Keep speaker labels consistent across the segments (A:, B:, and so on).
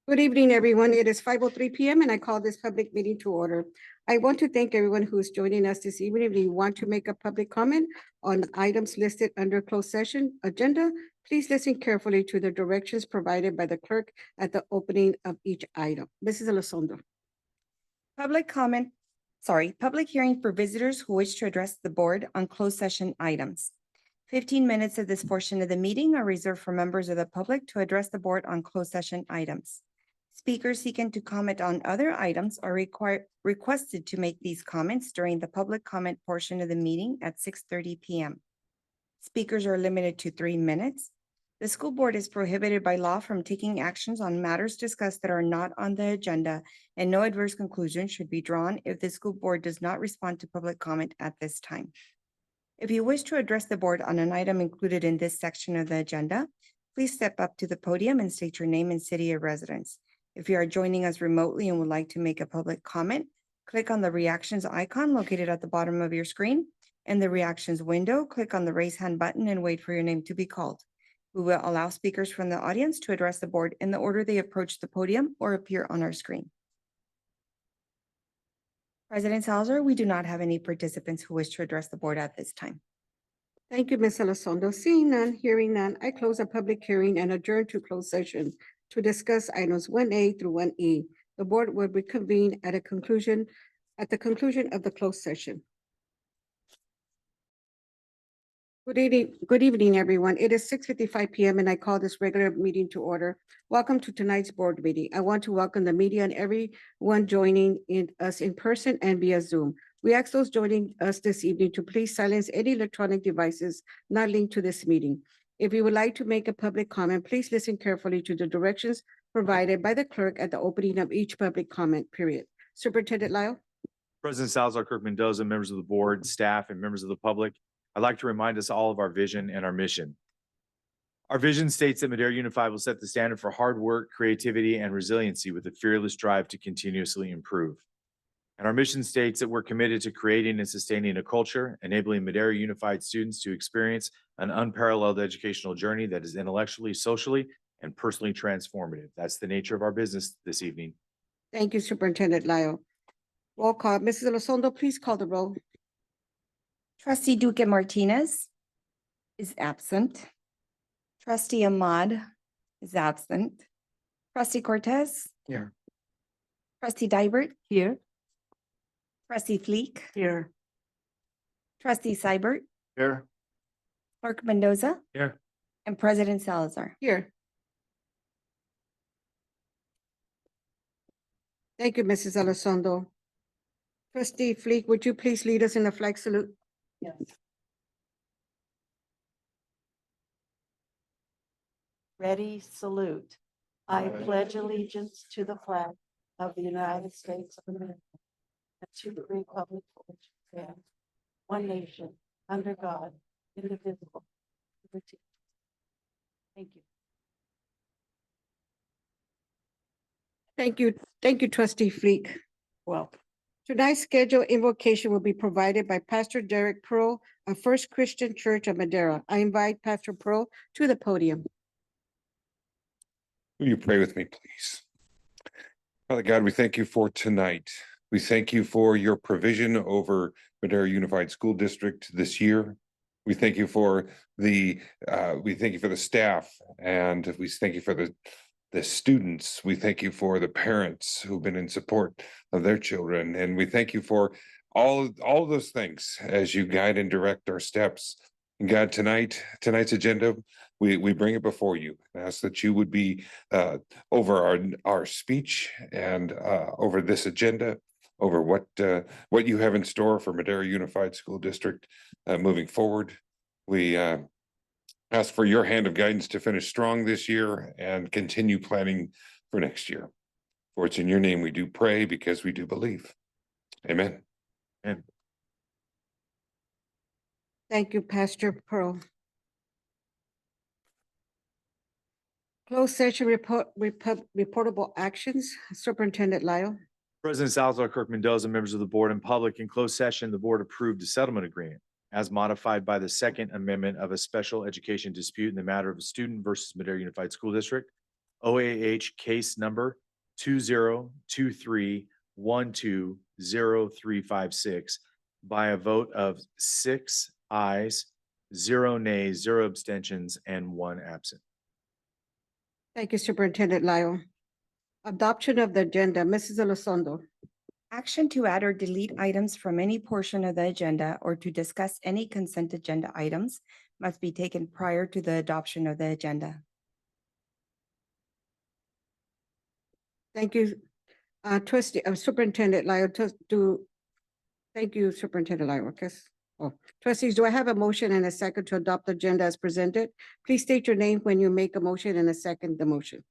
A: Good evening, everyone. It is 5:03 PM and I call this public meeting to order. I want to thank everyone who is joining us this evening. If you want to make a public comment on items listed under closed session agenda, please listen carefully to the directions provided by the clerk at the opening of each item. Mrs. Elizondo.
B: Public hearing for visitors who wish to address the board on closed session items. 15 minutes of this portion of the meeting are reserved for members of the public to address the board on closed session items. Speakers seeking to comment on other items are requested to make these comments during the public comment portion of the meeting at 6:30 PM. Speakers are limited to 3 minutes. The school board is prohibited by law from taking actions on matters discussed that are not on the agenda, and no adverse conclusion should be drawn if the school board does not respond to public comment at this time. If you wish to address the board on an item included in this section of the agenda, please step up to the podium and state your name and city of residence. If you are joining us remotely and would like to make a public comment, click on the reactions icon located at the bottom of your screen. In the reactions window, click on the raise hand button and wait for your name to be called. We will allow speakers from the audience to address the board in the order they approach the podium or appear on our screen. President Salazar, we do not have any participants who wish to address the board at this time.
A: Thank you, Ms. Elizondo. Seeing none, hearing none, I close a public hearing and adjourn to closed session to discuss items 1A through 1E. The board will reconvene at the conclusion of the closed session. Good evening, everyone. It is 6:55 PM and I call this regular meeting to order. Welcome to tonight's board meeting. I want to welcome the media and everyone joining us in person and via Zoom. We ask those joining us this evening to please silence any electronic devices not linked to this meeting. If you would like to make a public comment, please listen carefully to the directions provided by the clerk at the opening of each public comment period. Superintendent Lyle.
C: President Salazar, Clerk Mendoza, members of the board, staff, and members of the public, I'd like to remind us all of our vision and our mission. Our vision states that Madera Unified will set the standard for hard work, creativity, and resiliency with a fearless drive to continuously improve. And our mission states that we're committed to creating and sustaining a culture, enabling Madera Unified students to experience an unparalleled educational journey that is intellectually, socially, and personally transformative. That's the nature of our business this evening.
A: Thank you, Superintendent Lyle. Roll call. Mrs. Elizondo, please call the roll.
B: Trustee Duque Martinez is absent. Trustee Ahmad is absent. Trustee Cortez.
C: Here.
B: Trustee Dybert.
A: Here.
B: Trustee Fleek.
A: Here.
B: Trustee Seibert.
C: Here.
B: Clerk Mendoza.
C: Here.
B: And President Salazar.
A: Here. Thank you, Mrs. Elizondo. Trustee Fleek, would you please lead us in the flag salute?
D: Yes. Ready, salute. I pledge allegiance to the flag of the United States of America and to the republic for which it stands, one nation, under God, indivisible, with liberty. Thank you.
A: Thank you, Trustee Fleek.
D: Welcome.
A: Tonight's scheduled invocation will be provided by Pastor Derek Pearl of First Christian Church of Madera. I invite Pastor Pearl to the podium.
E: Will you pray with me, please? Father God, we thank you for tonight. We thank you for your provision over Madera Unified School District this year. We thank you for the staff, and we thank you for the students. We thank you for the parents who've been in support of their children, and we thank you for all of those things as you guide and direct our steps. And God, tonight's agenda, we bring it before you. I ask that you would be over our speech and over this agenda, over what you have in store for Madera Unified School District moving forward. We ask for your hand of guidance to finish strong this year and continue planning for next year. For it's in your name we do pray, because we do believe. Amen.
C: And
A: Thank you, Pastor Pearl. Closed session reportable actions. Superintendent Lyle.
C: President Salazar, Clerk Mendoza, members of the board and public, in closed session, the board approved a settlement agreement as modified by the Second Amendment of a special education dispute in the matter of a student versus Madera Unified School District, OAH case number 2023120356 by a vote of 6 ayes, 0 nays, 0 abstentions, and 1 absent.
A: Thank you, Superintendent Lyle. Adoption of the agenda, Mrs. Elizondo.
B: Action to add or delete items from any portion of the agenda or to discuss any consent agenda items must be taken prior to the adoption of the agenda.
A: Thank you, trustee, Superintendent Lyle, thank you, Superintendent Lyle, trustees, do I have a motion and a second to adopt the agenda as presented? Please state your name when you make a motion and a second the motion.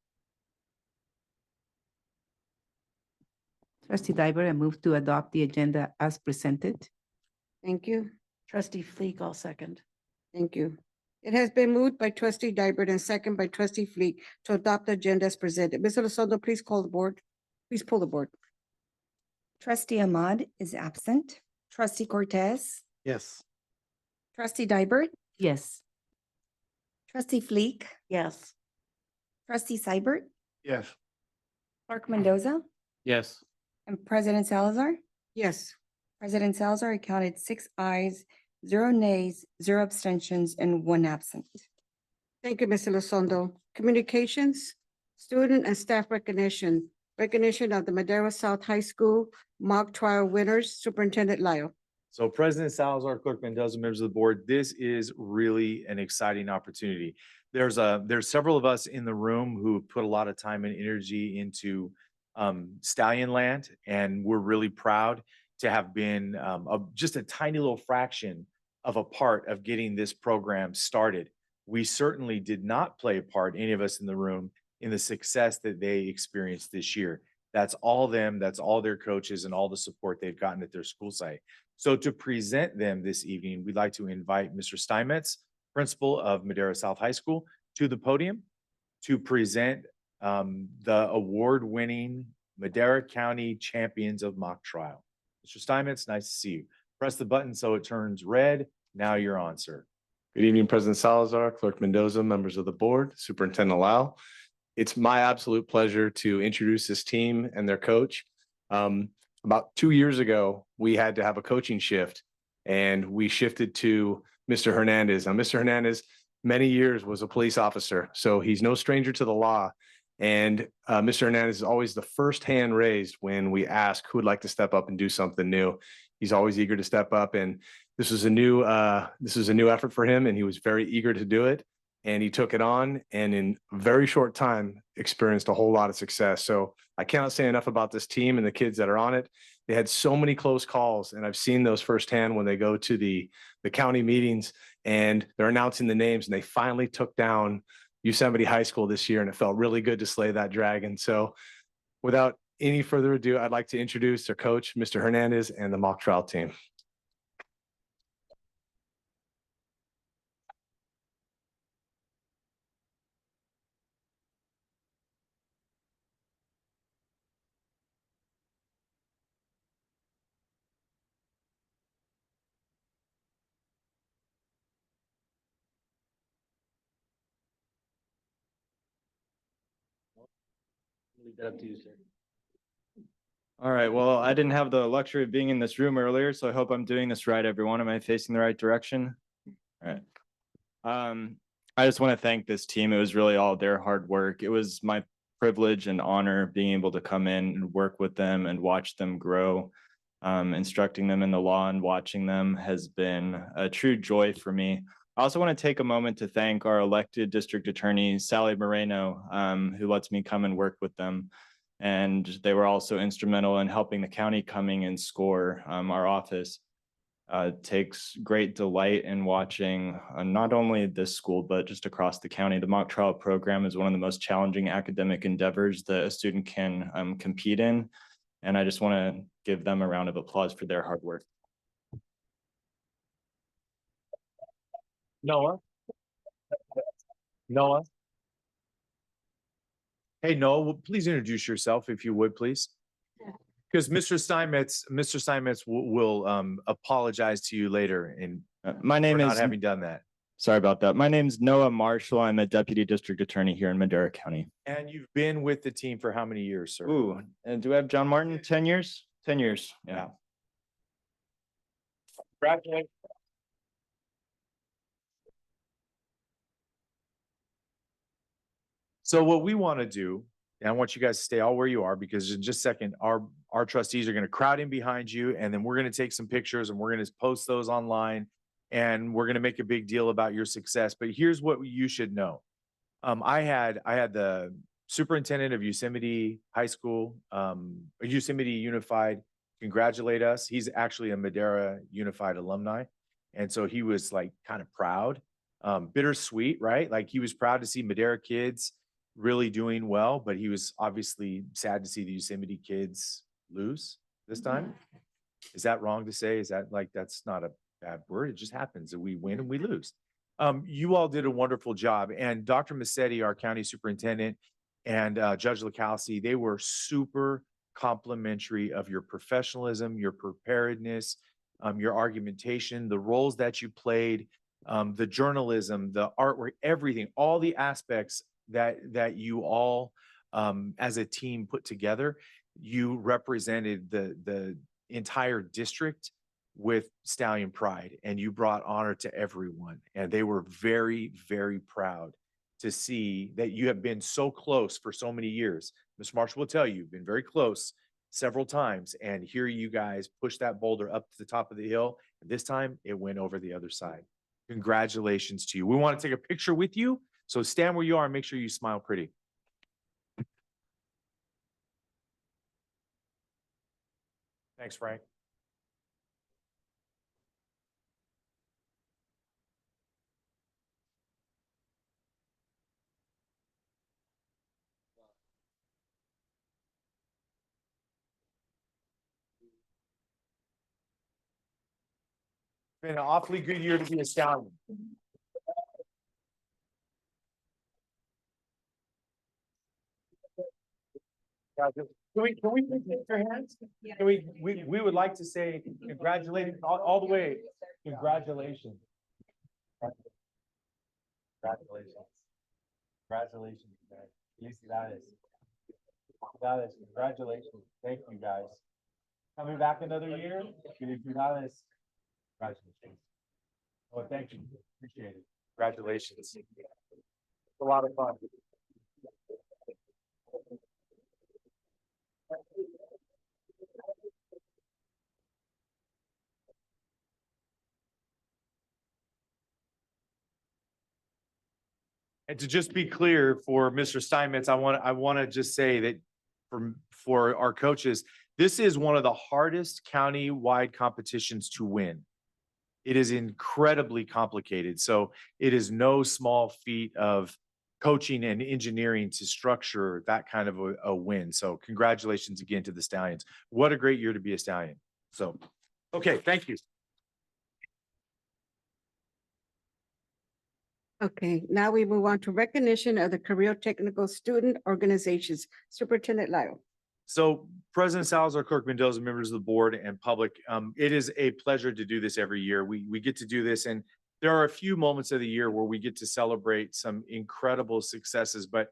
F: Trustee Diber, I move to adopt the agenda as presented.
A: Thank you,
D: Trustee Fleek, I'll second.
A: thank you. It has been moved by trustee Dybert and second by trustee Fleet to adopt the agenda as presented. Ms. Elizondo, please call the board. Please pull the board.
B: Trustee Ahmad is absent. Trustee Cortez,
G: Yes.
B: trustee Dybert,
F: Yes.
B: trustee Fleek,
D: Yes.
B: trustee Seibert,
G: Yes.
B: clerk Mendoza,
G: Yes.
B: and President Salazar.
A: Yes,
B: President Salazar accounted 6 ayes, 0 nays, 0 abstentions, and 1 absent.
A: thank you, Ms. Elizondo. Communications, student and staff recognition of the Madera South High School mock trial winners, Superintendent Lyle.
C: So President Salazar, Clerk Mendoza, members of the board, this is really an exciting opportunity. There's several of us in the room who put a lot of time and energy into Stallion Land, and we're really proud to have been just a tiny little fraction of a part of getting this program started. We certainly did not play a part, any of us in the room, in the success that they experienced this year. That's all them, that's all their coaches and all the support they've gotten at their school site. So to present them this evening, we'd like to invite Mr. Steinmetz, principal of Madera South High School, to the podium to present the award-winning Madera County Champions of Mock Trial. Mr. Steinmetz, nice to see you. Press the button so it turns red. Now you're on, sir.
G: Good evening, President Salazar, Clerk Mendoza, members of the board, Superintendent Lau. It's my absolute pleasure to introduce this team and their coach. About 2 years ago, we had to have a coaching shift, and we shifted to Mr. Hernandez. Now, Mr. Hernandez, many years was a police officer, so he's no stranger to the law. And Mr. Hernandez is always the first hand raised when we ask who would like to step up and do something new. He's always eager to step up, and this was a new effort for him, and he was very eager to do it. And he took it on, and in a very short time experienced a whole lot of success. So I cannot say enough about this team and the kids that are on it. They had so many close calls, and I've seen those firsthand when they go to the county meetings and they're announcing the names, and they finally took down Yosemite High School this year, and it felt really good to slay that dragon. So without any further ado, I'd like to introduce their coach, Mr. Hernandez, and the mock trial team.
H: Leave that up to you, sir. All right, well, I didn't have the luxury of being in this room earlier, so I hope I'm doing this right, everyone. Am I facing the right direction? All right. I just want to thank this team. It was really all their hard work. It was my privilege and honor being able to come in and work with them and watch them grow. Instructing them in the law and watching them has been a true joy for me. I also want to take a moment to thank our elected district attorney, Sally Moreno, who lets me come and work with them. And they were also instrumental in helping the county coming and score. Our office takes great delight in watching not only this school, but just across the county. The mock trial program is one of the most challenging academic endeavors that a student can compete in. And I just want to give them a round of applause for their hard work.
C: Noah? Hey, Noah, please introduce yourself if you would, please. Because Mr. Steinmetz will apologize to you later
H: My name
C: for not
H: is
C: having done that.
H: Sorry about that. My name's Noah Marshall. I'm a deputy district attorney here in Madera County.
C: And you've been with the team for how many years, sir?
H: Ooh, and do we have John Martin? 10 years? 10 years. Yeah.
C: Congratulations. So what we want to do, and I want you guys to stay all where you are, because in just a second, our trustees are going to crowd in behind you, and then we're going to take some pictures and we're going to post those online, and we're going to make a big deal about your success. But here's what you should know. I had the superintendent of Yosemite High School, Yosemite Unified, congratulate us. He's actually a Madera Unified alumni. And so he was like kind of proud, bittersweet, right? Like he was proud to see Madera kids really doing well, but he was obviously sad to see the Yosemite kids lose this time. Is that wrong to say? Is that like, that's not a bad word? It just happens that we win and we lose. You all did a wonderful job, and Dr. Massetti, our county superintendent, and Judge Lacalci, they were super complimentary of your professionalism, your preparedness, your argumentation, the roles that you played, the journalism, the artwork, everything, all the aspects that you all as a team put together. You represented the entire district with stallion pride, and you brought honor to everyone. And they were very, very proud to see that you have been so close for so many years. Mr. Marshall will tell you, you've been very close several times, and here you guys push that boulder up to the top of the hill. And this time it went over the other side. Congratulations to you. We want to take a picture with you. So stand where you are and make sure you smile pretty. Thanks, Frank. Been an awfully good year to be a stallion. Can we please take your hands? Can we would like to say congratulations all the way. Congratulations. Congratulations. Congratulations, guys. Felicidades. Congratulations. Thank you, guys. Coming back another year. Felicidades. Congratulations. Oh, thank you. Appreciate it. Congratulations. It's a lot of fun. And to just be clear for Mr. Steinmetz, I want to just say that for our coaches, this is one of the hardest county-wide competitions to win. It is incredibly complicated. So it is no small feat of coaching and engineering to structure that kind of a win. So congratulations again to the Stallions. What a great year to be a Stallion. So, okay, thank you.
A: Okay, now we move on to recognition of the career technical student organizations. Superintendent Lyle.
C: So President Salazar, Clerk Mendoza, members of the board and public, it is a pleasure to do this every year. We get to do this, and there are a few moments of the year where we get to celebrate some incredible successes, but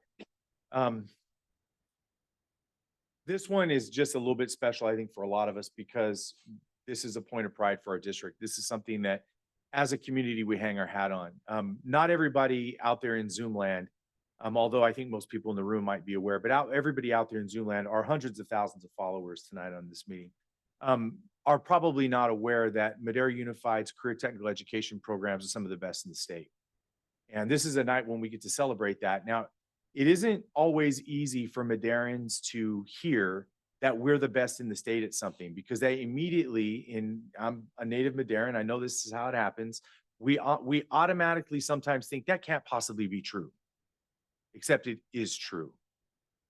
C: this one is just a little bit special, I think, for a lot of us, because this is a point of pride for our district. This is something that as a community we hang our hat on. Not everybody out there in Zoom land, although I think most people in the room might be aware, but everybody out there in Zoom land, our hundreds of thousands of followers tonight on this meeting, are probably not aware that Madera Unified's career technical education programs are some of the best in the state. And this is a night when we get to celebrate that. Now, it isn't always easy for Maderans to hear that we're the best in the state at something, because they immediately, I'm a native Maderan, I know this is how it happens, we automatically sometimes think that can't possibly be true, except it is true.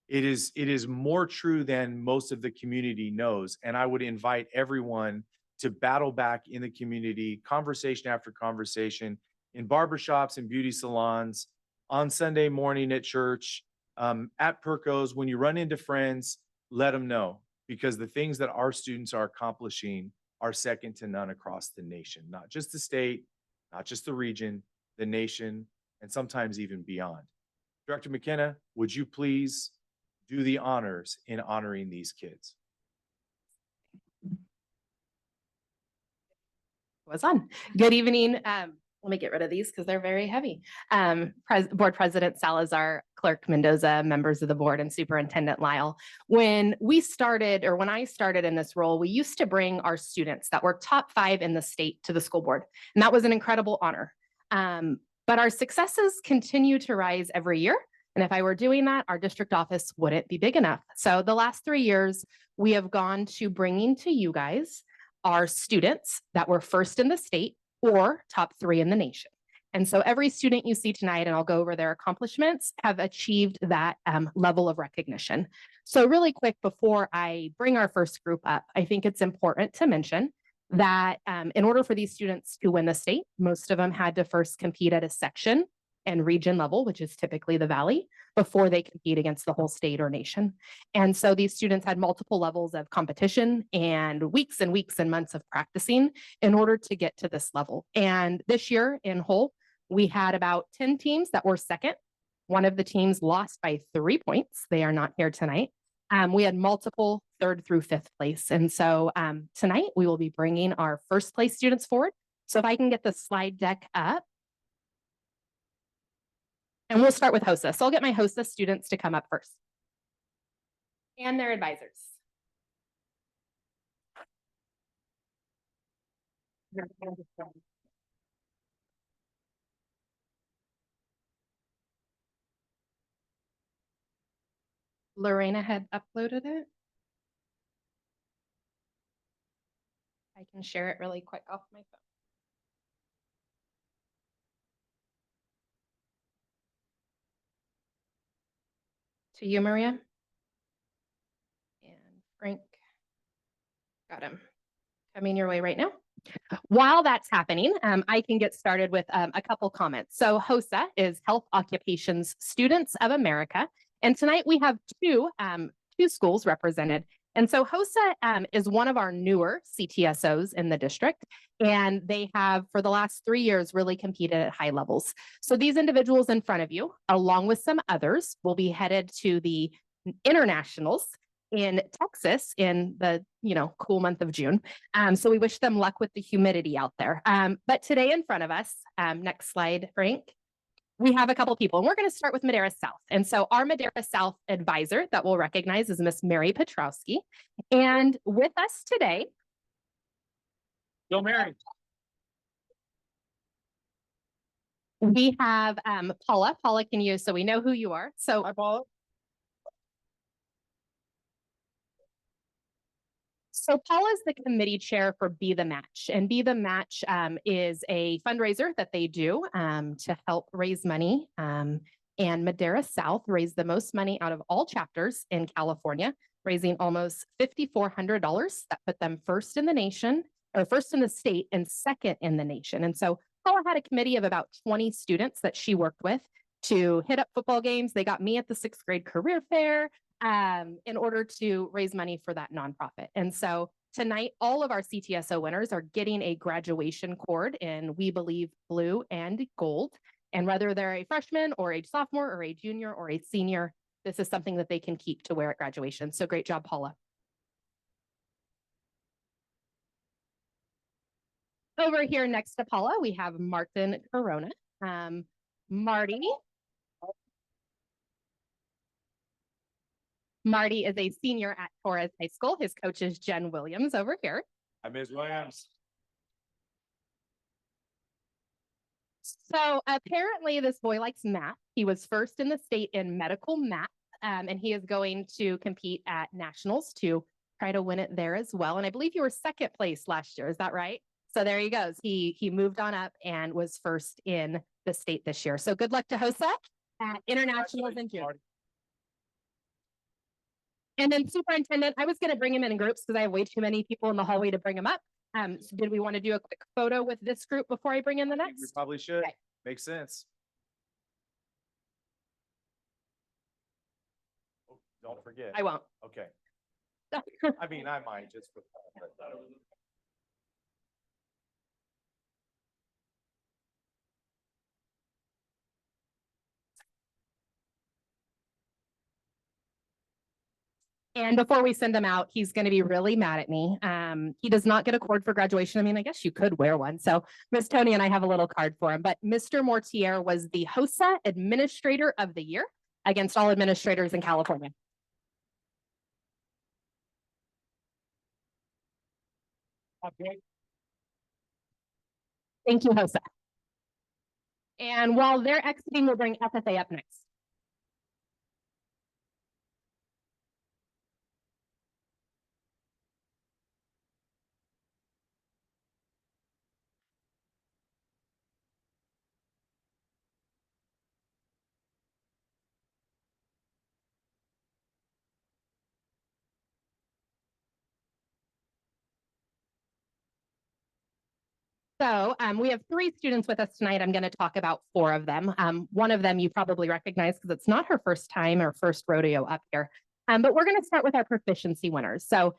C: It is more true than most of the community knows. And I would invite everyone to battle back in the community, conversation after conversation, in barbershops and beauty salons, on Sunday morning at church, at Perco's, when you run into friends, let them know, because the things that our students are accomplishing are second to none across the nation, not just the state, not just the region, the nation, and sometimes even beyond. Director McKenna, would you please do the honors in honoring these kids?
I: Was on. Good evening. Let me get rid of these because they're very heavy. Board President Salazar, Clerk Mendoza, members of the board, and Superintendent Lyle. When I started in this role, we used to bring our students that were top 5 in the state to the school board, and that was an incredible honor. But our successes continue to rise every year. And if I were doing that, our district office wouldn't be big enough. So the last 3 years, we have gone to bringing to you guys our students that were first in the state or top 3 in the nation. And so every student you see tonight, and I'll go over their accomplishments, have achieved that level of recognition. So really quick, before I bring our first group up, I think it's important to mention that in order for these students to win the state, most of them had to first compete at a section and region level, which is typically the Valley, before they compete against the whole state or nation. And so these students had multiple levels of competition and weeks and months of practicing in order to get to this level. And this year in whole, we had about 10 teams that were second. One of the teams lost by 3 points. They are not here tonight. We had multiple 3rd through 5th place. And so tonight we will be bringing our first place students forward. So if I can get the slide deck up. And we'll start with HOSA. So I'll get my HOSA students to come up first. And their advisors. Lorena had uploaded it. I can share it really quick off my phone. To you, Maria. And Frank. Got him. Coming your way right now. While that's happening, I can get started with a couple comments. So HOSA is Health Occupations Students of America. And tonight we have two schools represented. And so HOSA is one of our newer CTSOs in the district, and they have for the last 3 years really competed at high levels. So these individuals in front of you, along with some others, will be headed to the internationals in Texas in the cool month of June. So we wish them luck with the humidity out there. But today in front of us, next slide, Frank. We have a couple people, and we're going to start with Madera South. And so our Madera South advisor that we'll recognize is Miss Mary Petrowski. And with us today.
C: Go, Mary.
I: We have Paula. Paula, can you, so we know who you are. So
C: Hi, Paula.
I: So Paula is the committee chair for Be the Match, and Be the Match is a fundraiser that they do to help raise money. And Madera South raised the most money out of all chapters in California, raising almost $5,400. That put them first in the nation, or first in the state and second in the nation. And so Paula had a committee of about 20 students that she worked with to hit up football games. They got me at the 6th grade career fair. In order to raise money for that nonprofit. And so tonight, all of our CTSO winners are getting a graduation cord in We Believe blue and gold. And whether they're a freshman or a sophomore or a junior or a senior, this is something that they can keep to wear at graduation. So great job, Paula. Over here next to Paula, we have Martin Corona. Marty is a senior at Torres High School. His coach is Jen Williams over here.
C: Hi, Ms. Williams.
I: So apparently this boy likes math. He was first in the state in medical math, and he is going to compete at nationals to try to win it there as well. And I believe you were second place last year. Is that right? So there he goes. He moved on up and was first in the state this year. So good luck to HOSA at internationals in June. And then superintendent, I was going to bring him in groups because I have way too many people in the hallway to bring him up. So did we want to do a quick photo with this group before I bring in the
C: We
I: next?
C: probably should.
I: Okay.
C: Makes sense. Oh, don't forget.
I: I won't.
C: Okay. I mean, I might just for fun, but
I: And before we send him out, he's going to be really mad at me. He does not get a cord for graduation. I mean, I guess you could wear one. So Miss Tony and I have a little card for him. But Mr. Mortier was the HOSA Administrator of the Year against all administrators in California. Okay. Thank you, HOSA. And while they're exiting, we'll bring FFA up next. So we have 3 students with us tonight. I'm going to talk about 4 of them. One of them you probably recognize because it's not her first time or first rodeo up here. But we're going to start with our proficiency winners. So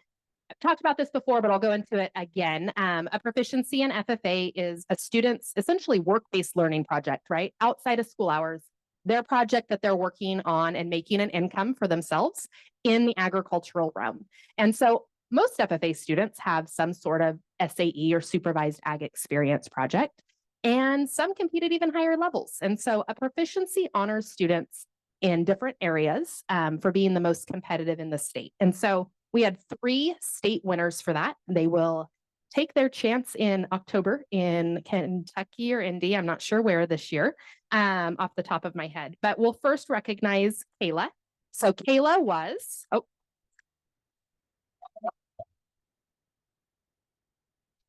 I: I've talked about this before, but I'll go into it again. A proficiency in FFA is a student's essentially work-based learning project, right? Outside of school hours, their project that they're working on and making an income for themselves in the agricultural realm. And so most FFA students have some sort of SAE or supervised ag experience project, and some compete at even higher levels. And so a proficiency honors students in different areas for being the most competitive in the state. And so we had 3 state winners for that. They will take their chance in October in Kentucky or Indy. I'm not sure where this year, off the top of my head. But we'll first recognize Kayla. So Kayla was,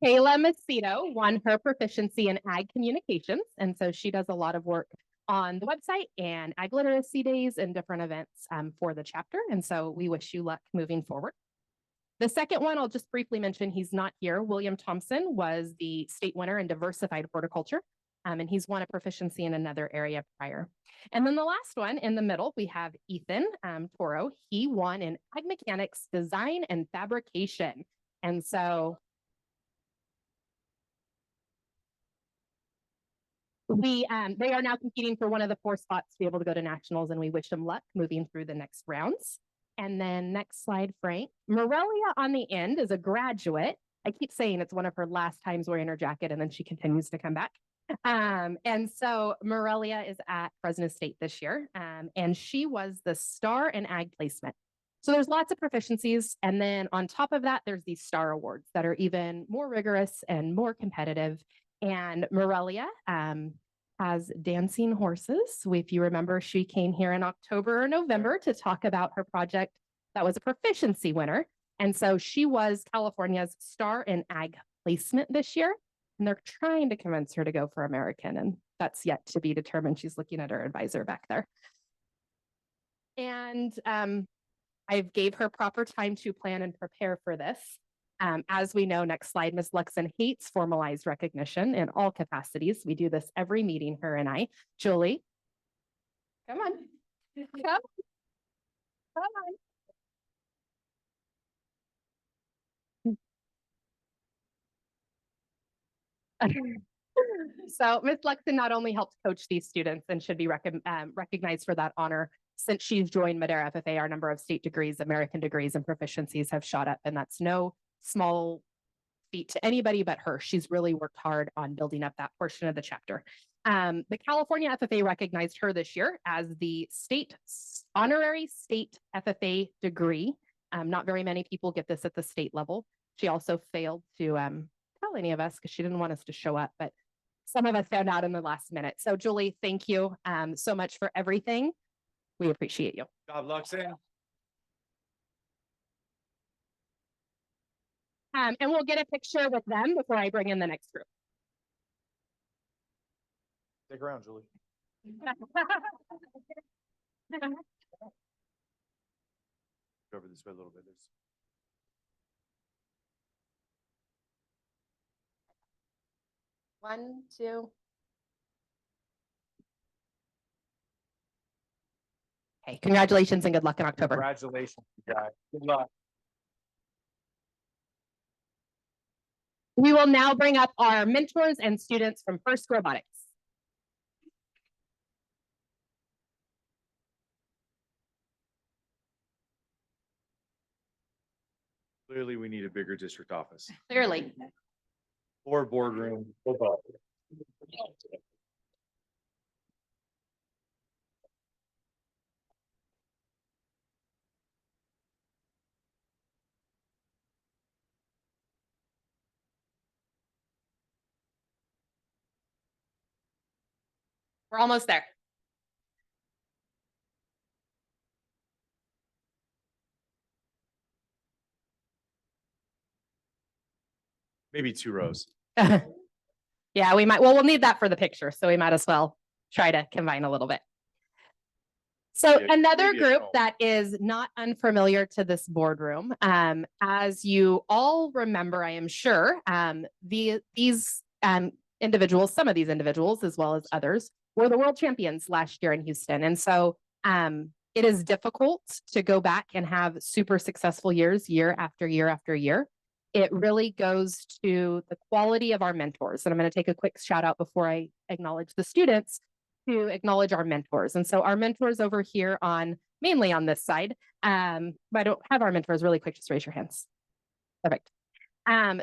I: Kayla Macedo won her proficiency in ag communications. And so she does a lot of work on the website and ag literacy days and different events for the chapter. And so we wish you luck moving forward. The second one, I'll just briefly mention, he's not here. William Thompson was the state winner in diversified horticulture, and he's won a proficiency in another area prior. And then the last one in the middle, we have Ethan Toro. He won in ag mechanics, design, and fabrication. And so they are now competing for one of the 4 spots to be able to go to nationals, and we wish them luck moving through the next rounds. And then next slide, Frank. Morelia on the end is a graduate. I keep saying it's one of her last times wearing her jacket, and then she continues to come back. And so Morelia is at Fresno State this year, and she was the star in ag placement. So there's lots of proficiencies. And then on top of that, there's these star awards that are even more rigorous and more competitive. And Morelia has dancing horses. If you remember, she came here in October or November to talk about her project that was a proficiency winner. And so she was California's star in ag placement this year. And they're trying to convince her to go for American. And that's yet to be determined. She's looking at her advisor back there. And I gave her proper time to plan and prepare for this. As we know, next slide, Ms. Luxon hates formalized recognition in all capacities. We do this every meeting, her and I. Julie, come on. Come on. So Ms. Luxon not only helped coach these students and should be recognized for that honor. Since she's joined Madera FFA, our number of state degrees, American degrees, and proficiencies have shot up, and that's no small feat to anybody but her. She's really worked hard on building up that portion of the chapter. The California FFA recognized her this year as the honorary state FFA degree. Not very many people get this at the state level. She also failed to tell any of us because she didn't want us to show up, but some of us found out in the last minute. So Julie, thank you so much for everything. We appreciate you.
C: Good job, Luxon.
I: And we'll get a picture with them before I bring in the next group.
C: Stick around, Julie. Go over this way a little bit.
I: One, two. Okay, congratulations and good luck in October.
C: Congratulations, guys. Good luck.
I: We will now bring up our mentors and students from First Robotics.
C: Clearly, we need a bigger district office
I: Clearly.
C: or boardroom. or both.
I: We're almost there.
C: Maybe 2 rows.
I: Yeah, we might, well, we'll need that for the picture, so we might as well try to combine a little bit. So
C: Yeah,
I: another
C: maybe at
I: group
C: home.
I: that is not unfamiliar to this boardroom, as you all remember, I am sure, these individuals, some of these individuals, as well as others, were the world champions last year in Houston. And so it is difficult to go back and have super successful years, year after year after year. It really goes to the quality of our mentors. And I'm going to take a quick shout out before I acknowledge the students to acknowledge our mentors. And so our mentors over here on, mainly on this side, but I don't have our mentors really quick, just raise your hands. Perfect.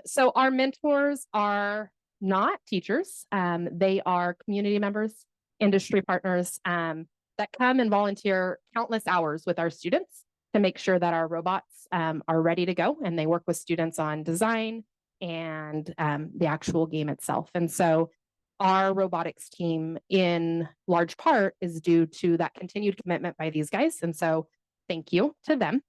I: So our mentors are not teachers. They are community members, industry partners that come and volunteer countless hours with our students to make sure that our robots are ready to go, and they work with students on design and the actual game itself. And so our robotics team in large part is due to that continued commitment by these guys. And so thank you to them.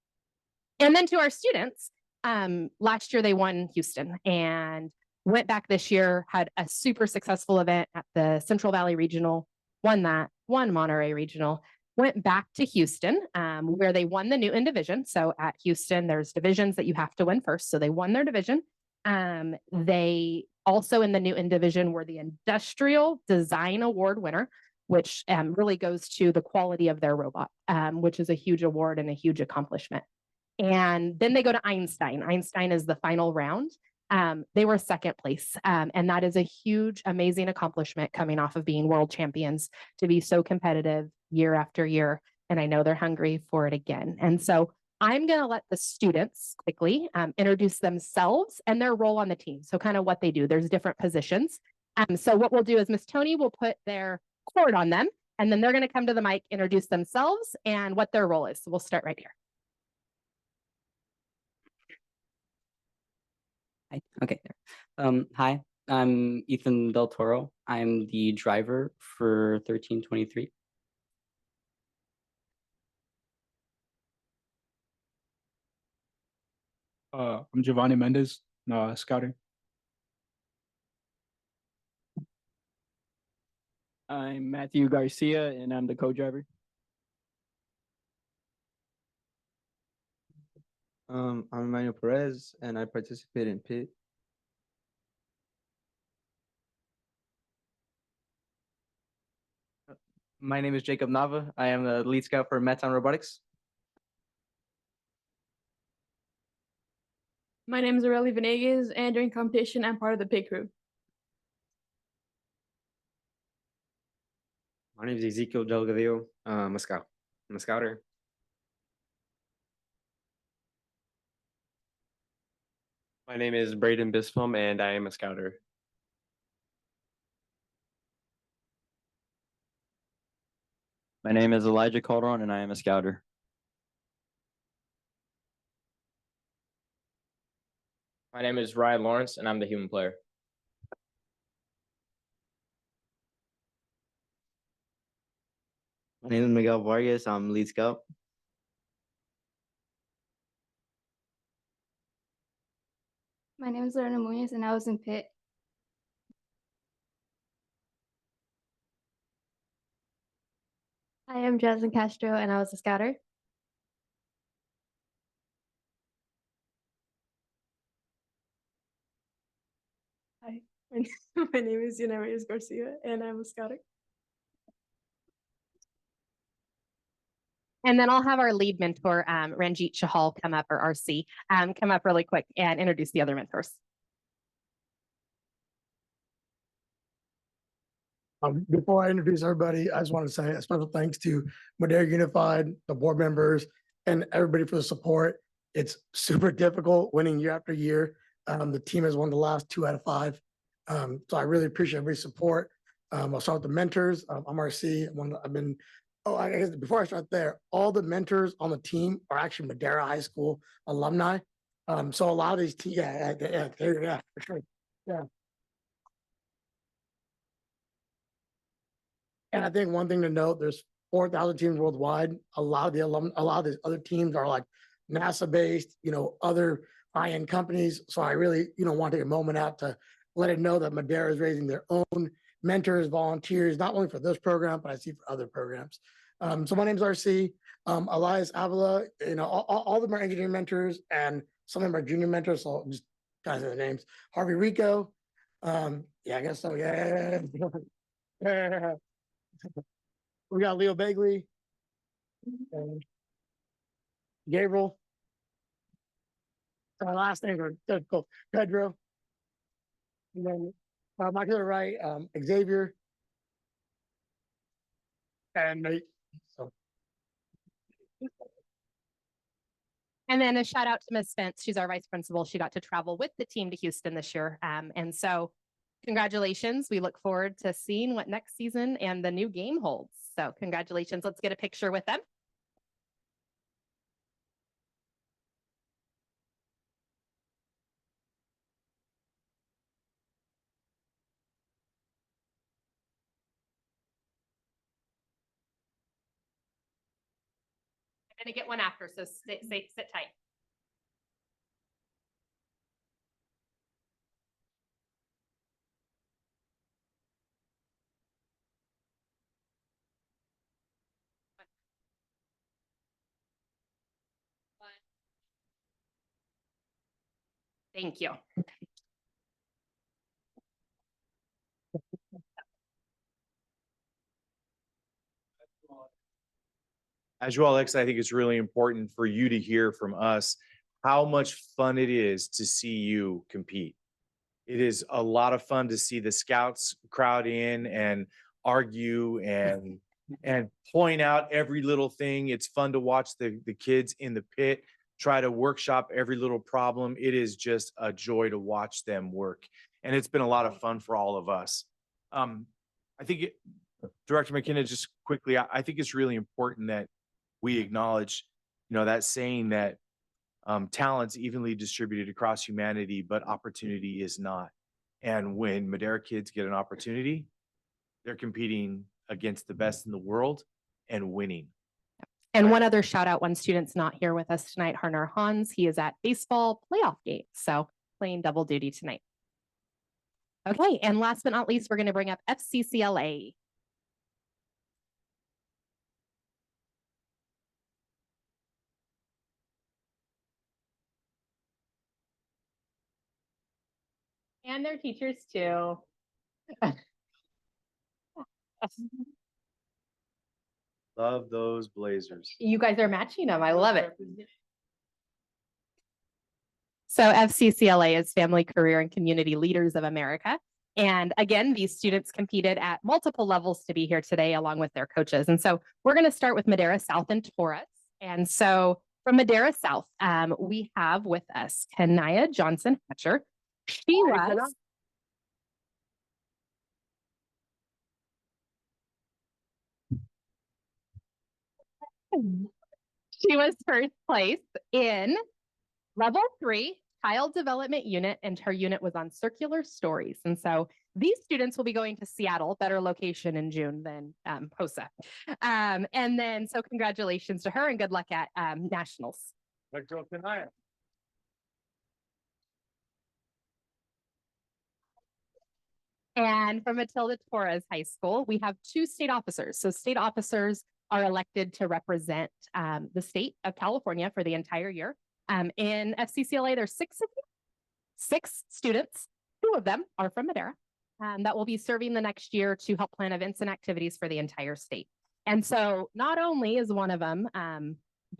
I: And then to our students, last year they won Houston and went back this year, had a super successful event at the Central Valley Regional, won Monterey Regional, went back to Houston, where they won the Newton division. So at Houston, there's divisions that you have to win first. So they won their division. They also in the Newton division were the Industrial Design Award winner, which really goes to the quality of their robot, which is a huge award and a huge accomplishment. And then they go to Einstein. Einstein is the final round. They were second place. And that is a huge, amazing accomplishment coming off of being world champions to be so competitive year after year. And I know they're hungry for it again. And so I'm going to let the students quickly introduce themselves and their role on the team. So kind of what they do. There's different positions. So what we'll do is Miss Tony will put their cord on them, and then they're going to come to the mic, introduce themselves and what their role is. So we'll start right here.
J: Hi. Okay. Hi, I'm Ethan Del Toro. I'm the driver for 1323.
K: I'm Giovanni Mendez, scouting. I'm Matthew Garcia, and I'm the co-driver.
L: I'm Emmanuel Perez, and I participate in PIT.
M: My name is Jacob Nava. I am the lead scout for Meton Robotics.
N: My name is Aurelie Venegas, and during competition, I'm part of the pit crew.
O: My name is Ezekiel Delgadillo. I'm a scout. I'm a scouter.
P: My name is Braden Bispham, and I am a scouter.
Q: My name is Elijah Calderon, and I am a scouter.
R: My name is Ryan Lawrence, and I'm the human player.
S: My name is Miguel Vargas. I'm lead scout.
T: My name is Lorena Munoz, and I was in pit.
U: I am Jasmine Castro, and I was a scouter.
N: Hi, my name is Yana Reyes Garcia, and I'm a scouter.
I: And then I'll have our lead mentor, Ranjit Chahal, come up, or RC, come up really quick and introduce the other mentors.
V: Before I introduce everybody, I just want to say a special thanks to Madera Unified, the board members, and everybody for the support. It's super difficult winning year after year. The team has won the last 2 out of 5. So I really appreciate everybody's support. I'll start with the mentors. I'm RC. I guess before I start there, all the mentors on the team are actually Madera High School alumni. So a lot of these, yeah, for sure. Yeah. And I think one thing to note, there's 4,000 teams worldwide. A lot of these other teams are like NASA based, other high-end companies. So I really, want to take a moment out to let it know that Madera is raising their own mentors, volunteers, not only for this program, but I see for other programs. So my name is RC. Elias Avila, all of them are engineering mentors and some of them are junior mentors. So I'll just kind of say the names. Harvey Rico. Yeah, I guess so. Yeah. We got Leo Bagley, and Gabriel. Our last names are difficult. Pedro. And then my to the right, Xavier. And Nate. So
I: And then a shout out to Ms. Spence. She's our vice principal. She got to travel with the team to Houston this year. And so congratulations. We look forward to seeing what next season and the new game holds. So congratulations. Let's get a picture with them. I'm going to get one after, so sit tight. Thank you.
C: As you all exit, I think it's really important for you to hear from us how much fun it is to see you compete. It is a lot of fun to see the scouts crowd in and argue and point out every little thing. It's fun to watch the kids in the pit try to workshop every little problem. It is just a joy to watch them work. And it's been a lot of fun for all of us. I think Director McKenna, just quickly, I think it's really important that we acknowledge, that saying that talent's evenly distributed across humanity, but opportunity is not. And when Madera kids get an opportunity, they're competing against the best in the world and winning.
I: And one other shout out, one student's not here with us tonight, Harner Hans. He is at baseball playoff game, so playing double duty tonight. Okay, and last but not least, we're going to bring up FCCLA. And their teachers too.
C: Love those Blazers.
I: You guys are matching them. I love it. So FCCLA is Family, Career, and Community Leaders of America. And again, these students competed at multiple levels to be here today, along with their coaches. And so we're going to start with Madera South and Taurus. And so from Madera South, we have with us Kanaya Johnson Hatcher. She was first place in level 3 child development unit, and her unit was on circular stories. And so these students will be going to Seattle, better location in June than HOSA. And then so congratulations to her and good luck at nationals. And from Matilda Torres High School, we have 2 state officers. So state officers are elected to represent the state of California for the entire year. In FCCLA, there's 6 students. 2 of them are from Madera that will be serving the next year to help plan events and activities for the entire state. And so not only is one of them,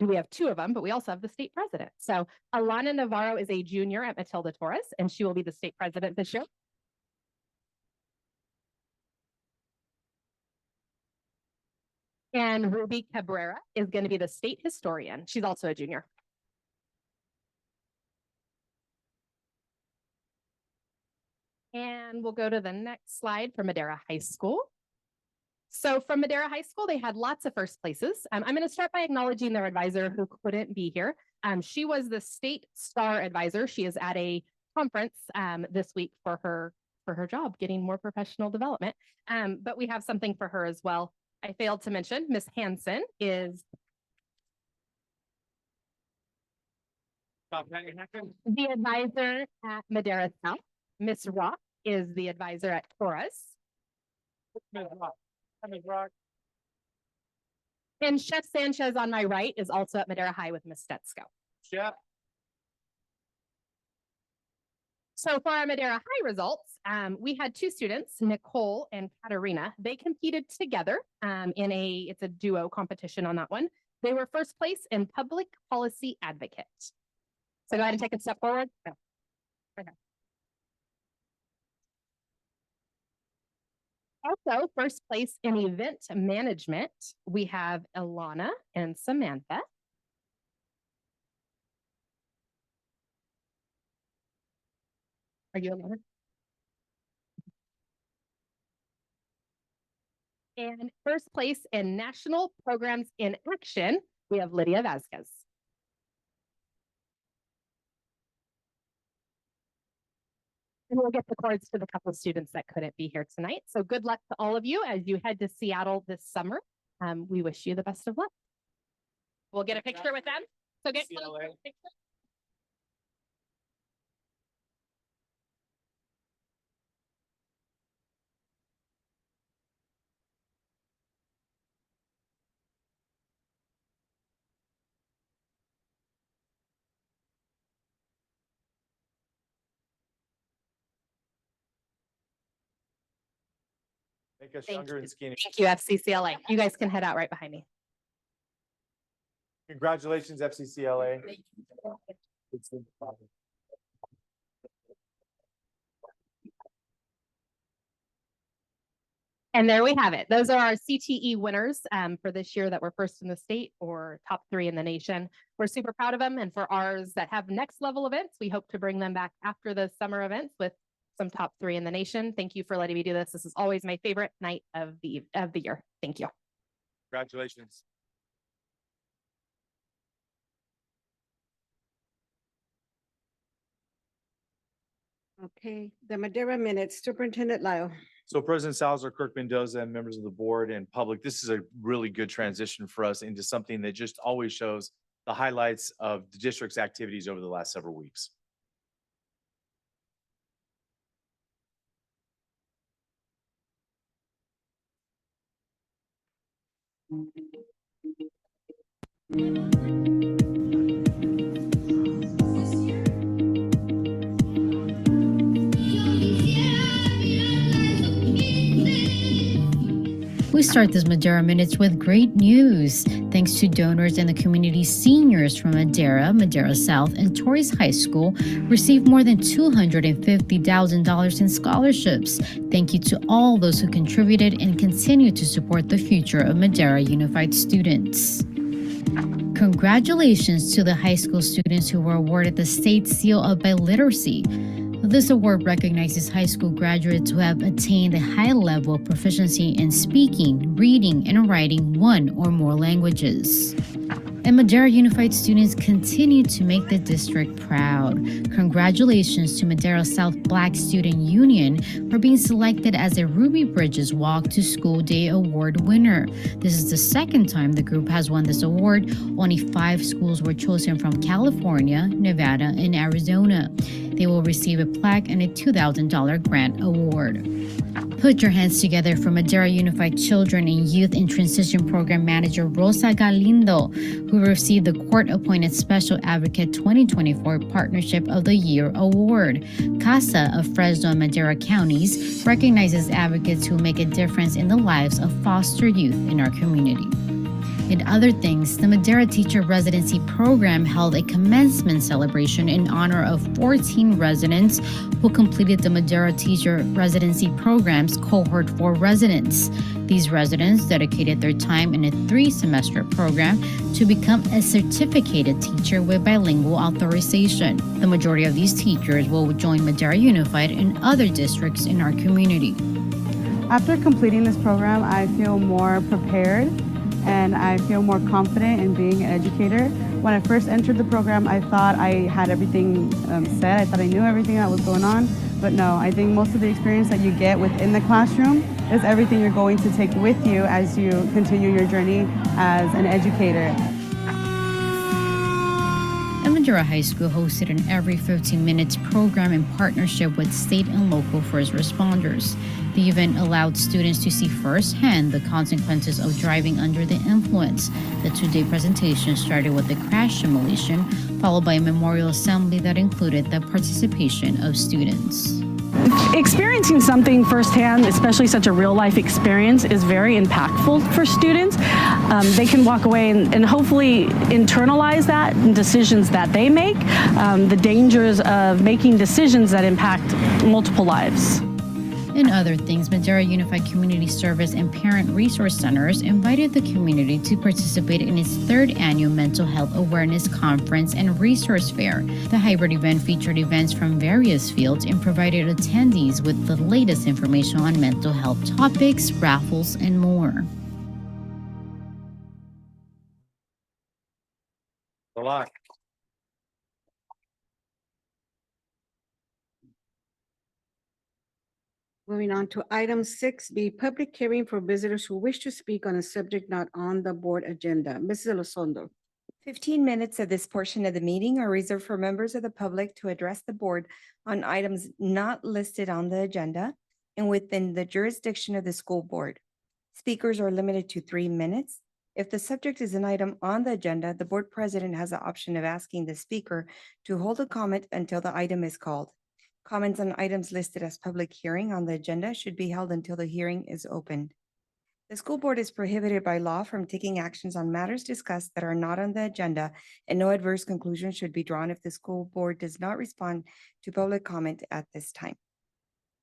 I: do we have 2 of them, but we also have the state president. So Alana Navarro is a junior at Matilda Torres, and she will be the state president this year. And Ruby Cabrera is going to be the state historian. She's also a junior. And we'll go to the next slide for Madera High School. So from Madera High School, they had lots of first places. I'm going to start by acknowledging their advisor who couldn't be here. She was the state star advisor. She is at a conference this week for her job, getting more professional development. But we have something for her as well. I failed to mention Miss Hanson is the advisor at Madera South. Miss Rock is the advisor at Taurus. And Chef Sanchez on my right is also at Madera High with Miss Stetsko.
C: Chef.
I: So for our Madera High results, we had two students, Nicole and Katarina. They competed together it's a duo competition on that one. They were first place in public policy advocate. So go ahead and take a step forward. Okay. Also, first place in event management, we have Ilana and Samantha. Are you Ilana? And first place in national programs in action, we have Lydia Vasquez. And we'll get the cards to the couple of students that couldn't be here tonight. So good luck to all of you as you head to Seattle this summer. We wish you the best of luck. We'll get a picture with them. So get close for a picture.
C: Make us
I: Thank
C: younger
I: you.
C: and skinny.
I: Thank you, FCCLA. You guys can head out right behind me.
C: Congratulations, FCCLA.
I: And there we have it. Those are our CTE winners for this year that were first in the state or top 3 in the nation. We're super proud of them. And for ours that have next level events, we hope to bring them back after the summer events with some top 3 in the nation. Thank you for letting me do this. This is always my favorite night of the year. Thank you.
C: Congratulations.
A: Okay, the Madera minutes, Superintendent Lyle.
C: So President Salazar, Clerk Mendoza, and members of the board and public, this is a really good transition for us into something that just always shows the highlights of the district's activities over the last several weeks.
E: We start this Madera Minutes with great news. Thanks to donors and the community, seniors from Madera, Madera South, and Torrey's High School received more than $250,000 in scholarships. Thank you to all those who contributed and continue to support the future of Madera Unified students. Congratulations to the high school students who were awarded the State Seal of Biliteracy. This award recognizes high school graduates who have attained a high level of proficiency in speaking, reading, and writing one or more languages. And Madera Unified students continue to make the district proud. Congratulations to Madera South Black Student Union for being selected as a Ruby Bridges Walk to School Day Award winner. This is the second time the group has won this award. Only 5 schools were chosen from California, Nevada, and Arizona. They will receive a plaque and a $2,000 grant award. Put your hands together for Madera Unified Children and Youth in Transition Program Manager Rosa Galindo, who received the Court-Appointed Special Advocate 2024 Partnership of the Year Award. CASA of Fresno and Madera counties recognizes advocates who make a difference in the lives of foster youth in our community. In other things, the Madera Teacher Residency Program held a commencement celebration in honor of 14 residents who completed the Madera Teacher Residency Program's Cohort 4 residents. These residents dedicated their time in a 3-semester program to become a certificated teacher with bilingual authorization. The majority of these teachers will join Madera Unified in other districts in our community.
D: After completing this program, I feel more prepared and I feel more confident in being an educator. When I first entered the program, I thought I had everything set. I thought I knew everything that was going on, but no, I think most of the experience that you get within the classroom is everything you're going to take with you as you continue your journey as an educator.
E: Madera High School hosted an Every 15 Minutes program in partnership with state and local first responders. The event allowed students to see firsthand the consequences of driving under the influence. The 2-day presentation started with the crash simulation, followed by a memorial assembly that included the participation of students.
F: Experiencing something firsthand, especially such a real-life experience, is very impactful for students. They can walk away and hopefully internalize that in decisions that they make, the dangers of making decisions that impact multiple lives.
E: In other things, Madera Unified Community Service and Parent Resource Centers invited the community to participate in its 3rd annual Mental Health Awareness Conference and Resource Fair. The hybrid event featured events from various fields and provided attendees with the latest information on mental health topics, raffles, and more.
A: Moving on to item 6B, public hearing for visitors who wish to speak on a subject not on the board agenda. Mrs. Elizondo.
B: 15 minutes of this portion of the meeting are reserved for members of the public to address the board on items not listed on the agenda and within the jurisdiction of the school board. Speakers are limited to 3 minutes. If the subject is an item on the agenda, the board president has the option of asking the speaker to hold a comment until the item is called. Comments on items listed as public hearing on the agenda should be held until the hearing is opened. The school board is prohibited by law from taking actions on matters discussed that are not on the agenda, and no adverse conclusion should be drawn if the school board does not respond to public comment at this time.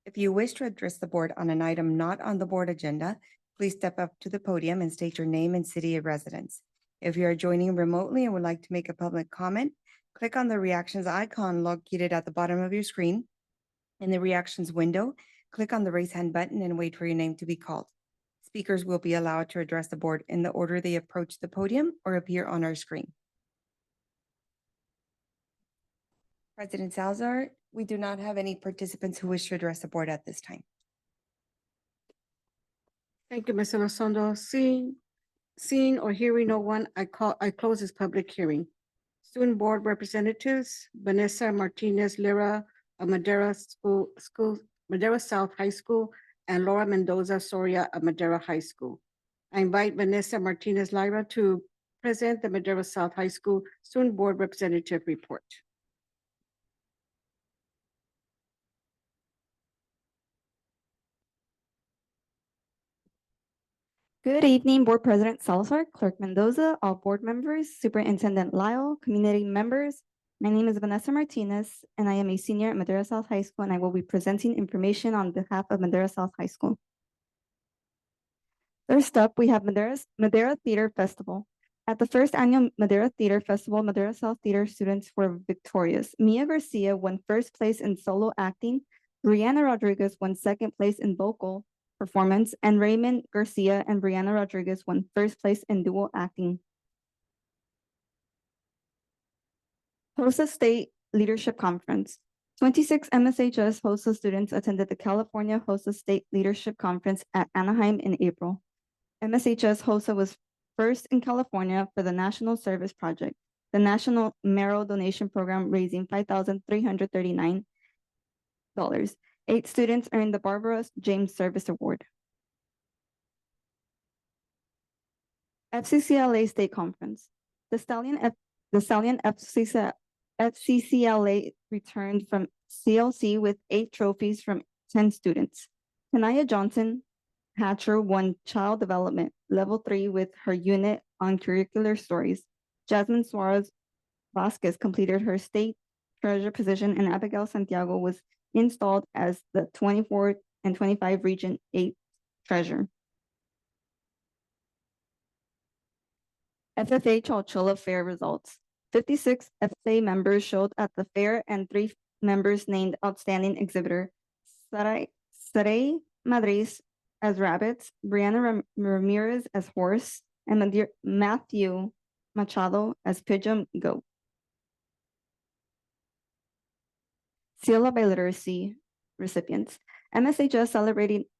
B: If you wish to address the board on an item not on the board agenda, please step up to the podium and state your name and city of residence. If you are joining remotely and would like to make a public comment, click on the reactions icon located at the bottom of your screen. In the reactions window, click on the raise hand button and wait for your name to be called. Speakers will be allowed to address the board in the order they approach the podium or appear on our screen. President Salazar, we do not have any participants who wish to address the board at this time.
A: Thank you, Ms. Elizondo. Seeing or hearing no one, I close this public hearing. Student Board Representatives, Vanessa Martinez Lira of Madera Madera South High School, and Laura Mendoza Soria of Madera High School. I invite Vanessa Martinez Lira to present the Madera South High School Student Board Representative Report.
T: Good evening, Board President Salazar, Clerk Mendoza, all board members, Superintendent Lyle, community members. My name is Vanessa Martinez, and I am a senior at Madera South High School, and I will be presenting information on behalf of Madera South High School. First up, we have Madera Theater Festival. At the first annual Madera Theater Festival, Madera South Theater students were victorious. Mia Garcia won first place in solo acting, Brianna Rodriguez won second place in vocal performance, and Raymond Garcia and Brianna Rodriguez won first place in dual acting. HOSA State Leadership Conference. 26 MSHS HOSA students attended the California HOSA State Leadership Conference at Anaheim in April. MSHS HOSA was first in California for the National Service Project, the National Marrow Donation Program, raising $5,339. 8 students earned the Barbara James Service Award. FCCLA State Conference. The Stallion FCCLA returned from CLC with 8 trophies from 10 students. Kanaya Johnson Hatcher won Child Development Level 3 with her unit on curricular stories. Jasmine Suarez Vasquez completed her state treasurer position, and Abigail Santiago was installed as the 24 and 25 Region 8 treasurer. FFA Chalchilla Fair results. 56 FFA members showed at the fair, and 3 members named outstanding exhibitor. Saray Madrid as rabbits, Brianna Ramirez as horse, and Matthew Machado as pigeon goat. Seal of Literacy recipients. MSHS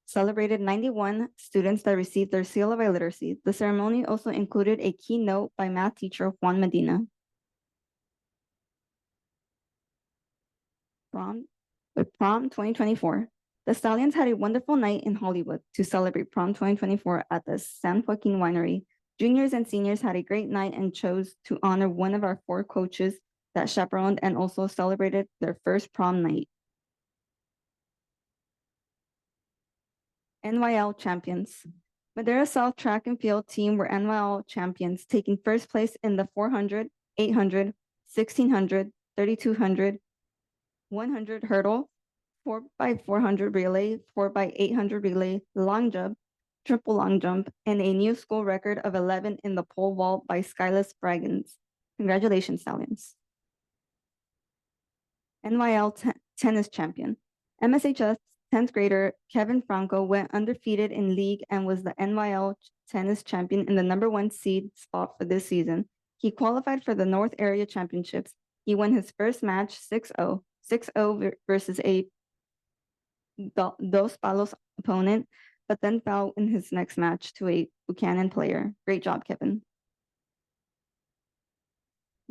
T: celebrated 91 students that received their Seal of Literacy. The ceremony also included a keynote by math teacher Juan Medina. Prom 2024. The Stallions had a wonderful night in Hollywood to celebrate Prom 2024 at the San Joaquin Winery. Juniors and seniors had a great night and chose to honor one of our 4 coaches that chaperoned and also celebrated their first prom night. NYL champions. Madera South track and field team were NYL champions, taking first place in the 400, 800, 1600, 3200, 100 hurdle, 4x400 relay, 4x800 relay, long jump, triple long jump, and a new school record of 11 in the pole vault by Skylar Spraggins. Congratulations, Stallions. NYL tennis champion. MSHS 10th grader Kevin Franco went undefeated in league and was the NYL tennis champion in the #1 seed spot for this season. He qualified for the North Area Championships. He won his first match 6-0, 6-0 versus a Dos Palos opponent, but then fell in his next match to a Buchanan player. Great job, Kevin.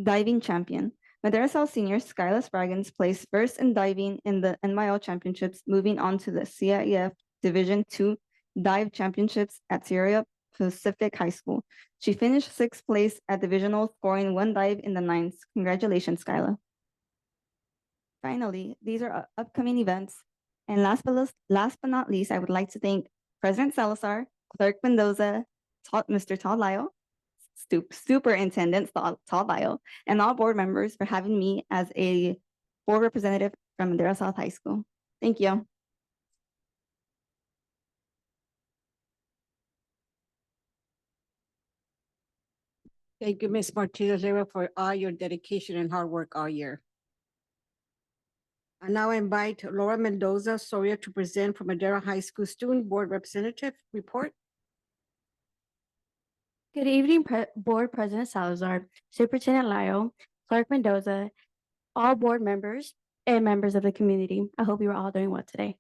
T: Diving champion. Madera South senior Skylar Spraggins placed first in diving in the NYL championships, moving on to the CIF Division II Dive Championships at Sierra Pacific High School. She finished 6th place at divisional, scoring 1 dive in the 9th. Congratulations, Skylar. Finally, these are upcoming events. And last but not least, I would like to thank President Salazar, Clerk Mendoza, Mr. Todd Lyle, Superintendent Todd Lyle, and all board members for having me as a board representative from Madera South High School. Thank you.
A: Thank you, Ms. Martinez Rivera, for all your dedication and hard work all year. I now invite Laura Mendoza Soria to present from Madera High School Student Board Representative Report.
U: Good evening, Board President Salazar, Superintendent Lyle, Clerk Mendoza, all board members, and members of the community. I hope you are all doing well today.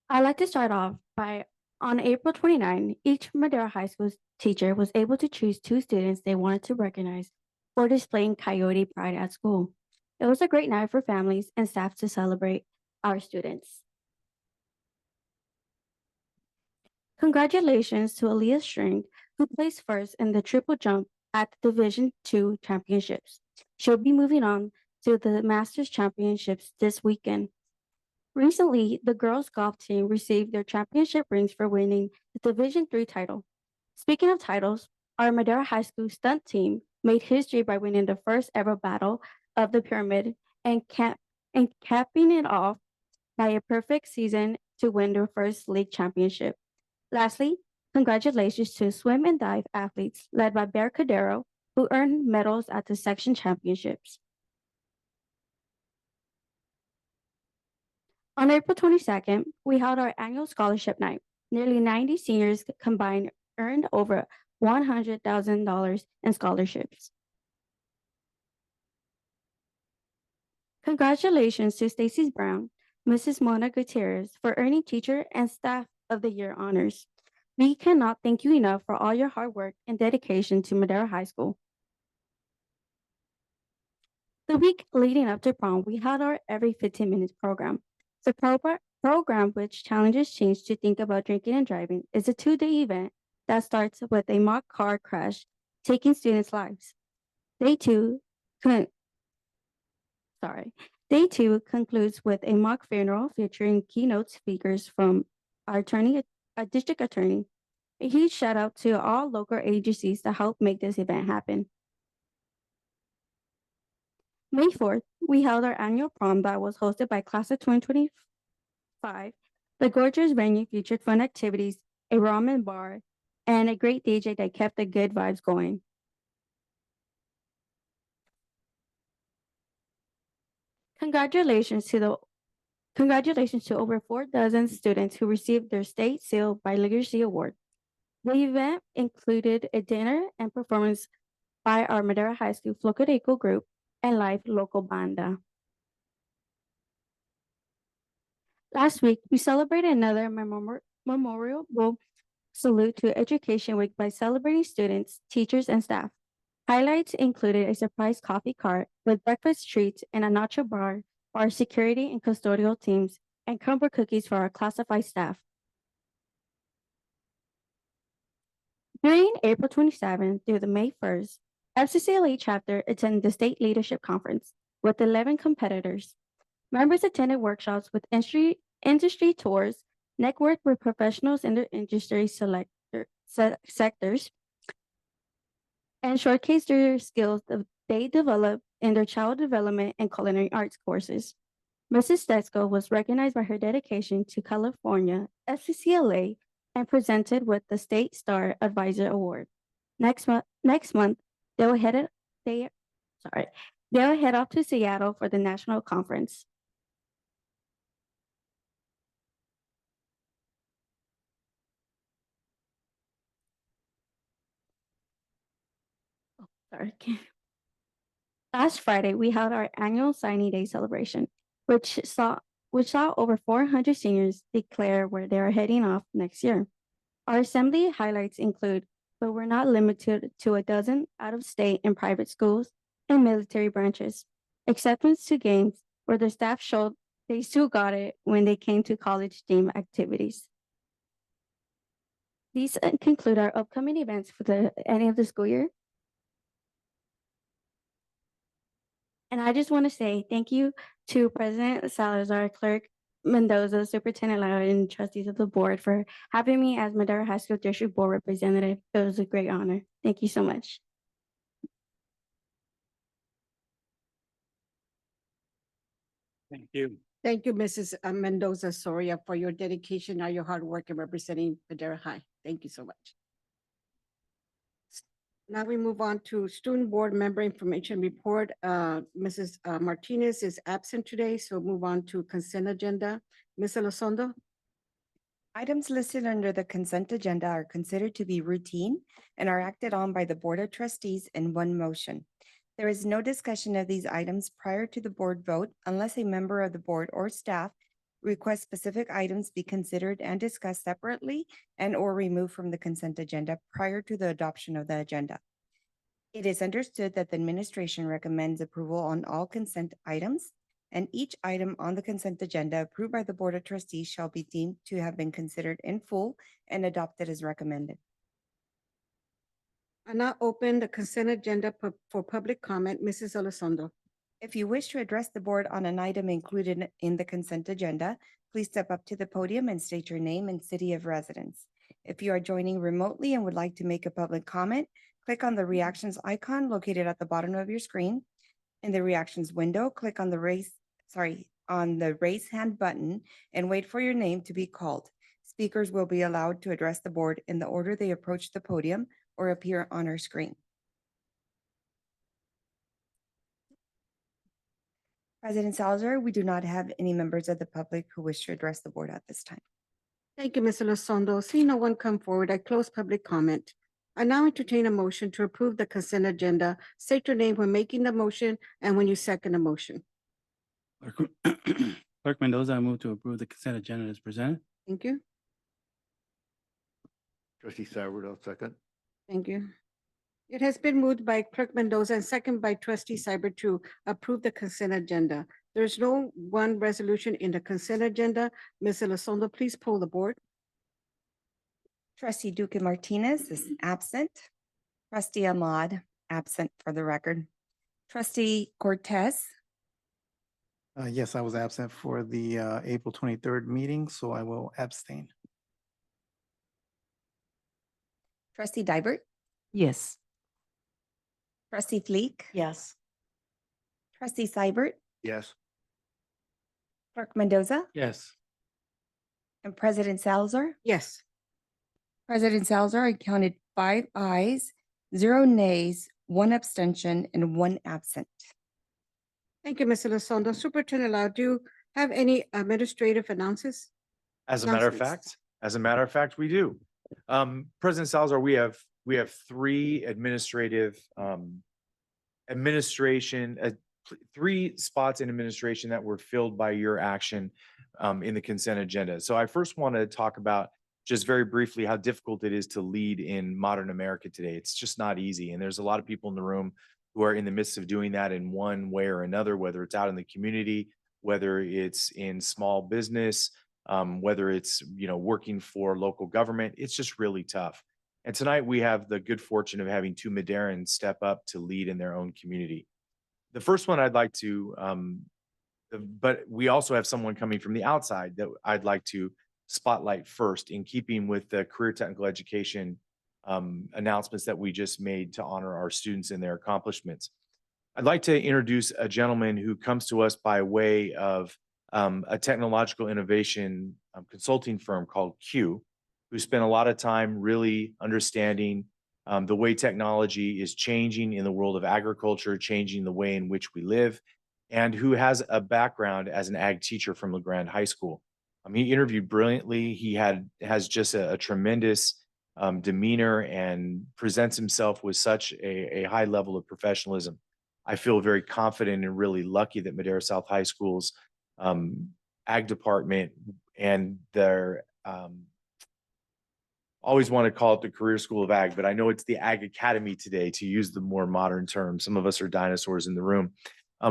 U: I'd like to start off by, on April 29, each Madera High School teacher was able to choose 2 students they wanted to recognize for displaying Coyote Pride at school. It was a great night for families and staff to celebrate our students. Congratulations to Aaliyah String, who placed first in the triple jump at the Division II Championships. She'll be moving on to the Masters Championships this weekend. Recently, the girls' golf team received their championship rings for winning the Division III title. Speaking of titles, our Madera High School stunt team made history by winning the first ever Battle of the Pyramid and capping it off by a perfect season to win their first league championship. Lastly, congratulations to swim and dive athletes led by Bear Cadero, who earned medals at the section championships. On April 22nd, we held our annual scholarship night. Nearly 90 seniors combined earned over $100,000 in scholarships. Congratulations to Stacy Brown, Mrs. Mona Gutierrez, for earning Teacher and Staff of the Year honors. We cannot thank you enough for all your hard work and dedication to Madera High School. The week leading up to prom, we had our Every 15 Minutes program. The program, which challenges teens to think about drinking and driving, is a 2-day event that starts with a mock car crash, taking students' lives. Day Day two concludes with a mock funeral featuring keynote speakers from our district attorney. A huge shout out to all local agencies that helped make this event happen. May 4th, we held our annual prom that was hosted by Class of 2025. The gorgeous venue featured fun activities, a ramen bar, and a great DJ that kept the good vibes going. Congratulations to over 4 dozen students who received their State Seal by Literacy Award. The event included a dinner and performance by our Madera High School Flocodeco group and live local banda. Last week, we celebrated another memorable salute to Education Week by celebrating students, teachers, and staff. Highlights included a surprise coffee cart with breakfast treats and a nacho bar for our security and custodial teams, and crumble cookies for our classified staff. During April 27th through the May 1st, FCCLA chapter attended the State Leadership Conference with 11 competitors. Members attended workshops with industry tours, networked with professionals in their industry sectors, and showcased their skills that they developed in their child development and culinary arts courses. Mrs. Stetsko was recognized by her dedication to California, FCCLA, and presented with the State Star Advisor Award. Next month, they will head off to Seattle for the national conference. Last Friday, we held our annual signing day celebration, which saw over 400 seniors declare where they are heading off next year. Our assembly highlights include, but we're not limited to a dozen out-of-state and private schools and military branches. Acceptance to games where the staff showed they still got it when they came to college theme activities. These conclude our upcoming events for the end of the school year. And I just want to say thank you to President Salazar, Clerk Mendoza, Superintendent Lau, and trustees of the board for having me as Madera High School District Board Representative. It was a great honor. Thank you so much.
A: Thank you. Thank you, Mrs. Mendoza Soria, for your dedication and your hard work in representing Madera High. Thank you so much. Now we move on to Student Board Member Information Report. Mrs. Martinez is absent today, so move on to consent agenda. Ms. Elizondo?
B: Items listed under the consent agenda are considered to be routine and are acted on by the Board of Trustees in one motion. There is no discussion of these items prior to the board vote unless a member of the board or staff requests specific items be considered and discussed separately and/or removed from the consent agenda prior to the adoption of the agenda. It is understood that the administration recommends approval on all consent items, and each item on the consent agenda approved by the Board of Trustees shall be deemed to have been considered in full and adopted as recommended.
A: I now open the consent agenda for public comment. Mrs. Elizondo.
B: If you wish to address the board on an item included in the consent agenda, please step up to the podium and state your name and city of residence. If you are joining remotely and would like to make a public comment, click on the reactions icon located at the bottom of your screen. In the reactions window, click on the raise hand button and wait for your name to be called. Speakers will be allowed to address the board in the order they approach the podium or appear on our screen. President Salazar, we do not have any members of the public who wish to address the board at this time.
A: Thank you, Ms. Elizondo. See no one come forward, I close public comment. I now entertain a motion to approve the consent agenda. State your name when making the motion and when you second the motion.
G: Clerk Mendoza, I move to approve the consent agenda as presented.
A: Thank you.
H: Trustee Cybert, I'll second.
A: Thank you. It has been moved by Clerk Mendoza and second by Trustee Cybert to approve the consent agenda. There's no one resolution in the consent agenda. Ms. Elizondo, please poll the board.
B: Trustee Duque Martinez is absent. Trustee Ahmad, absent for the record. Trustee Cortez.
G: Yes, I was absent for the April 23rd meeting, so I will abstain.
B: Trustee Dybert,
F: Yes.
B: trustee Fleek,
F: Yes.
B: trustee Seibert,
H: Yes.
B: clerk Mendoza,
G: Yes.
B: and President Salazar.
A: Yes.
B: President Salazar, I counted 5 ayes, 0 nays, 1 abstention, and 1 absent.
A: Thank you, Mr. Lasondo. Superintendent Lau, do you have any administrative announcements?
C: As a matter of
A: Announcements.
C: fact, we do. President Salazar, we have 3 administrative, administration, 3 spots in administration that were filled by your action, in the consent agenda. So I first want to talk about just very briefly how difficult it is to lead in modern America today. It's just not easy. And there's a lot of people in the room who are in the midst of doing that in one way or another, whether it's out in the community, whether it's in small business, whether it's, working for local government. It's just really tough. And tonight we have the good fortune of having 2 Maderans step up to lead in their own community. The first one I'd like to, but we also have someone coming from the outside that I'd like to spotlight first, in keeping with the career technical education announcements that we just made to honor our students and their accomplishments. I'd like to introduce a gentleman who comes to us by way of a technological innovation consulting firm called Q, who spent a lot of time really understanding the way technology is changing in the world of agriculture, changing the way in which we live, and who has a background as an ag teacher from LeGrand High School. He interviewed brilliantly. He has just a tremendous demeanor and presents himself with such a high level of professionalism. I feel very confident and really lucky that Madera South High School's ag department and their always want to call it the Career School of Ag, but I know it's the Ag Academy today, to use the more modern term. Some of us are dinosaurs in the room.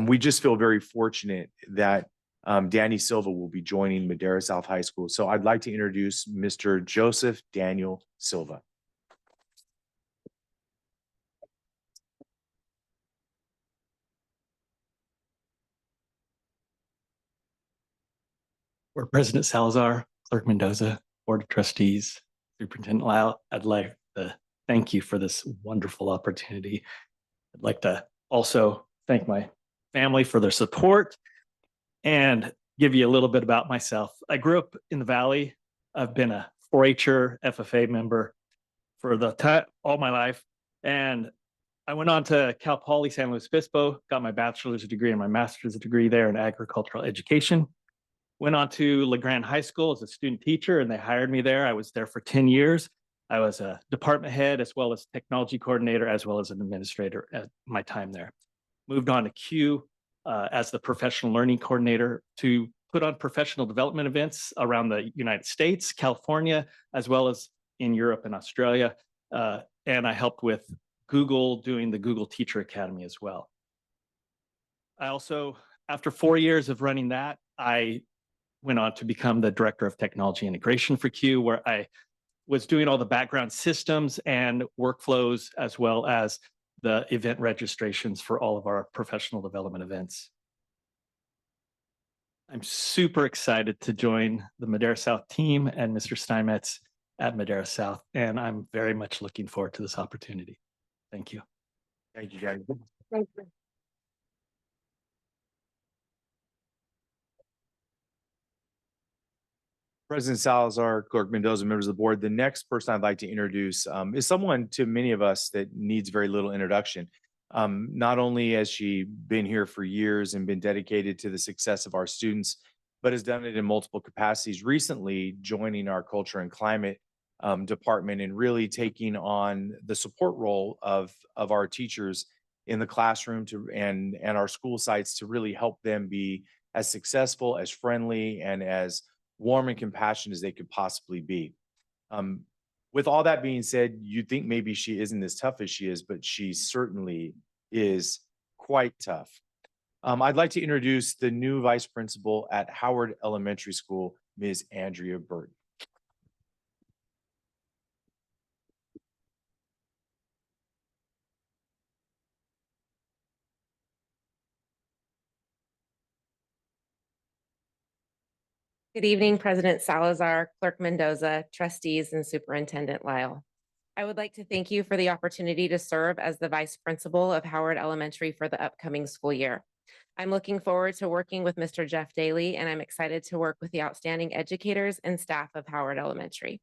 C: We just feel very fortunate that Danny Silva will be joining Madera South High School. So I'd like to introduce Mr. Joseph Daniel Silva.
J: Board President Salazar, Clerk Mendoza, Board of Trustees, Superintendent Lyle, I'd like to thank you for this wonderful opportunity. I'd like to also thank my family for their support and give you a little bit about myself. I grew up in the Valley. I've been a 4-H'er FFA member for all my life. And I went on to Cal Poly San Luis Obispo, got my bachelor's degree and my master's degree there in agricultural education. Went on to LeGrand High School as a student teacher, and they hired me there. I was there for 10 years. I was a department head as well as technology coordinator, as well as an administrator at my time there. Moved on to Q as the professional learning coordinator to put on professional development events around the United States, California, as well as in Europe and Australia. And I helped with Google doing the Google Teacher Academy as well. I also, after 4 years of running that, I went on to become the Director of Technology Integration for Q, where I was doing all the background systems and workflows, as well as the event registrations for all of our professional development events. I'm super excited to join the Madera South team and Mr. Steinmetz at Madera South, and I'm very much looking forward to this opportunity. Thank you.
C: Thank you, guys.
A: Thank you.
C: President Salazar, Clerk Mendoza, members of the board. The next person I'd like to introduce is someone to many of us that needs very little introduction. Not only has she been here for years and been dedicated to the success of our students, but has done it in multiple capacities, recently joining our culture and climate department and really taking on the support role of our teachers in the classroom and our school sites to really help them be as successful, as friendly, and as warm and compassionate as they could possibly be. With all that being said, you'd think maybe she isn't as tough as she is, but she certainly is quite tough. I'd like to introduce the new vice principal at Howard Elementary School, Ms. Andrea Burton.
K: Good evening, President Salazar, Clerk Mendoza, trustees, and Superintendent Lyle. I would like to thank you for the opportunity to serve as the Vice Principal of Howard Elementary for the upcoming school year. I'm looking forward to working with Mr. Jeff Daly, and I'm excited to work with the outstanding educators and staff of Howard Elementary.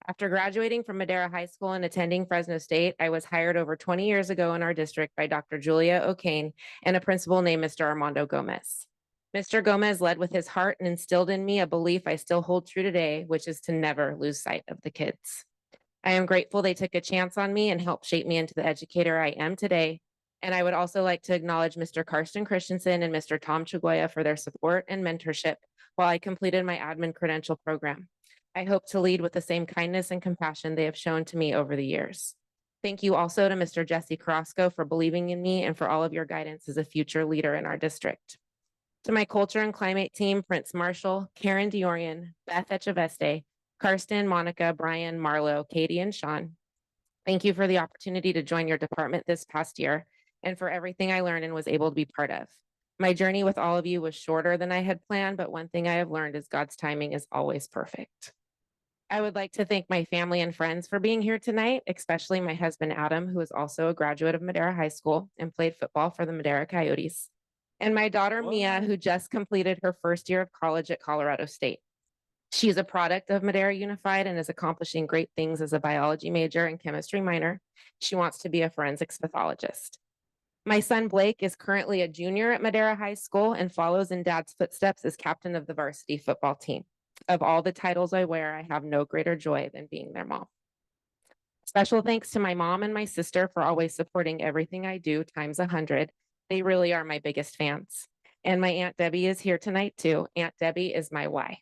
K: After graduating from Madera High School and attending Fresno State, I was hired over 20 years ago in our district by Dr. Julia O'Kane and a principal named Mr. Armando Gomez. Mr. Gomez led with his heart and instilled in me a belief I still hold true today, which is to never lose sight of the kids. I am grateful they took a chance on me and helped shape me into the educator I am today. And I would also like to acknowledge Mr. Karsten Christensen and Mr. Tom Chagoya for their support and mentorship while I completed my admin credential program. I hope to lead with the same kindness and compassion they have shown to me over the years. Thank you also to Mr. Jesse Carrasco for believing in me and for all of your guidance as a future leader in our district. To my culture and climate team, Prince Marshall, Karen Diorian, Beth Echeveste, Karsten, Monica, Brian, Marlo, Katie, and Sean. Thank you for the opportunity to join your department this past year and for everything I learned and was able to be part of. My journey with all of you was shorter than I had planned, but one thing I have learned is God's timing is always perfect. I would like to thank my family and friends for being here tonight, especially my husband, Adam, who is also a graduate of Madera High School and played football for the Madera Coyotes, and my daughter, Mia, who just completed her first year of college at Colorado State. She's a product of Madera Unified and is accomplishing great things as a biology major and chemistry minor. She wants to be a forensics pathologist. My son, Blake, is currently a junior at Madera High School and follows in dad's footsteps as captain of the varsity football team. Of all the titles I wear, I have no greater joy than being their mom. Special thanks to my mom and my sister for always supporting everything I do times 100. They really are my biggest fans. And my Aunt Debbie is here tonight too. Aunt Debbie is my why.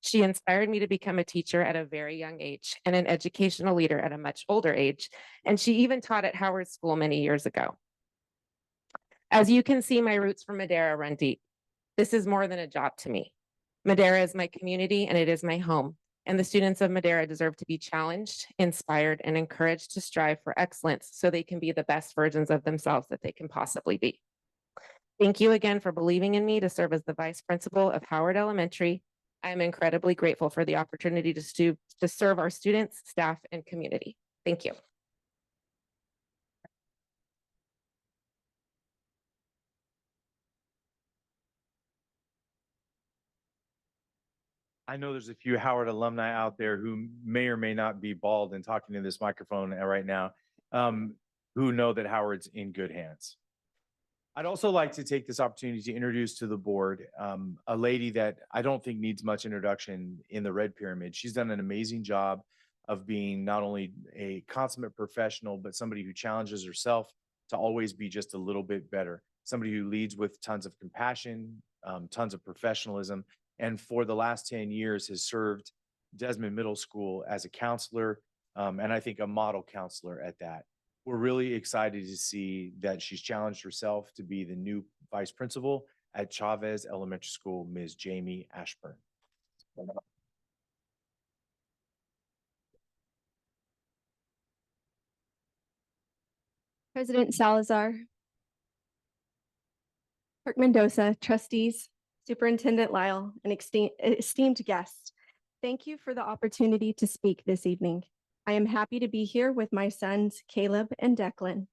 K: She inspired me to become a teacher at a very young age and an educational leader at a much older age. And she even taught at Howard School many years ago. As you can see, my roots from Madera run deep. This is more than a job to me. Madera is my community and it is my home. And the students of Madera deserve to be challenged, inspired, and encouraged to strive for excellence so they can be the best versions of themselves that they can possibly be. Thank you again for believing in me to serve as the Vice Principal of Howard Elementary. I am incredibly grateful for the opportunity to serve our students, staff, and community. Thank you.
C: I know there's a few Howard alumni out there who may or may not be bald and talking to this microphone right now, who know that Howard's in good hands. I'd also like to take this opportunity to introduce to the board a lady that I don't think needs much introduction in the Red Pyramid. She's done an amazing job of being not only a consummate professional, but somebody who challenges herself to always be just a little bit better. Somebody who leads with tons of compassion, tons of professionalism, and for the last 10 years has served Desmond Middle School as a counselor, and I think a model counselor at that. We're really excited to see that she's challenged herself to be the new vice principal at Chavez Elementary School, Ms. Jamie Ashburn.
N: President Salazar, Clerk Mendoza, trustees, Superintendent Lyle, and esteemed guests, thank you for the opportunity to speak this evening. I am happy to be here with my sons, Caleb and Declan.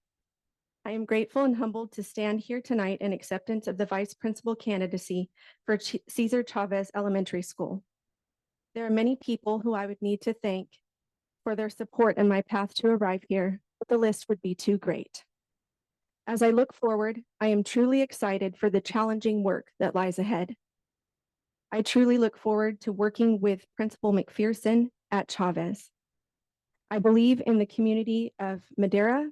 N: I am grateful and humbled to stand here tonight in acceptance of the vice principal candidacy for Cesar Chavez Elementary School. There are many people who I would need to thank for their support in my path to arrive here, but the list would be too great. As I look forward, I am truly excited for the challenging work that lies ahead. I truly look forward to working with Principal McPherson at Chavez. I believe in the community of Madera.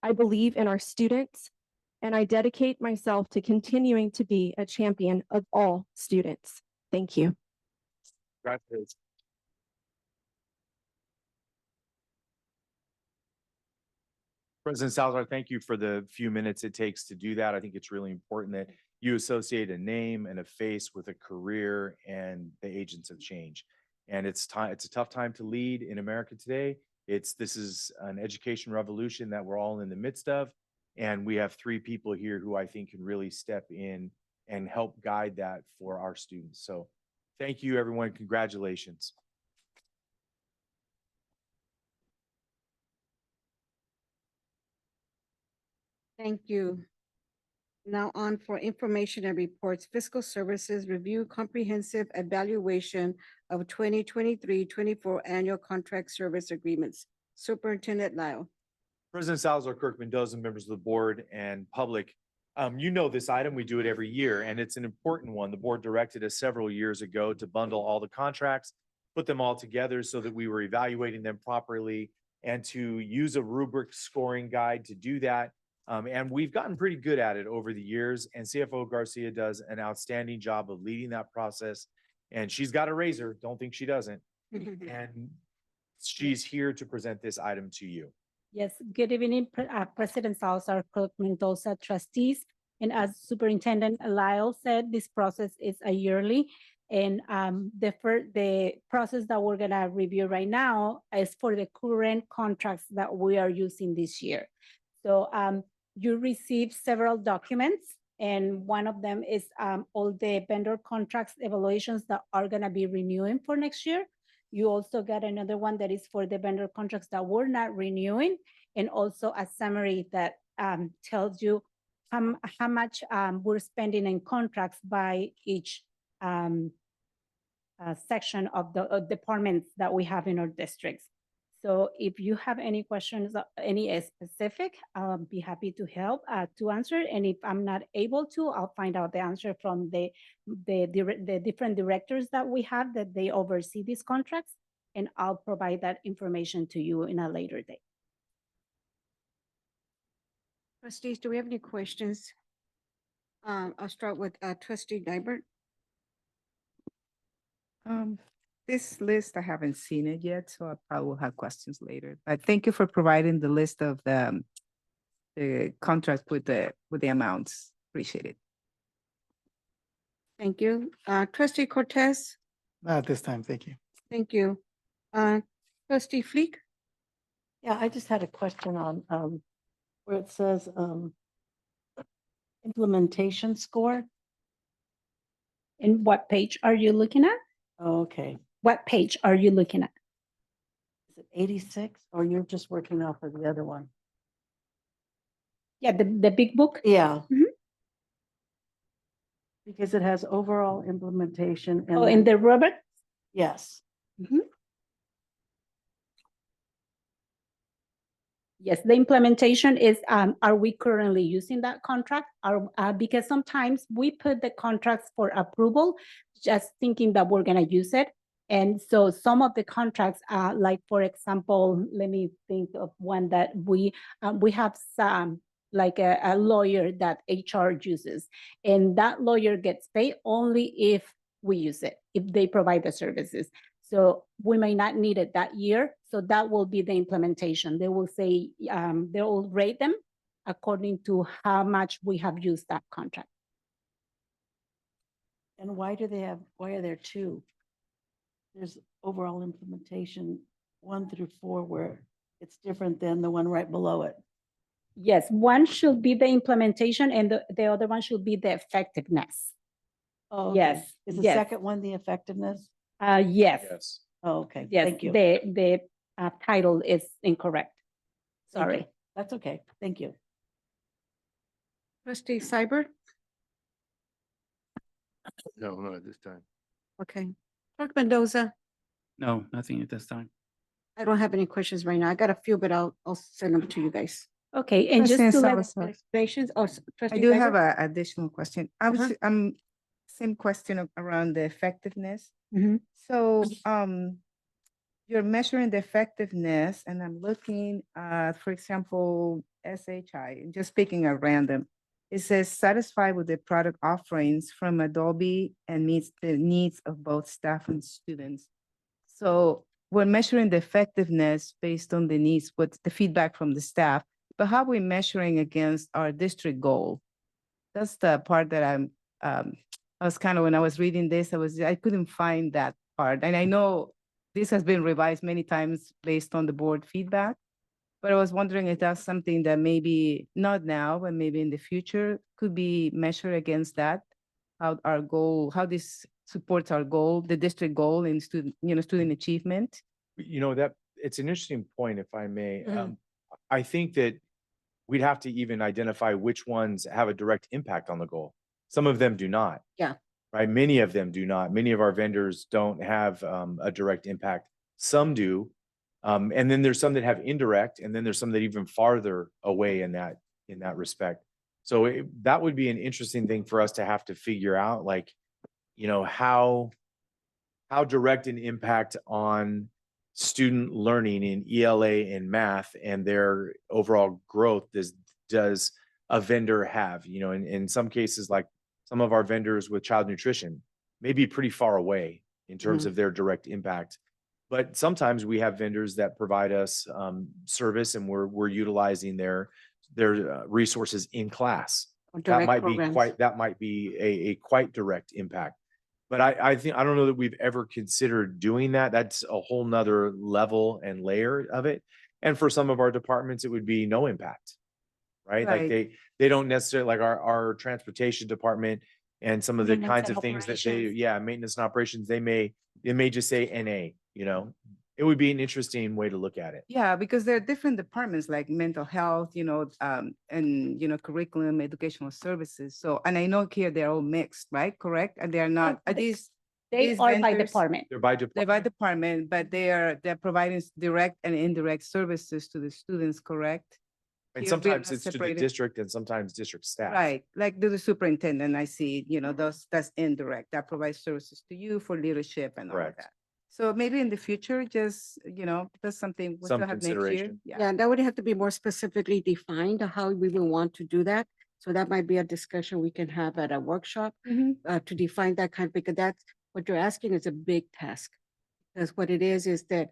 N: I believe in our students, and I dedicate myself to continuing to be a champion of all students. Thank you.
C: Congratulations. President Salazar, thank you for the few minutes it takes to do that. I think it's really important that you associate a name and a face with a career and the agents of change. And it's a tough time to lead in America today. This is an education revolution that we're all in the midst of. And we have three people here who I think can really step in and help guide that for our students. So Thank you, everyone. Congratulations.
A: Thank you. Now on for information and reports, fiscal services review comprehensive evaluation of 2023-24 annual contract service agreements. Superintendent Lyle.
C: President Salazar, Clerk Mendoza, members of the board and public, you know this item, we do it every year, and it's an important one. The board directed us several years ago to bundle all the contracts, put them all together so that we were evaluating them properly, and to use a rubric scoring guide to do that. And we've gotten pretty good at it over the years, and CFO Garcia does an outstanding job of leading that process. And she's got a razor, don't think she doesn't. And she's here to present this item to you.
L: Yes, good evening, President Salazar, Clerk Mendoza, trustees. And as Superintendent Lyle said, this process is a yearly. And the process that we're gonna review right now is for the current contracts that we are using this year. So you received several documents, and one of them is all the vendor contracts evaluations that are gonna be renewing for next year. You also got another one that is for the vendor contracts that we're not renewing, and also a summary that tells you how much we're spending in contracts by each section of the departments that we have in our districts. So if you have any questions, any specific, I'll be happy to help to answer. And if I'm not able to, I'll find out the answer from the different directors that we have that they oversee these contracts, and I'll provide that information to you in a later date.
A: Trustees, do we have any questions? I'll start with Trustee Guybert.
M: This list, I haven't seen it yet, so I probably will have questions later. But thank you for providing the list of the contract with the amounts. Appreciate it.
A: Thank you. Trustee Cortez.
G: Not at this time, thank you.
A: Thank you. Trustee Fleek.
W: Yeah, I just had a question on where it says implementation score.
L: And what page are you looking at?
W: Oh, okay.
L: What page are you looking at?
W: Is it 86 or you're just working off of the other one?
L: Yeah, the big book?
W: Yeah.
L: Mhm.
W: Because it has overall implementation. And
L: Oh, in the rubber?
W: Yes.
L: Yes, the implementation is, are we currently using that contract? Because sometimes we put the contracts for approval, just thinking that we're gonna use it. And so some of the contracts, like, for example, let me think of one that we have some, like a lawyer that HR uses. And that lawyer gets paid only if we use it, if they provide the services. So we may not need it that year. So that will be the implementation. They will say, they will rate them according to how much we have used that contract.
W: And why are there two? There's overall implementation 1 through 4 where it's different than the one right below it.
L: Yes, one should be the implementation and the other one should be the effectiveness.
W: Oh, okay.
L: Yes.
W: Is the
L: yes.
W: second one the effectiveness?
L: Yes.
C: Yes.
W: Oh, okay.
L: Yes,
W: Thank you.
L: the title is incorrect.
W: Thank you.
L: Sorry.
W: That's okay. Thank you.
A: Trustee Seibert.
H: No, not at this time.
A: Okay. Clerk Mendoza.
G: No, nothing at this time.
A: I don't have any questions right now. I got a few, but I'll send them to you guys.
L: Okay, and just
M: President
L: to let
M: Salazar.
A: Explanations. Oh,
M: I
A: Trustee
M: do
A: Seibert?
M: have an additional question.
A: Uh-huh.
M: Same question around the effectiveness.
L: Mhm.
M: So, you're measuring the effectiveness, and I'm looking at, for example, SHI, just speaking at random. It says satisfied with the product offerings from Adobe and meets the needs of both staff and students. So we're measuring the effectiveness based on the needs, what's the feedback from the staff, but how are we measuring against our district goal? That's the part that I was kind of, when I was reading this, I couldn't find that part. And I know this has been revised many times based on the board feedback, but I was wondering if that's something that maybe not now, but maybe in the future could be measured against that, how our goal, how this supports our goal, the district goal in student achievement.
C: You know, that it's an interesting point, if I may.
M: Mhm.
C: I think that we'd have to even identify which ones have a direct impact on the goal. Some of them do not.
A: Yeah.
C: Right? Many of them do not. Many of our vendors don't have a direct impact. Some do. And then there's some that have indirect, and then there's some that even farther away in that respect. So that would be an interesting thing for us to have to figure out, like, you know, how direct an impact on student learning in ELA and math and their overall growth does a vendor have. You know, in some cases, like some of our vendors with child nutrition may be pretty far away in terms
A: Mhm.
C: of their direct impact. But sometimes we have vendors that provide us service, and we're utilizing their resources in class.
A: Or
C: That
A: direct
C: might
A: programs.
C: be a quite direct impact. But I think, I don't know that we've ever considered doing that. That's a whole nother level and layer of it. And for some of our departments, it would be no impact, right? Like
M: Right.
C: they don't necessarily, like our transportation department and some of the
L: Maintenance
C: kinds
L: and
C: of things that they,
L: operations.
C: maintenance and operations, they may just say NA, you know? It would be an interesting way to look at it.
M: Yeah, because there are different departments like mental health, and, curriculum, educational services. So, and I know here they're all mixed, right? Correct? And they are not, are these?
L: They
M: these
L: are by
M: vendors-
L: department.
C: They're by
M: They're by
C: department.
M: department, but they're providing direct and indirect services to the students, correct?
C: And
M: Here we are
C: sometimes
M: not
C: it's to the
M: separated.
C: district and sometimes district staff.
M: Right, like do the superintendent, I see, that's indirect, that provides services to you for leadership and all of
C: Correct.
M: that. So maybe in the future, just, that's something we
C: Some
M: still have next year.
C: consideration.
A: Yeah, that would have to be more specifically defined how we will want to do that. So that might be a discussion we can have at a workshop
M: Mhm.
A: to define that because that's what you're asking is a big task. Because what it is that,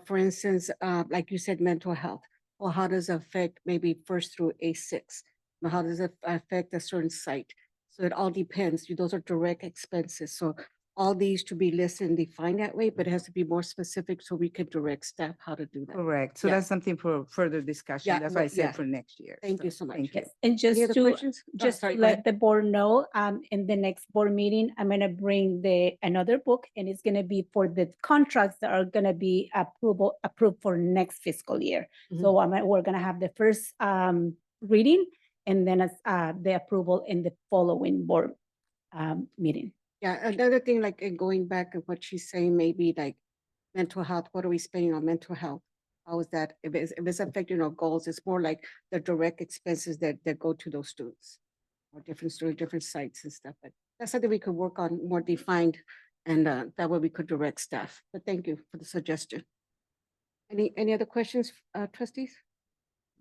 A: for instance, like you said, mental health. Well, how does it affect maybe first through A6? Now, how does it affect a certain site? So it all depends. Those are direct expenses. So all these to be listed and defined that way, but it has to be more specific so we can direct staff how to do that.
M: Correct, so
A: Yeah.
M: that's something for further discussion,
A: Yeah,
M: that's why I
A: well,
M: said
A: yeah.
M: for next year.
A: Thank you so much.
M: Thank you.
L: Yes, and
A: Any
L: just
A: other
L: to,
A: questions? Oh,
L: just
A: sorry,
L: to
A: go ahead.
L: let the board know, in the next board meeting, I'm gonna bring another book, and it's gonna be for the contracts that are gonna be approved for next fiscal year. So we're gonna have the first, reading, and then the approval in the following board, meeting.
A: Yeah, another thing, like going back of what she's saying, maybe like mental health, what are we spending on mental health? How is that, if it's affecting our goals, it's more like the direct expenses that go to those students. Or different students, different sites and stuff, but that's something we could work on more defined, and that way we could direct staff. But thank you for the suggestion. Any other questions, trustees?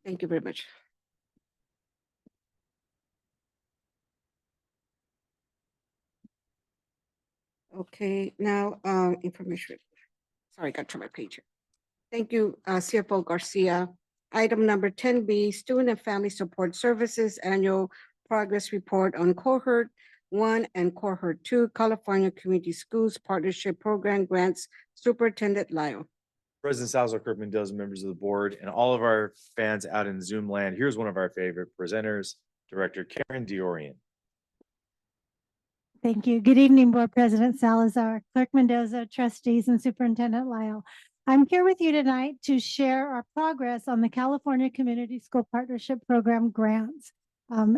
A: Thank you very much. Okay, now, information. Sorry, got to my page here. Thank you, CFO Garcia. Item number 10B, Student and Family Support Services Annual Progress Report on Cohort 1 and Cohort 2, California Community Schools Partnership Program Grants, Superintendent Lyle.
C: President Salazar, Kirk Mendoza, members of the board, and all of our fans out in Zoom land. Here's one of our favorite presenters, Director Karen Diorian.
O: Thank you. Good evening, Board President Salazar, Clerk Mendoza, trustees, and Superintendent Lyle. I'm here with you tonight to share our progress on the California Community School Partnership Program grants.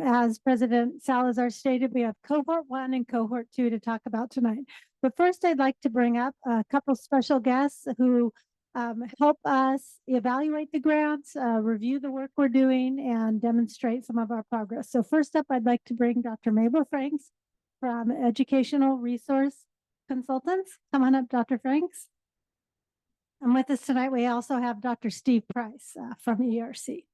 O: As President Salazar stated, we have Cohort 1 and Cohort 2 to talk about tonight. But first, I'd like to bring up a couple special guests who help us evaluate the grants, review the work we're doing, and demonstrate some of our progress. So first up, I'd like to bring Dr. Mabel Franks from Educational Resource Consultants. Come on up, Dr. Franks. And with us tonight, we also have Dr. Steve Price from ERC.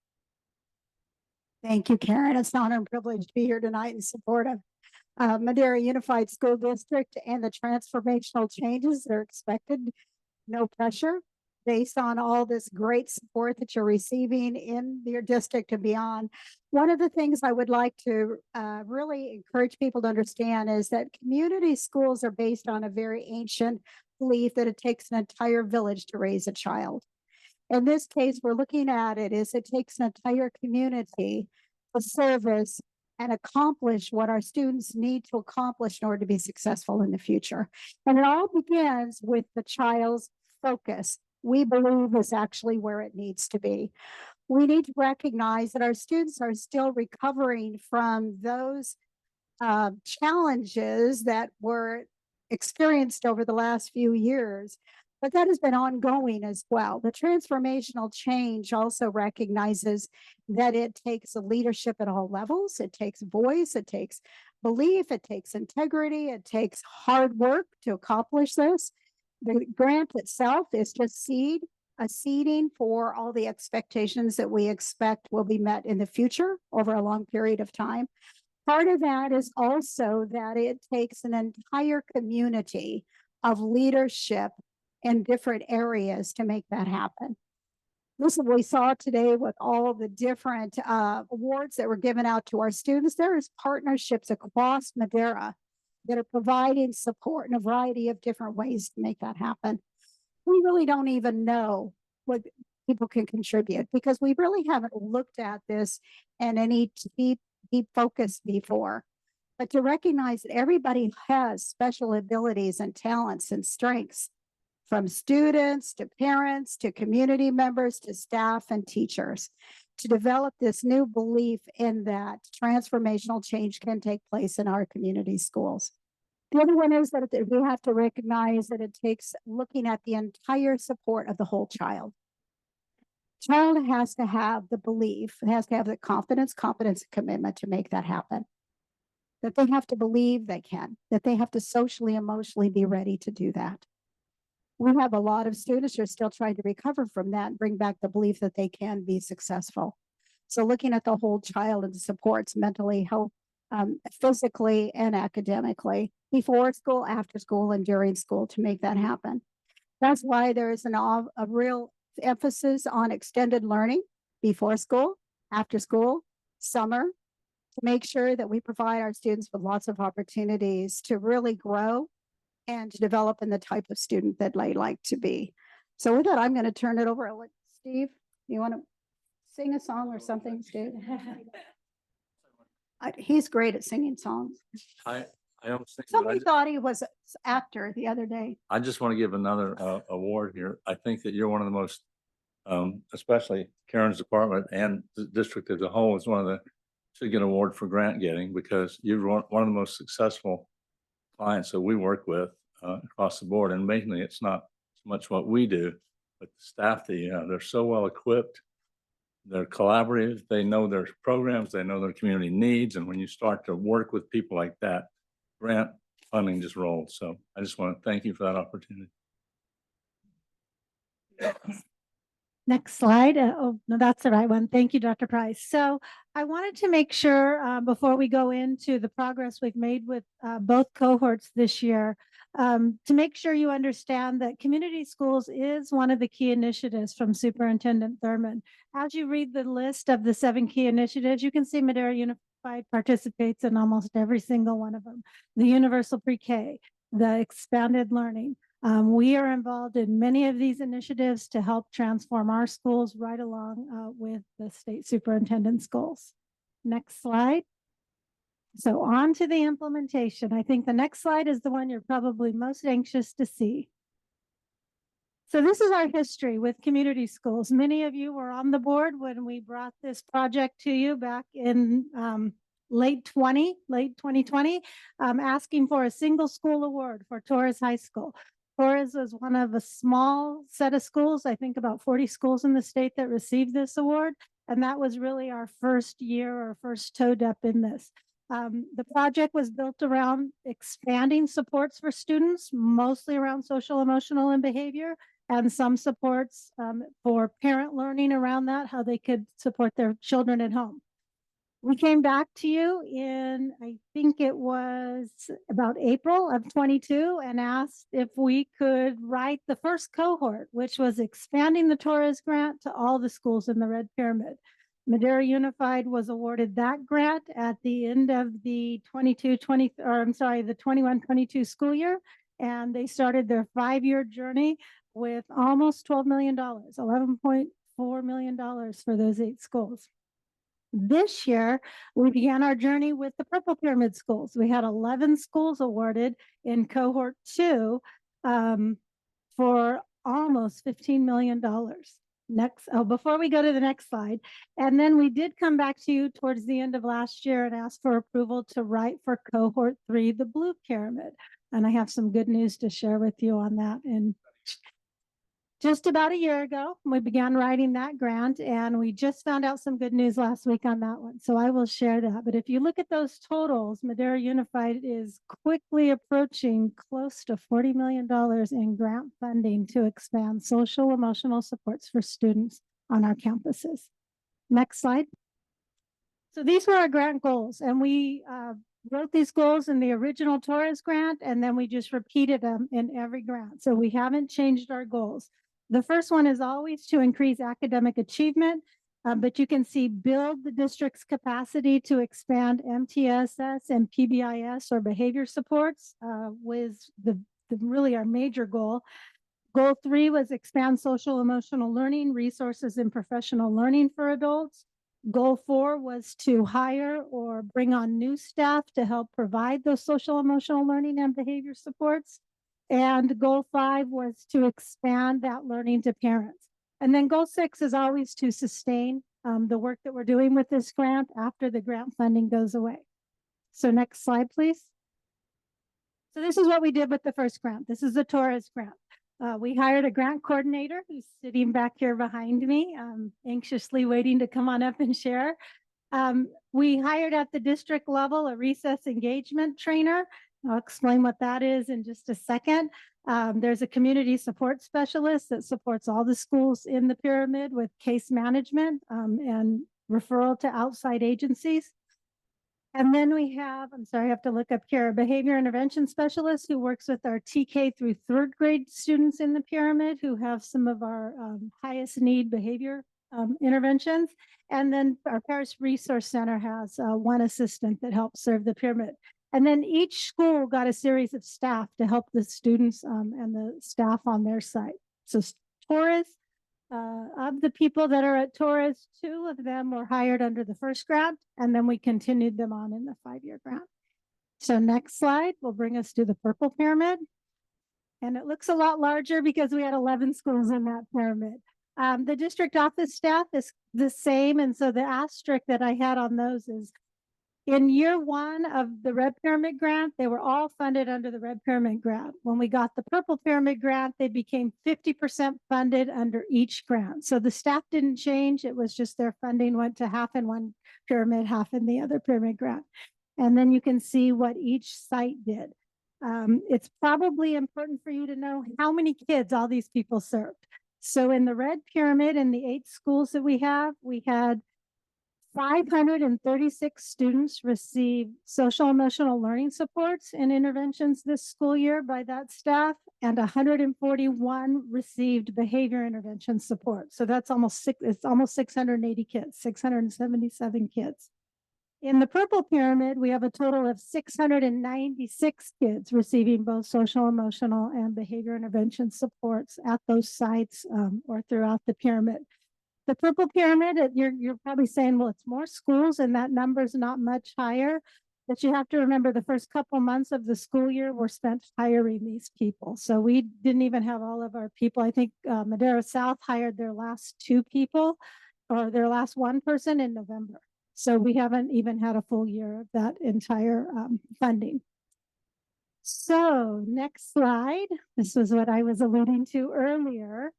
P: Thank you, Karen. It's an honor and privilege to be here tonight in support of Madera Unified School District and the transformational changes that are expected. No pressure, based on all this great support that you're receiving in your district and beyond. One of the things I would like to really encourage people to understand is that community schools are based on a very ancient belief that it takes an entire village to raise a child. In this case, we're looking at it as it takes an entire community to service
O: and accomplish what our students need to accomplish in order to be successful in the future. And it all begins with the child's focus. We believe is actually where it needs to be. We need to recognize that our students are still recovering from those challenges that were experienced over the last few years, but that has been ongoing as well. The transformational change also recognizes that it takes a leadership at all levels. It takes voice, it takes belief, it takes integrity, it takes hard work to accomplish this. The grant itself is just a seeding for all the expectations that we expect will be met in the future over a long period of time. Part of that is also that it takes an entire community of leadership in different areas to make that happen. This is what we saw today with all the different awards that were given out to our students. There is partnerships across Madera that are providing support in a variety of different ways to make that happen. We really don't even know what people can contribute because we really haven't looked at this in any deep focus before. But to recognize that everybody has special abilities and talents and strengths, from students to parents to community members to staff and teachers, to develop this new belief in that transformational change can take place in our community schools. The other one is that we have to recognize that it takes looking at the entire support of the whole child. Child has to have the belief, has to have the confidence, competence, and commitment to make that happen. That they have to believe they can, that they have to socially, emotionally be ready to do that. We have a lot of students who are still trying to recover from that and bring back the belief that they can be successful. So looking at the whole child and the supports mentally, health, physically and academically, before school, after school, and during school to make that happen. That's why there is a real emphasis on extended learning before school, after school, summer, to make sure that we provide our students with lots of opportunities to really grow and to develop in the type of student that they like to be. So with that, I'm going to turn it over. Steve, you want to sing a song or something, Steve? He's great at singing songs.
Q: I don't think.
O: Somebody thought he was an actor the other day.
Q: I just want to give another award here. I think that you're one of the most, especially Karen's department and the district as a whole is one of the, should get an award for grant getting because you're one of the most successful clients that we work with across the board. And mainly it's not so much what we do, but the staff, they're so well equipped. They're collaborative. They know their programs. They know their community needs. And when you start to work with people like that, grant funding just rolls. So I just want to thank you for that opportunity.
O: Next slide. Oh, no, that's the right one. Thank you, Dr. Price. So I wanted to make sure before we go into the progress we've made with both cohorts this year, to make sure you understand that community schools is one of the key initiatives from Superintendent Thurmond. As you read the list of the 7 key initiatives, you can see Madera Unified participates in almost every single one of them. The universal pre-K, the expanded learning. We are involved in many of these initiatives to help transform our schools right along with the state superintendent's goals. Next slide. So on to the implementation. I think the next slide is the one you're probably most anxious to see. So this is our history with community schools. Many of you were on the board when we brought this project to you back in late 2020, asking for a single school award for Torres High School. Torres was one of a small set of schools, I think about 40 schools in the state that received this award. And that was really our first year or first toe dip in this. The project was built around expanding supports for students, mostly around social, emotional, and behavior, and some supports for parent learning around that, how they could support their children at home. We came back to you in, I think it was about April of 22 and asked if we could write the first cohort, which was expanding the Torres grant to all the schools in the Red Pyramid. Madera Unified was awarded that grant at the end of the 21-22 school year. And they started their 5-year journey with almost $12 million, $11.4 million for those 8 schools. This year, we began our journey with the Purple Pyramid schools. We had 11 schools awarded in cohort 2 for almost $15 million. Before we go to the next slide, and then we did come back to you towards the end of last year and ask for approval to write for cohort 3, the Blue Pyramid. And I have some good news to share with you on that. And just about a year ago, we began writing that grant, and we just found out some good news last week on that one. So I will share that. But if you look at those totals, Madera Unified is quickly approaching close to $40 million in grant funding to expand social emotional supports for students on our campuses. Next slide. So these were our grant goals, and we wrote these goals in the original Torres grant, and then we just repeated them in every grant. So we haven't changed our goals. The first one is always to increase academic achievement, but you can see build the district's capacity to expand MTSS and PBIS or behavior supports was really our major goal. Goal 3 was expand social emotional learning resources and professional learning for adults. Goal 4 was to hire or bring on new staff to help provide those social emotional learning and behavior supports. And goal 5 was to expand that learning to parents. And then goal 6 is always to sustain the work that we're doing with this grant after the grant funding goes away. So next slide, please. So this is what we did with the first grant. This is the Torres grant. We hired a grant coordinator who's sitting back here behind me, anxiously waiting to come on up and share. We hired at the district level a recess engagement trainer. I'll explain what that is in just a second. There's a community support specialist that supports all the schools in the pyramid with case management and referral to outside agencies. And then we have, I'm sorry, I have to look up here, a behavior intervention specialist who works with our TK through 3rd grade students in the pyramid who have some of our highest need behavior interventions. And then our Parish Resource Center has one assistant that helps serve the pyramid. And then each school got a series of staff to help the students and the staff on their site. So Torres, of the people that are at Torres, 2 of them were hired under the first grant, and then we continued them on in the 5-year grant. So next slide will bring us to the Purple Pyramid. And it looks a lot larger because we had 11 schools in that pyramid. The district office staff is the same. And so the asterisk that I had on those is in year 1 of the Red Pyramid grant, they were all funded under the Red Pyramid grant. When we got the Purple Pyramid grant, they became 50% funded under each grant. So the staff didn't change. It was just their funding went to half in one pyramid, half in the other pyramid grant. And then you can see what each site did. It's probably important for you to know how many kids all these people served. So in the Red Pyramid, in the 8 schools that we had 536 students receive social emotional learning supports and interventions this school year by that staff, and 141 received behavior intervention support. So that's almost 680 kids, 677 kids. In the Purple Pyramid, we have a total of 696 kids receiving both social emotional and behavior intervention supports at those sites or throughout the pyramid. The Purple Pyramid, you're probably saying, well, it's more schools and that number is not much higher. But you have to remember the first couple months of the school year were spent hiring these people. So we didn't even have all of our people. I think Madera South hired their last 2 people or their last 1 person in November. So we haven't even had a full year of that entire funding. So next slide. This was what I was alluding to earlier.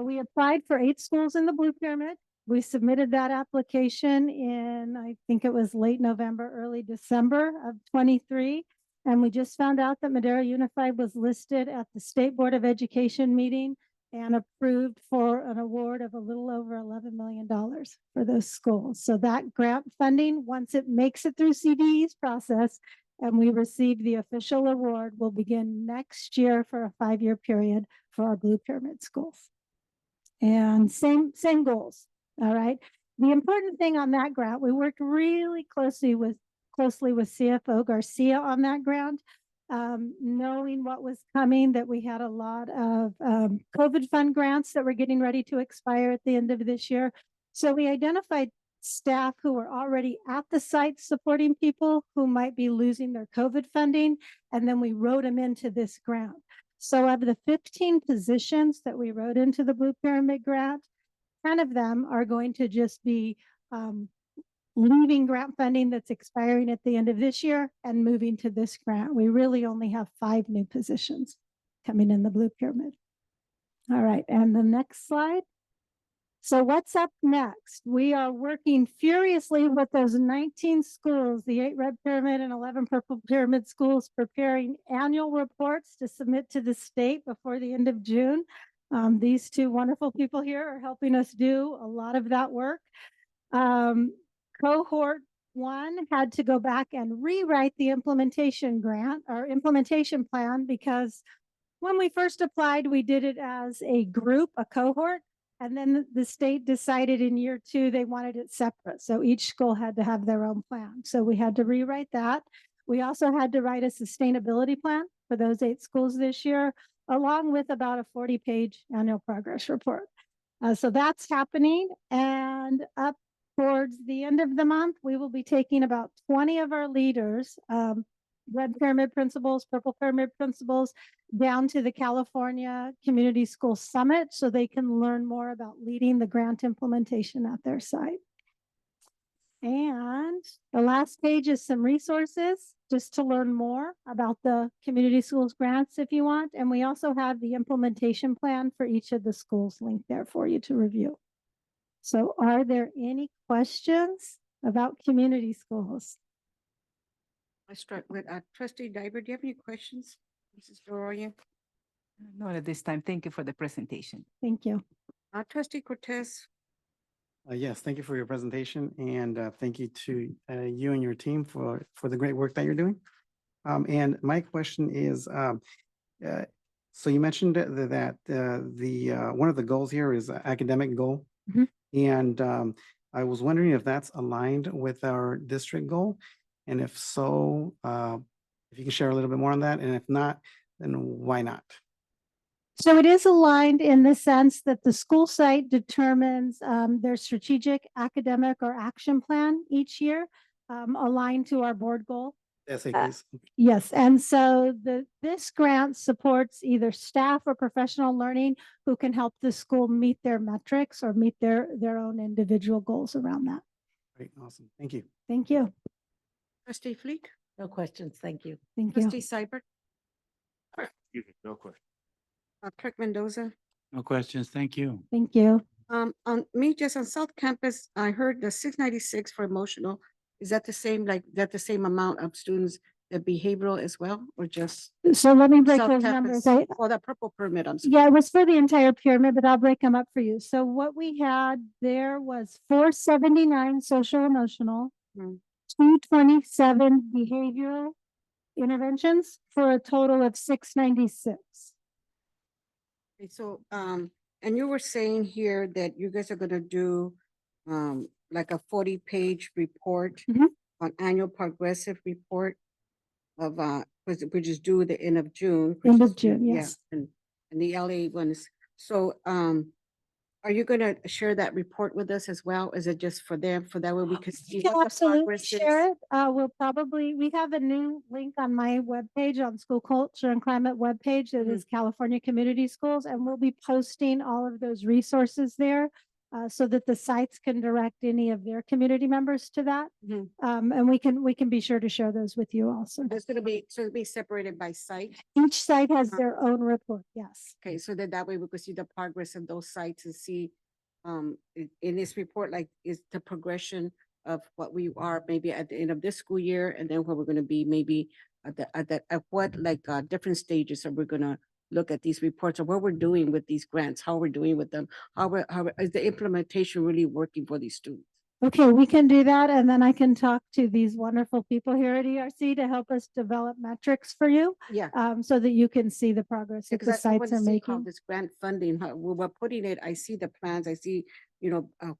O: We applied for 8 schools in the Blue Pyramid. We submitted that application in, I think it was late November, early December of 23. And we just found out that Madera Unified was listed at the State Board of Education meeting and approved for an award of a little over $11 million for those schools. So that grant funding, once it makes it through CDE's process and we receive the official award, will begin next year for a 5-year period for our Blue Pyramid schools. And same goals, all right? The important thing on that grant, we worked really closely with CFO Garcia on that grant, knowing what was coming, that we had a lot of COVID fund grants that were getting ready to expire at the end of this year. So we identified staff who are already at the site supporting people who might be losing their COVID funding, and then we wrote them into this grant. So of the 15 positions that we wrote into the Blue Pyramid grant, 10 of them are going to just be leaving grant funding that's expiring at the end of this year and moving to this grant. We really only have 5 new positions coming in the Blue Pyramid. All right, and the next slide. So what's up next? We are working furiously with those 19 schools, the 8 Red Pyramid and 11 Purple Pyramid schools, preparing annual reports to submit to the state before the end of June. These 2 wonderful people here are helping us do a lot of that work. Cohort 1 had to go back and rewrite the implementation grant or implementation plan, because when we first applied, we did it as a group, a cohort. And then the state decided in year 2, they wanted it separate. So each school had to have their own plan. So we had to rewrite that. We also had to write a sustainability plan for those 8 schools this year, along with about a 40-page annual progress report. So that's happening. And up towards the end of the month, we will be taking about 20 of our leaders, Red Pyramid principals, Purple Pyramid principals, down to the California Community School Summit so they can learn more about leading the grant implementation at their site. And the last page is some resources just to learn more about the community schools grants if you want. And we also have the implementation plan for each of the schools linked there for you to review. So are there any questions about community schools?
A: Let's start with Trustee Diver. Do you have any questions, Mrs. Doroya?
M: Not at this time. Thank you for the presentation.
O: Thank you.
A: Trustee Cortez.
G: Yes, thank you for your presentation, and thank you to you and your team for the great work that you're doing. And my question is, so you mentioned that the one of the goals here is academic goal.
O: Mhm.
G: And I was wondering if that's aligned with our district goal. And if so, if you can share a little bit more on that, and if not, then why not?
O: So it is aligned in the sense that the school site determines their strategic, academic, or action plan each year, aligned to our board goal.
G: SAPs.
O: Yes, and so this grant supports either staff or professional learning who can help the school meet their metrics or meet their own individual goals around that.
G: Great, awesome. Thank you.
O: Thank you.
A: Trustee Fleet.
W: No questions, thank you.
O: Thank you.
A: Trustee Seibert.
H: No question.
A: Clerk Mendoza.
R: No questions, thank you.
O: Thank you.
A: On just on South Campus, I heard the 696 for emotional. Is that the same, like, that the same amount of students, the behavioral as well, or just?
O: So let me break
A: South
O: those
A: Campus?
O: numbers.
A: Oh, the purple permit, I'm sorry.
O: Yeah, it was for the entire pyramid, but I'll break them up for you. So what we had there was 479 social emotional,
A: Hmm.
O: 227 behavioral interventions for a total of 696.
A: Okay, so, and you were saying here that you guys are gonna do, like a 40-page report
O: Mhm.
A: on annual progressive report of, which is due the end of June. which
O: End
A: is
O: of June,
A: yeah,
O: yes.
A: And the LA ones. So, are you gonna share that report with us as well? Is it just for them, for that way we could see
O: We can
A: what the
O: absolutely
A: progress is?
O: share it. We have a new link on my webpage, on School Culture and Climate webpage, that is California Community Schools, and we'll be posting all of those resources there so that the sites can direct any of their community members to that.
A: Mhm.
O: And we can be sure to share those with you also.
A: It's gonna be, so it'll be separated by site?
O: Each site has their own report, yes.
A: Okay, so that way we could see the progress of those sites and see, in this report, like, is the progression of what we are maybe at the end of this school year, and then where we're gonna be maybe at what, like, different stages are we gonna look at these reports, or what we're doing with these grants, how we're doing with them, how is the implementation really working for these students?
O: Okay, we can do that, and then I can talk to these wonderful people here at ERC to help us develop metrics for you.
A: Yeah.
O: So that you can see the progress that
A: Because
O: the
A: I wanna
O: sites are
A: see how
O: making.
A: this grant funding, how we're putting it, I see the plans, I see,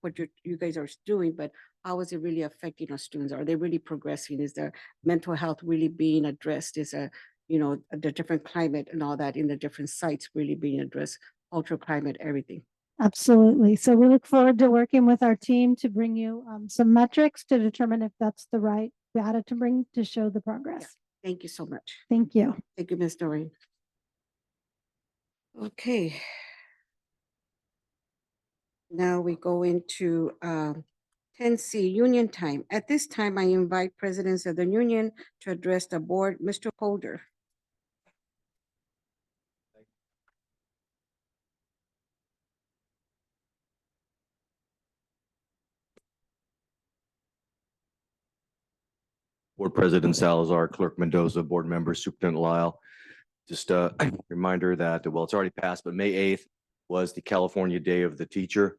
A: what you guys are doing, but how is it really affecting our students? Are they really progressing? Is their mental health really being addressed? Is the different climate and all that in the different sites really being addressed, cultural climate, everything?
O: Absolutely. So we look forward to working with our team to bring you some metrics to determine if that's the right data to bring to show the progress.
A: Thank you so much.
O: Thank you.
A: Thank you, Ms. Doreen. Okay. Now we go into 10C, union time. At this time, I invite presidents of the union to address the board. Mr. Holder.
I: Board President Salazar, Clerk Mendoza, Board Members, Superintendent Lyle. Just a reminder that, well, it's already passed, but May 8th was the California Day of the Teacher.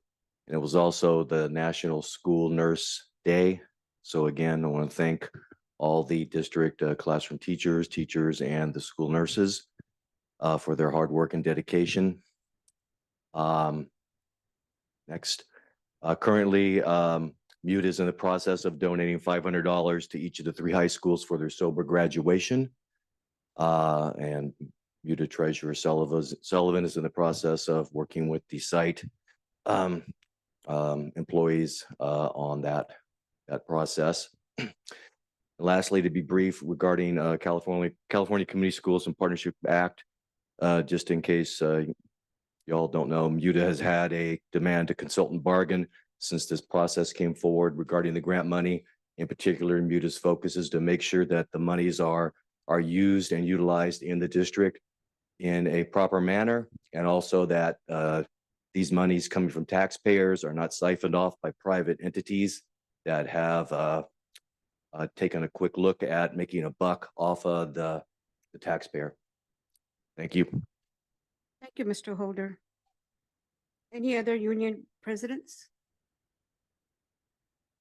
I: And it was also the National School Nurse Day. So again, I want to thank all the district classroom teachers, and the school nurses for their hard work and dedication. Next, currently, MUTE is in the process of donating $500 to each of the 3 high schools for their sober graduation. And MUTE Treasurer Sullivan is in the process of working with the site employees on that process. Lastly, to be brief regarding California Community Schools and Partnership Act, just in case y'all don't know, MUTA has had a demand to consult and bargain since this process came forward regarding the grant money. In particular, MUTA's focus is to make sure that the monies are used and utilized in the district in a proper manner, and also that these monies coming from taxpayers are not siphoned off by private entities that have taken a quick look at making a buck off of the taxpayer. Thank you.
A: Thank you, Mr. Holder. Any other union presidents?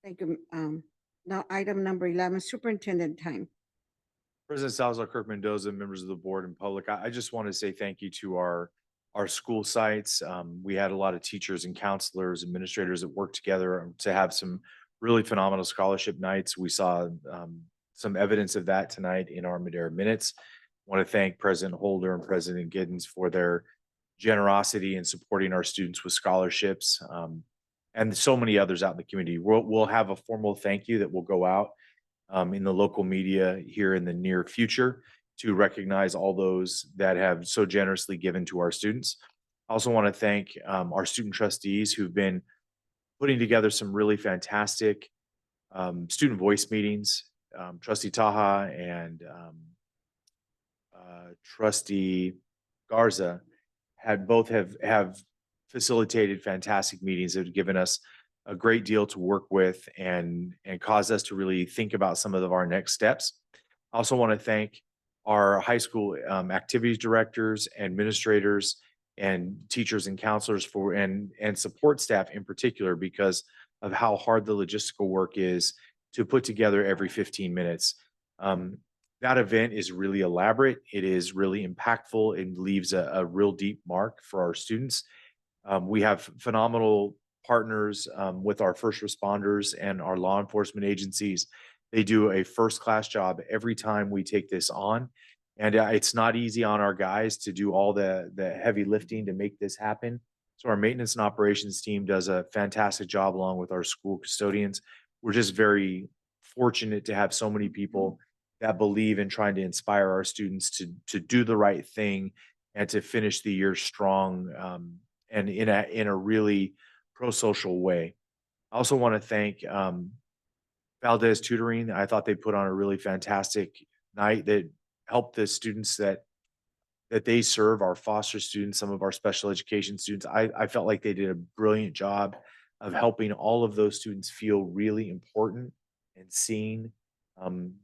A: Thank you. Now, item number 11, superintendent time.
C: President Salazar, Clerk Mendoza, members of the board and public, I just want to say thank you to our school sites. We had a lot of teachers and counselors, administrators that worked together to have some really phenomenal scholarship nights. We saw some evidence of that tonight in our Madera minutes. I want to thank President Holder and President Giddens for their generosity in supporting our students with scholarships, and so many others out in the community. We'll have a formal thank you that will go out in the local media here in the near future to recognize all those that have so generously given to our students. I also want to thank our student trustees who've been putting together some really fantastic student voice meetings. Trustee Taha and Trustee Garza have facilitated fantastic meetings that have given us a great deal to work with and caused us to really think about some of our next steps. I also want to thank our high school activities directors, administrators, and teachers and counselors and support staff in particular, because of how hard the logistical work is to put together every 15 minutes. That event is really elaborate. It is really impactful and leaves a real deep mark for our students. We have phenomenal partners with our first responders and our law enforcement agencies. They do a first-class job every time we take this on. And it's not easy on our guys to do all the heavy lifting to make this happen. So our maintenance and operations team does a fantastic job along with our school custodians. We're just very fortunate to have so many people that believe in trying to inspire our students to do the right thing and to finish the year strong and in a really pro-social way. I also want to thank Valdez Tutoring. I thought they put on a really fantastic night that helped the students that they serve, our foster students, some of our special education students. I felt like they did a brilliant job of helping all of those students feel really important and seen.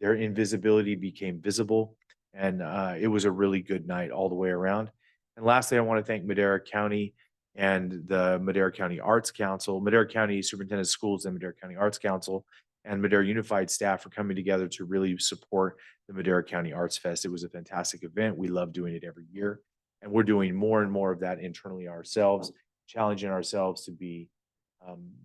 C: Their invisibility became visible, and it was a really good night all the way around. And lastly, I want to thank Madera County and the Madera County Arts Council, Madera County Superintendent of Schools and Madera County Arts Council, and Madera Unified staff for coming together to really support the Madera County Arts Fest. It was a fantastic event. We love doing it every year, and we're doing more and more of that internally ourselves, challenging ourselves to be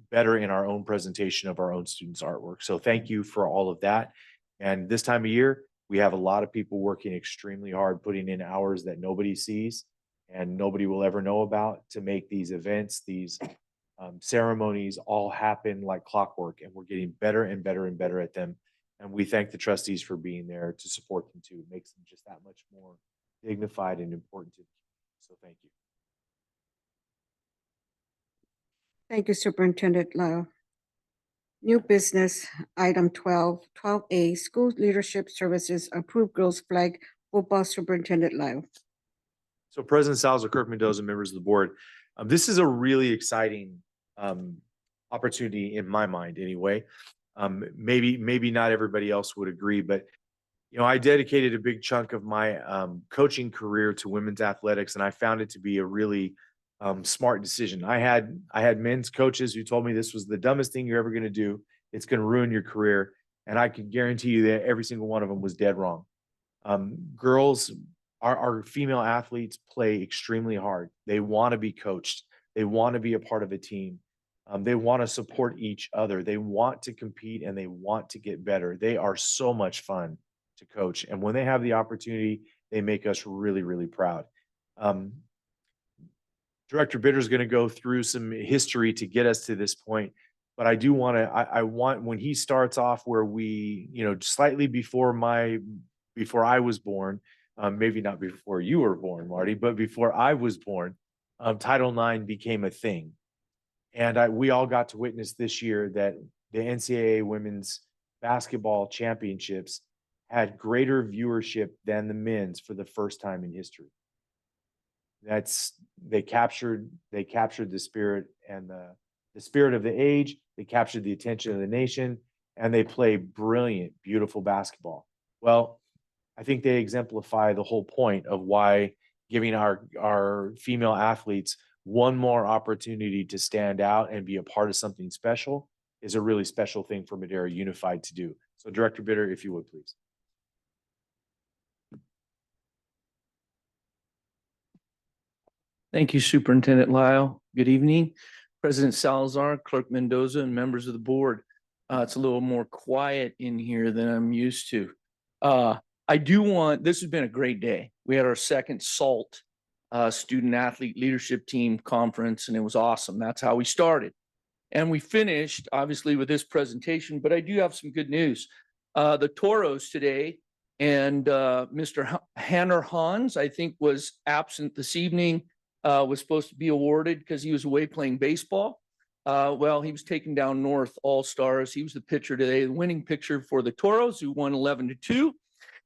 C: better in our own presentation of our own students' artwork. So thank you for all of that. And this time of year, we have a lot of people working extremely hard, putting in hours that nobody sees. and nobody will ever know about, to make these events, these ceremonies all happen like clockwork, and we're getting better and better and better at them. And we thank the trustees for being there to support them too. It makes them just that much more dignified and important to the community. So thank you.
A: Thank you, Superintendent Lyle. New business, item 12A, School Leadership Services, approved girls flag football, Superintendent Lyle.
C: So President Salazar, Kirk Mendoza, members of the board, this is a really exciting opportunity in my mind anyway. Maybe not everybody else would agree, but you know, I dedicated a big chunk of my coaching career to women's athletics, and I found it to be a really smart decision. I had men's coaches who told me this was the dumbest thing you're ever going to do. It's going to ruin your career, and I can guarantee you that every single one of them was dead wrong. Girls, our female athletes play extremely hard. They want to be coached. They want to be a part of a team. They want to support each other. They want to compete and they want to get better. They are so much fun to coach. And when they have the opportunity, they make us really, really proud. Director Bitter is going to go through some history to get us to this point. But I do want to, I want, when he starts off where we, you know, slightly before I was born, maybe not before you were born, Marty, but before I was born, Title IX became a thing. And we all got to witness this year that the NCAA Women's Basketball Championships had greater viewership than the men's for the first time in history. They captured the spirit and the spirit of the age. They captured the attention of the nation, and they play brilliant, beautiful basketball. Well, I think they exemplify the whole point of why giving our female athletes one more opportunity to stand out and be a part of something special is a really special thing for Madera Unified to do. So Director Bitter, if you would, please.
D: Thank you, Superintendent Lyle. Good evening, President Salazar, Clerk Mendoza, and members of the board. It's a little more quiet in here than I'm used to. This has been a great day. We had our second SALT Student Athlete Leadership Team Conference, and it was awesome. That's how we started. And we finished, obviously, with this presentation, but I do have some good news. The Toros today, and Mr. Hanner Hans, I think, was absent this evening, was supposed to be awarded because he was away playing baseball. Well, he was taken down North All-Stars. He was the pitcher today, the winning pitcher for the Toros, who won 11-2.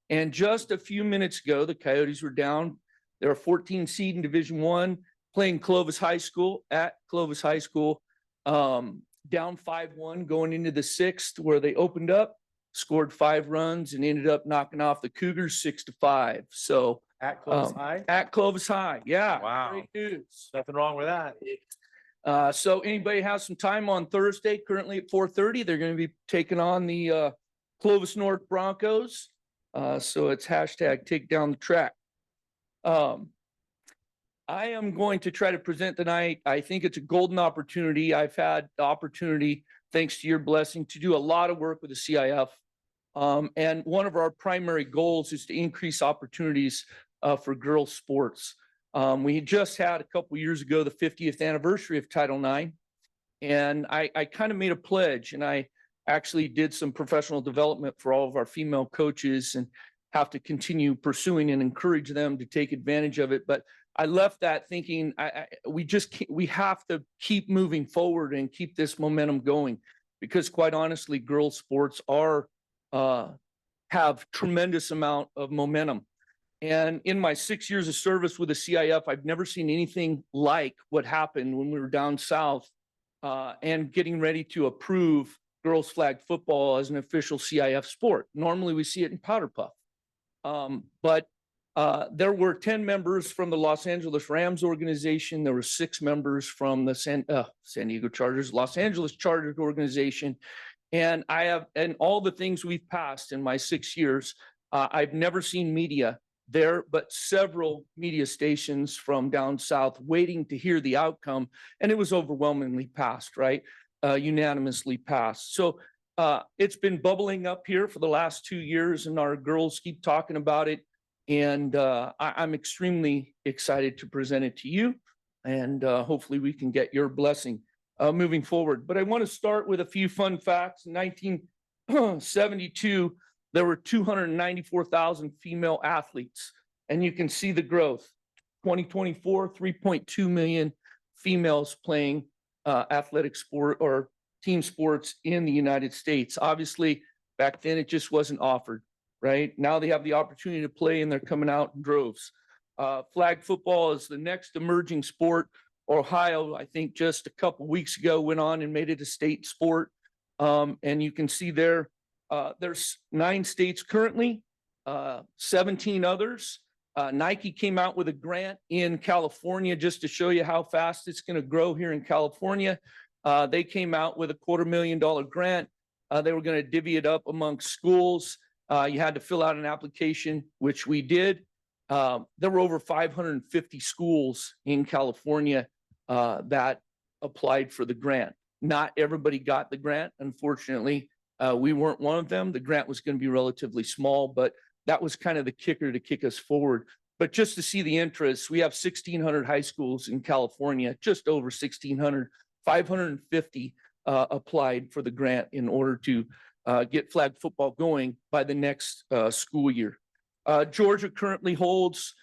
D: And just a few minutes ago, the Coyotes were down. They're a 14 seed in Division I, playing Clovis High School at Clovis High School, down 5-1 going into the sixth, where they opened up, scored 5 runs, and ended up knocking off the Cougars 6-5. So
C: at Clovis High?
D: At Clovis High, yeah.
C: Wow.
D: Great news.
C: Nothing wrong with that.
D: So anybody has some time on Thursday, currently at 4:30, they're going to be taking on the Clovis North Broncos. So it's hashtag take down the track. I am going to try to present tonight. I think it's a golden opportunity. I've had the opportunity, thanks to your blessing, to do a lot of work with the CIF. And one of our primary goals is to increase opportunities for girls sports. We just had a couple years ago the 50th anniversary of Title IX. And I kind of made a pledge, and I actually did some professional development for all of our female coaches and have to continue pursuing and encourage them to take advantage of it. But I left that thinking we have to keep moving forward and keep this momentum going, because quite honestly, girls sports have tremendous amount of momentum. And in my 6 years of service with the CIF, I've never seen anything like what happened when we were down south and getting ready to approve girls flag football as an official CIF sport. Normally we see it in Powder Puff. But there were 10 members from the Los Angeles Rams organization. There were 6 members from the San Diego Chargers, Los Angeles Chargers organization. And all the things we've passed in my 6 years, I've never seen media there, but several media stations from down south waiting to hear the outcome. And it was overwhelmingly passed, right? Unanimously passed. So it's been bubbling up here for the last 2 years, and our girls keep talking about it. And I'm extremely excited to present it to you. And hopefully we can get your blessing moving forward. But I want to start with a few fun facts. In 1972, there were 294,000 female athletes. And you can see the growth. 2024, 3.2 million females playing athletic sport or team sports in the United States. Obviously, back then it just wasn't offered, right? Now they have the opportunity to play and they're coming out in droves. Flag football is the next emerging sport. Ohio, I think just a couple weeks ago, went on and made it a state sport. And you can see there, there's 9 states currently, 17 others. Nike came out with a grant in California just to show you how fast it's going to grow here in California. They came out with a $250,000 grant. They were going to divvy it up amongst schools. You had to fill out an application, which we did. There were over 550 schools in California that applied for the grant. Not everybody got the grant, unfortunately. We weren't one of them. The grant was going to be relatively small, but that was kind of the kicker to kick us forward. But just to see the interest, we have 1,600 high schools in California, just over 1,600, 550 applied for the grant in order to get flag football going by the next school year. Georgia currently holds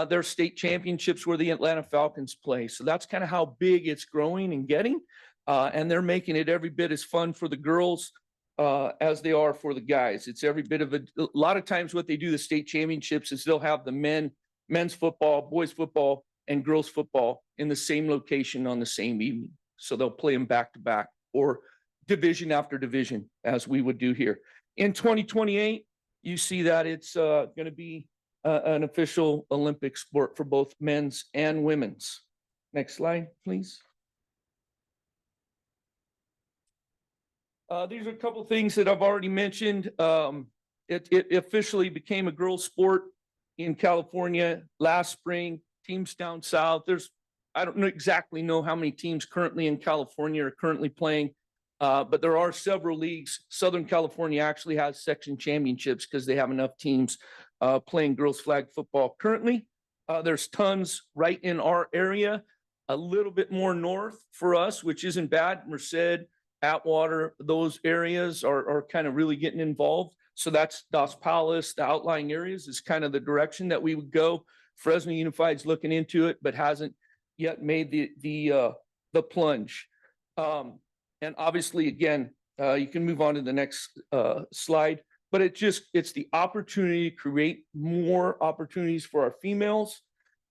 D: their state championships where the Atlanta Falcons play. So that's kind of how big it's growing and getting. And they're making it every bit as fun for the girls as they are for the guys. It's every bit of a lot of times what they do, the state championships, is they'll have the men's football, boys football, and girls football in the same location on the same evening. So they'll play them back to back or division after division, as we would do here. In 2028, you see that it's going to be an official Olympic sport for both men's and women's. Next slide, please. These are a couple of things that I've already mentioned. It officially became a girls' sport in California last spring. Teams down south, I don't exactly know how many teams currently in California are currently playing, but there are several leagues. Southern California actually has section championships because they have enough teams playing girls' flag football currently. There's tons right in our area, a little bit more north for us, which isn't bad. Merced, Atwater, those areas are kind of really getting involved. So that's Dos Palos, the outlying areas is kind of the direction that we would go. Fresno Unified's looking into it, but hasn't yet made the plunge. And obviously, again, you can move on to the next slide, but it's the opportunity to create more opportunities for our females.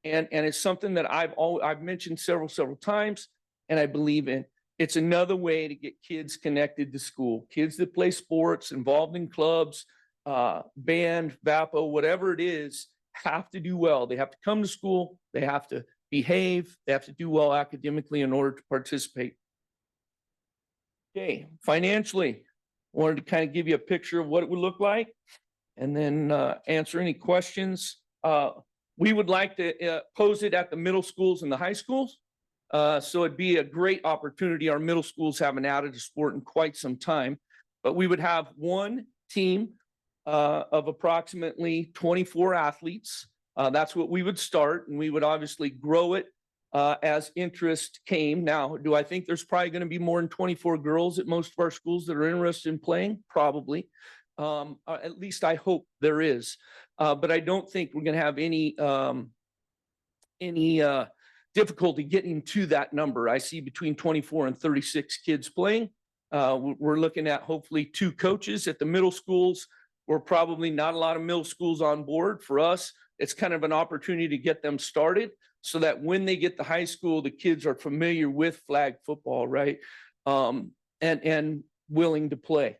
D: And it's something that I've mentioned several times, and I believe in. It's another way to get kids connected to school. Kids that play sports, involved in clubs, band, VAPO, whatever it is, have to do well. They have to come to school. They have to behave. They have to do well academically in order to participate. Okay, financially, I wanted to kind of give you a picture of what it would look like and then answer any questions. We would like to pose it at the middle schools and the high schools. So it'd be a great opportunity. Our middle schools haven't added a sport in quite some time, but we would have one team of approximately 24 athletes. That's what we would start, and we would obviously grow it as interest came. Now, do I think there's probably going to be more than 24 girls at most of our schools that are interested in playing? Probably. At least I hope there is. But I don't think we're going to have any difficulty getting to that number. I see between 24 and 36 kids playing. We're looking at hopefully 2 coaches at the middle schools. We're probably not a lot of middle schools on board. For us, it's kind of an opportunity to get them started so that when they get to high school, the kids are familiar with flag football, right? And willing to play.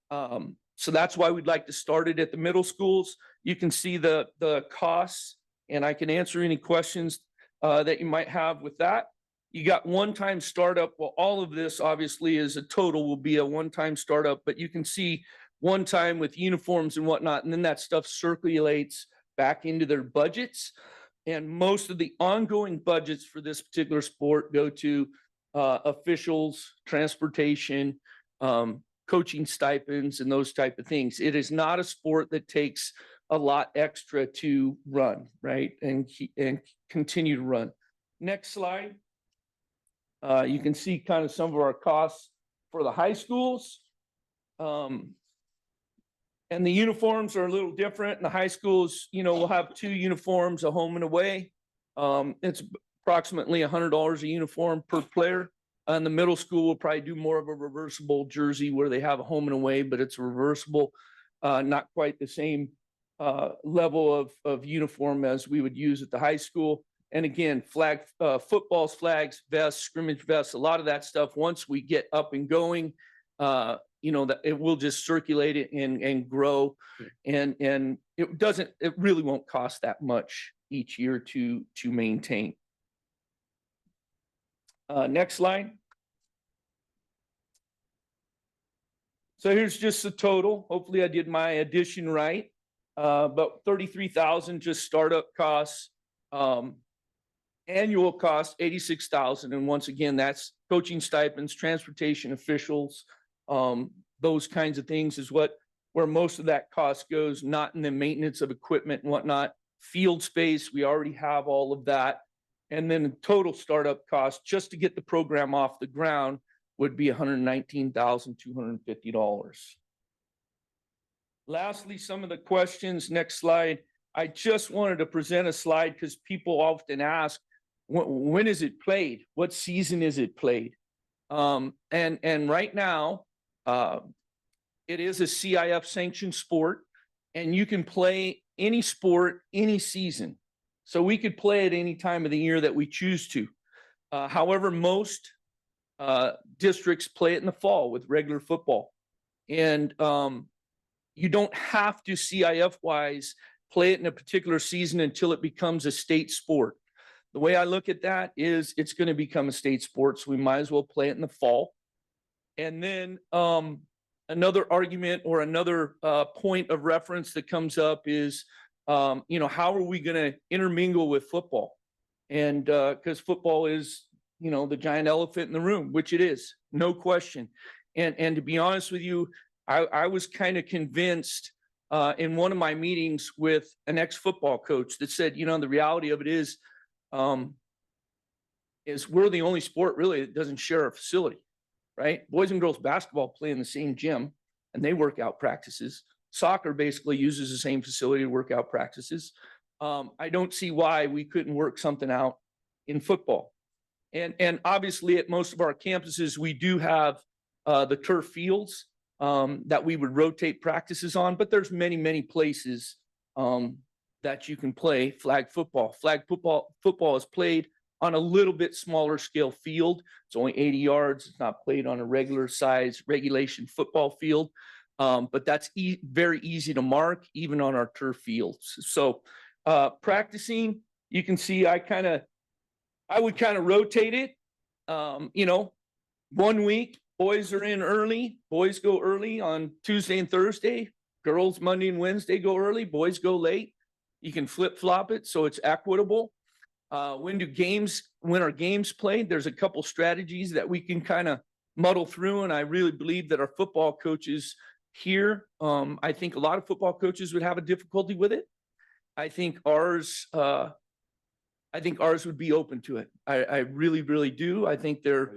D: So that's why we'd like to start it at the middle schools. You can see the costs, and I can answer any questions that you might have with that. You got one-time startup. Well, all of this obviously is a total will be a one-time startup, but you can see one time with uniforms and whatnot, and then that stuff circulates back into their budgets. And most of the ongoing budgets for this particular sport go to officials, transportation, coaching stipends, and those type of things. It is not a sport that takes a lot extra to run, right? And continue to run. Next slide. You can see kind of some of our costs for the high schools. And the uniforms are a little different. In the high schools, we'll have 2 uniforms, a home and away. It's approximately $100 a uniform per player. In the middle school, we'll probably do more of a reversible jersey where they have a home and away, but it's reversible, not quite the same level of uniform as we would use at the high school. And again, footballs, flags, vests, scrimmage vests, a lot of that stuff, once we get up and going, that it will just circulate it and grow. And it really won't cost that much each year to maintain. Next slide. So here's just the total. Hopefully I did my addition right. About 33,000 just startup costs. Annual cost 86,000. And once again, that's coaching stipends, transportation officials, those kinds of things is where most of that cost goes, not in the maintenance of equipment and whatnot. Field space, we already have all of that. And then the total startup cost just to get the program off the ground would be $119,250. Lastly, some of the questions, next slide. I just wanted to present a slide because people often ask, when is it played? What season is it played? And right now, it is a CIF sanctioned sport, and you can play any sport, any season. So we could play at any time of the year that we choose to. However, most districts play it in the fall with regular football. And you don't have to CIF wise play it in a particular season until it becomes a state sport. The way I look at that is it's going to become a state sport, so we might as well play it in the fall. And then another argument or another point of reference that comes up is, how are we going to intermingle with football? And because football is, the giant elephant in the room, which it is, no question. And to be honest with you, I was kind of convinced in one of my meetings with an ex-football coach that said, the reality of it is we're the only sport really that doesn't share a facility, right? Boys and girls basketball play in the same gym and they work out practices. Soccer basically uses the same facility to work out practices. I don't see why we couldn't work something out in football. And obviously at most of our campuses, we do have the turf fields that we would rotate practices on, but there's many, many places that you can play flag football. Flag football is played on a little bit smaller scale field. It's only 80 yards. It's not played on a regular size regulation football field, but that's very easy to mark even on our turf fields. So practicing, you can see I would kind of rotate it. 1 week, boys are in early. Boys go early on Tuesday and Thursday. Girls Monday and Wednesday go early. Boys go late. You can flip-flop it so it's equitable. When are games played? There's a couple strategies that we can kind of muddle through, and I really believe that our football coaches here, I think a lot of football coaches would have a difficulty with it. I think ours would be open to it. I really, really do. I think they're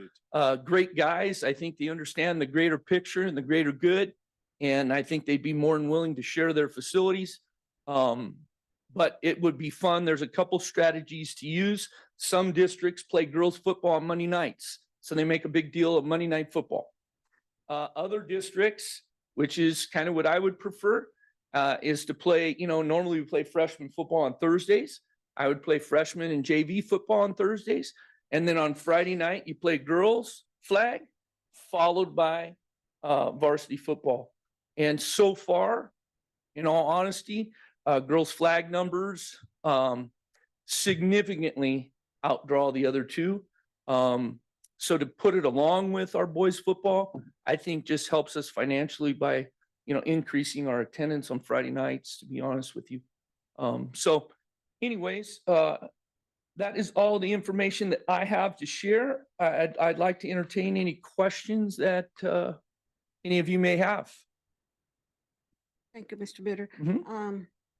D: great guys. I think they understand the greater picture and the greater good. And I think they'd be more than willing to share their facilities. But it would be fun. There's a couple strategies to use. Some districts play girls football on Monday nights, so they make a big deal of Monday night football. Other districts, which is kind of what I would prefer, is to play, normally we play freshman football on Thursdays. I would play freshman and JV football on Thursdays. And then on Friday night, you play girls flag, followed by varsity football. And so far, in all honesty, girls flag numbers significantly outdraw the other two. So to put it along with our boys football, I think just helps us financially by, increasing our attendance on Friday nights, to be honest with you. So anyways, that is all the information that I have to share. I'd like to entertain any questions that any of you may have.
A: Thank you, Mr. Bitter.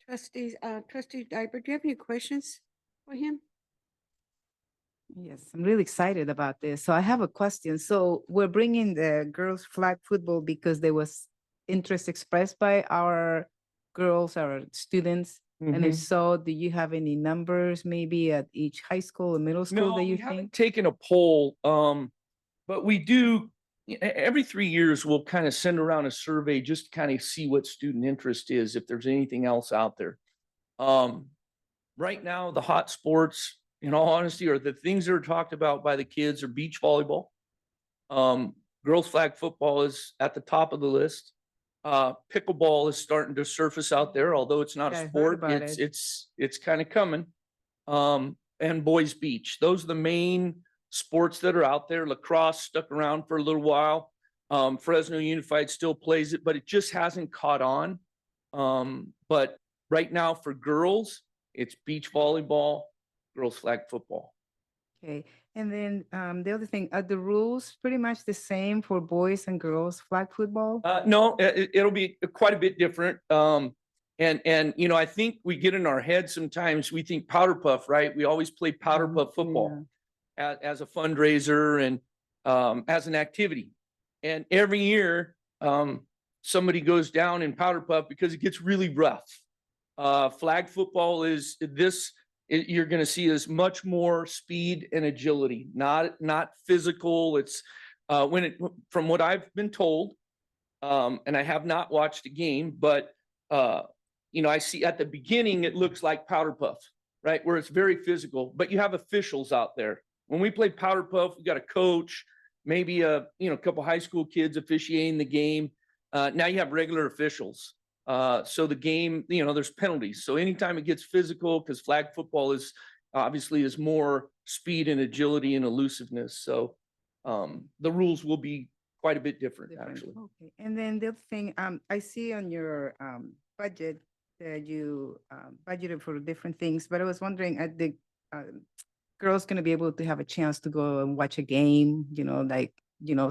A: Trustee Diaper, do you have any questions for him?
M: Yes, I'm really excited about this. So I have a question. So we're bringing the girls flag football because there was interest expressed by our girls, our students. And if
D: Mhm.
M: so, do you have any numbers maybe at each high school or middle school
D: No,
M: that you
D: we haven't
M: think?
D: taken a poll, but we do, every 3 years, we'll kind of send around a survey just to kind of see what student interest is, if there's anything else out there. Right now, the hot sports, in all honesty, are the things that are talked about by the kids are beach volleyball. Girls flag football is at the top of the list. Pickleball is starting to surface out there, although it's not
M: Yeah, I
D: a
M: heard
D: sport,
M: about
D: it's kind of coming. And boys beach, those are the main sports that are out there. Lacrosse stuck around for a little while. Fresno Unified still plays it, but it just hasn't caught on. But right now for girls, it's beach volleyball, girls flag football.
M: Okay, and then the other thing, are the rules pretty much the same for boys and girls flag football?
D: No, it'll be quite a bit different. And you know, I think we get in our head sometimes, we think powder puff, right? We always play powder puff football as a fundraiser and as an activity. And every year, somebody goes down in powder puff because it gets really rough. Flag football is this, you're going to see is much more speed and agility, not physical. It's from what I've been told, and I have not watched a game, but you know, I see at the beginning it looks like powder puff, right, where it's very physical. But you have officials out there. When we play powder puff, we got a coach, maybe a couple high school kids officiating the game. Now you have regular officials. So the game, there's penalties. So anytime it gets physical, because flag football is obviously is more speed and agility and elusiveness. So the rules will be quite a bit different, actually.
M: Okay, and then the other thing, I see on your budget that you budgeted for different things, but I was wondering, are the girls going to be able to have a chance to go and watch a game,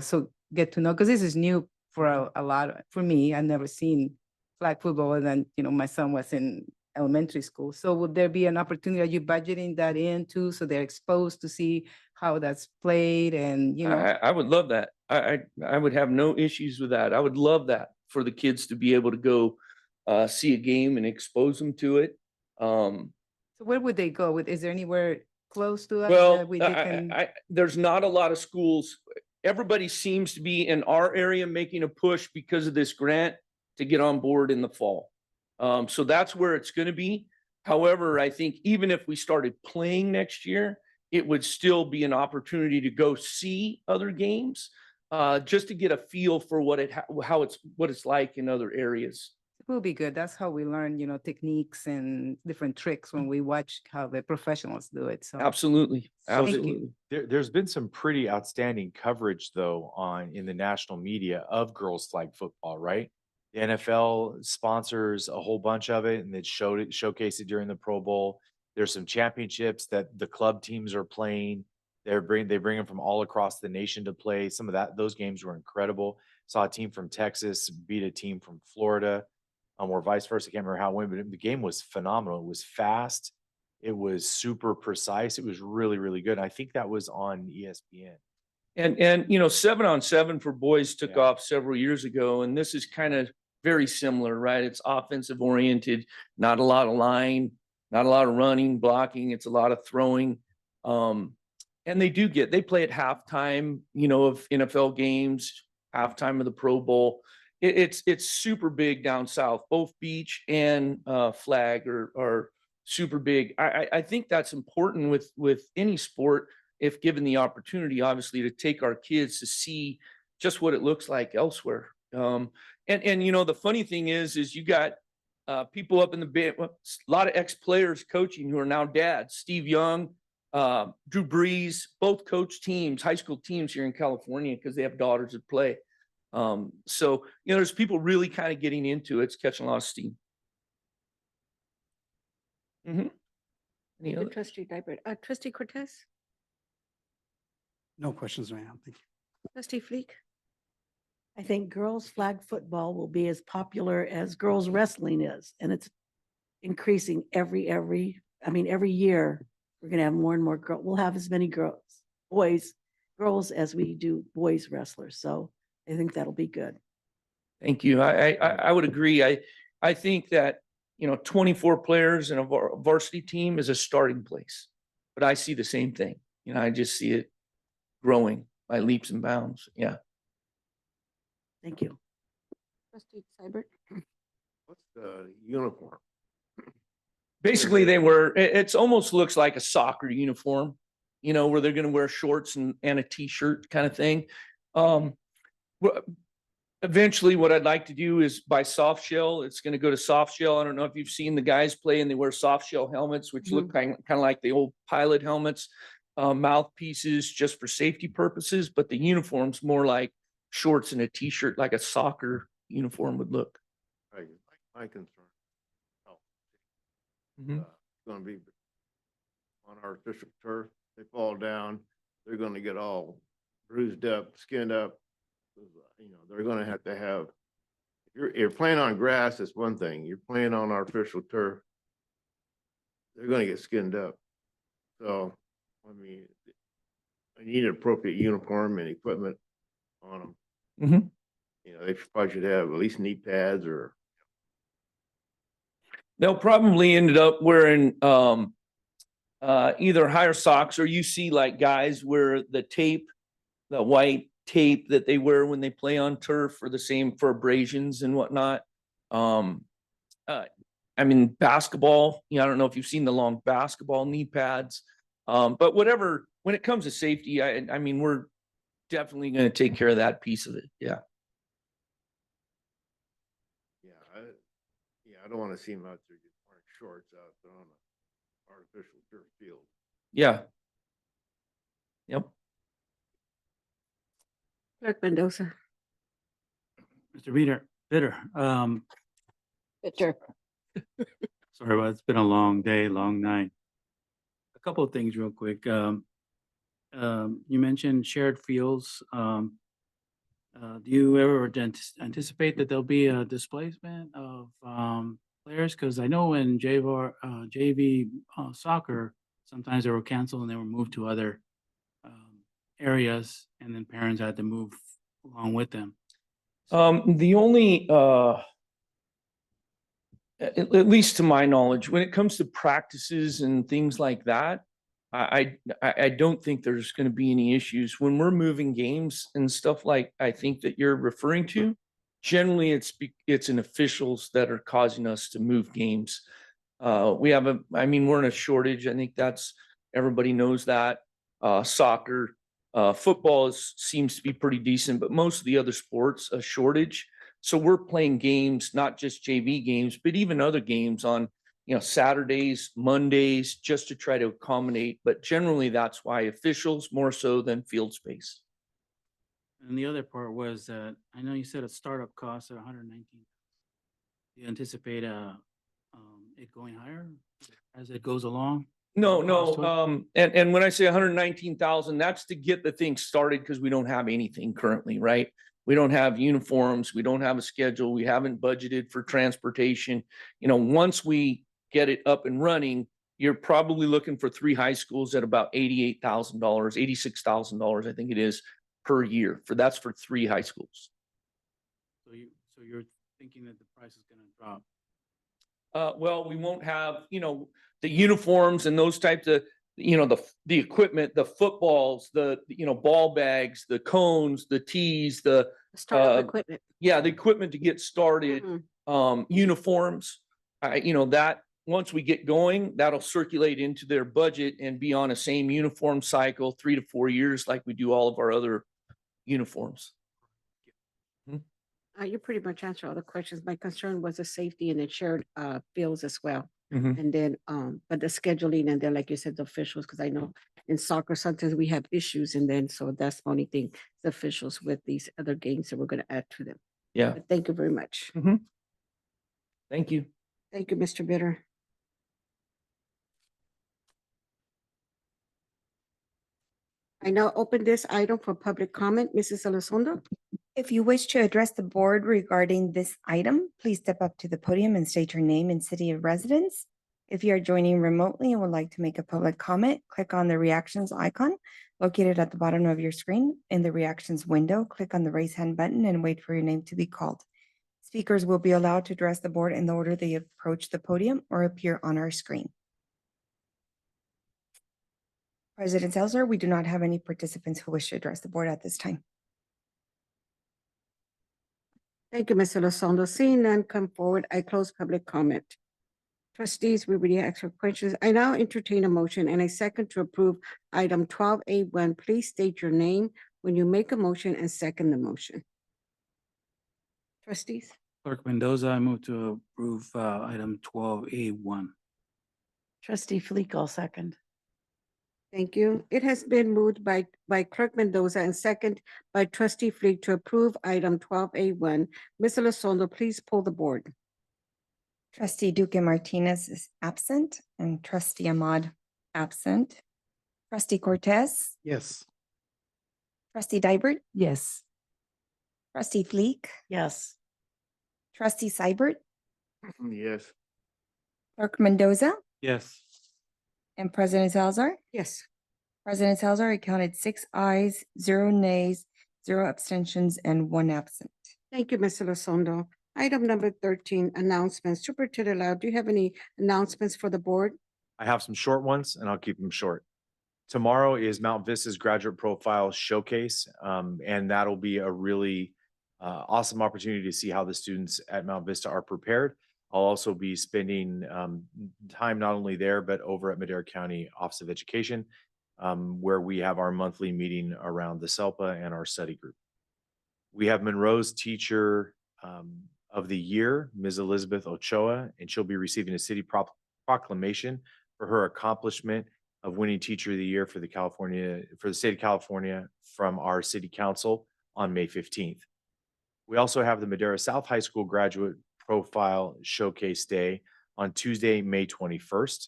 M: so get to know, because this is new for a lot, for me, I've never seen flag football, and then, my son was in elementary school. So would there be an opportunity, are you budgeting that in too, so they're exposed to see how that's played and,
D: I would love that. I would have no issues with that. I would love that for the kids to be able to go see a game and expose them to it.
M: So where would they go? Is there anywhere close to us?
D: Well,
M: that they can?
D: there's not a lot of schools. Everybody seems to be in our area making a push because of this grant to get on board in the fall. So that's where it's going to be. However, I think even if we started playing next year, it would still be an opportunity to go see other games, just to get a feel for what it's like in other areas.
M: It will be good. That's how we learn, techniques and different tricks when we watch how the professionals do it. So
D: Absolutely,
M: Thank you.
D: absolutely.
C: There's been some pretty outstanding coverage though in the national media of girls flag football, right? The NFL sponsors a whole bunch of it and it showcased it during the Pro Bowl. There's some championships that the club teams are playing. They bring them from all across the nation to play. Some of those games were incredible. Saw a team from Texas beat a team from Florida, or vice versa. I can't remember how it went, but the game was phenomenal. It was fast. It was super precise. It was really, really good. I think that was on ESPN.
D: And 7-on-7 for boys took off several years ago, and this is kind of very similar, right? It's offensive oriented, not a lot of line, not a lot of running, blocking. It's a lot of throwing. And they play at halftime, of NFL games, halftime of the Pro Bowl. It's super big down south. Both beach and flag are super big. I think that's important with any sport, if given the opportunity, obviously, to take our kids to see just what it looks like elsewhere. And the funny thing is you got people up in the band, a lot of ex-players coaching who are now dads. Steve Young, Drew Brees, both coach teams, high school teams here in California because they have daughters that play. So there's people really kind of getting into it. It's catching a lot of steam. Any other?
A: Trustee Diaper, Trustee Cortez,
G: No questions right now. Thank you.
A: Trustee Fleek.
W: I think girls flag football will be as popular as girls wrestling is, and increasing every year, we're gonna have more and more we'll have as many girls as we do boys wrestlers. So I think that'll be good.
D: Thank you. I would agree. I think that, 24 players in a varsity team is a starting place. But I see the same thing. I just see it growing by leaps and bounds. Yeah.
W: Thank you.
A: Trustee Seibert?
H: What's the uniform?
D: Basically, it's almost looks like a soccer uniform, where they're going to wear shorts and a t-shirt kind of thing. Eventually, what I'd like to do is buy soft shell. It's going to go to soft shell. I don't know if you've seen the guys play and they wear soft shell helmets, which look kind of like the old pilot helmets, mouthpieces just for safety purposes. But the uniform's more like shorts and a t-shirt, like a soccer uniform would look.
H: My concern.
D: Mhm.
H: Going to be on artificial turf. They fall down, they're going to get all bruised up, skinned up. They're going to have. If you're playing on grass, it's one thing. You're playing on artificial turf, they're going to get skinned up. So, I need an appropriate uniform and equipment on them.
D: Mhm.
H: They probably should have at least knee pads or.
D: They'll probably ended up wearing either higher socks, or you see like guys wear the tape, the white tape that they wear when they play on turf, for the same for abrasions and whatnot. Basketball, I don't know if you've seen the long basketball knee pads. But whatever, when it comes to safety, we're definitely going to take care of that piece of it. Yeah.
H: I don't want to seem out there just wearing shorts out there on an artificial turf field.
D: Yeah. Yep.
A: Clerk Mendoza?
R: Mr. Bitter,
A: Bitter.
R: sorry, but it's been a long day, long night. A couple of things real quick. You mentioned shared fields. Do you ever anticipate that there'll be a displacement of players? Because I know in JV soccer, sometimes they were canceled and they were moved to other areas, and then parents had to move along with them.
D: The only, at least to my knowledge, when it comes to practices and things like that, I don't think there's going to be any issues when we're moving games and stuff like I think that you're referring to. Generally, it's in officials that are causing us to move games. We're in a shortage. I think everybody knows that. Soccer, football seems to be pretty decent, but most of the other sports, a shortage. So we're playing games, not just JV games, but even other games on Saturdays, Mondays, just to try to accommodate. But generally, that's why officials more so than field space.
R: And the other part was that I know you said a startup cost of 119. Do you anticipate it going higher as it goes along?
D: No. And when I say 119,000, that's to get the thing started, because we don't have anything currently, right? We don't have uniforms. We don't have a schedule. We haven't budgeted for transportation. Once we get it up and running, you're probably looking for 3 high schools at about $88,000, $86,000, I think it is, per year. That's for 3 high schools.
R: So you're thinking that the price is going to drop?
D: Well, we won't have, the uniforms and those types of, the equipment, the footballs, the, ball bags, the cones, the tees, the
A: Startup equipment.
D: Yeah, the equipment to get started, uniforms, that once we get going, that'll circulate into their budget and be on a same uniform cycle 3 to 4 years, like we do all of our other uniforms.
A: You pretty much answered all the questions. My concern was the safety and the shared fields as well.
D: Mhm.
A: And then, but the scheduling, and then, like you said, the officials, because I know in soccer, sometimes we have issues, and then, so that's the only thing, the officials with these other games that we're going to add to them.
D: Yeah.
A: But thank you very much.
D: Thank you.
A: Thank you, Mr. Bitter. I now open this item for public comment. Mrs. Elizondo?
B: If you wish to address the board regarding this item, please step up to the podium and state your name and city of residence. If you are joining remotely and would like to make a public comment, click on the reactions icon located at the bottom of your screen. In the reactions window, click on the raise hand button and wait for your name to be called. Speakers will be allowed to address the board in the order they approach the podium or appear on our screen. President Zelzer, we do not have any participants who wish to address the board at this time.
A: Thank you, Mr. Lozondo. Seeing none come forward, I close public comment. Trustees, we already asked for questions. I now entertain a motion and a second to approve item 12A1. Please state your name when you make a motion and second the motion. Trustees?
R: Clerk Mendoza, I move to approve item 12A1.
W: Trustee Fleek, I'll second.
A: Thank you. It has been moved by Clerk Mendoza and second by Trustee Fleek to approve item 12A1. Mr. Lozondo, please pull the board.
B: Trustee Duque Martinez is absent and Trustee Ahmad absent. Trustee Cortez,
G: Yes.
B: Trustee Dybert,
W: Yes.
B: Trustee Fleek,
W: Yes.
B: Trustee Seibert,
H: Yes.
B: Clerk Mendoza,
R: Yes.
B: and President Salazar.
A: Yes.
B: President Salazar, I counted 6 ayes, 0 nays, 0 abstentions, and 1 absent.
A: Thank you, Mr. Lozondo. Item number 13, announcements. Superintendent Lau, do you have any announcements for the board?
C: I have some short ones and I'll keep them short. Tomorrow is Mount Vista's Graduate Profile Showcase, and that'll be a really awesome opportunity to see how the students at Mount Vista are prepared. I'll also be spending time not only there, but over at Madera County Office of Education, where we have our monthly meeting around the SELPA and our study group. We have Monroe's Teacher of the Year, Ms. Elizabeth Ochoa, and she'll be receiving a city proclamation for her accomplishment of winning Teacher of the Year for the state of California from our city council on May 15th. We also have the Madera South High School Graduate Profile Showcase Day on Tuesday, May 21st.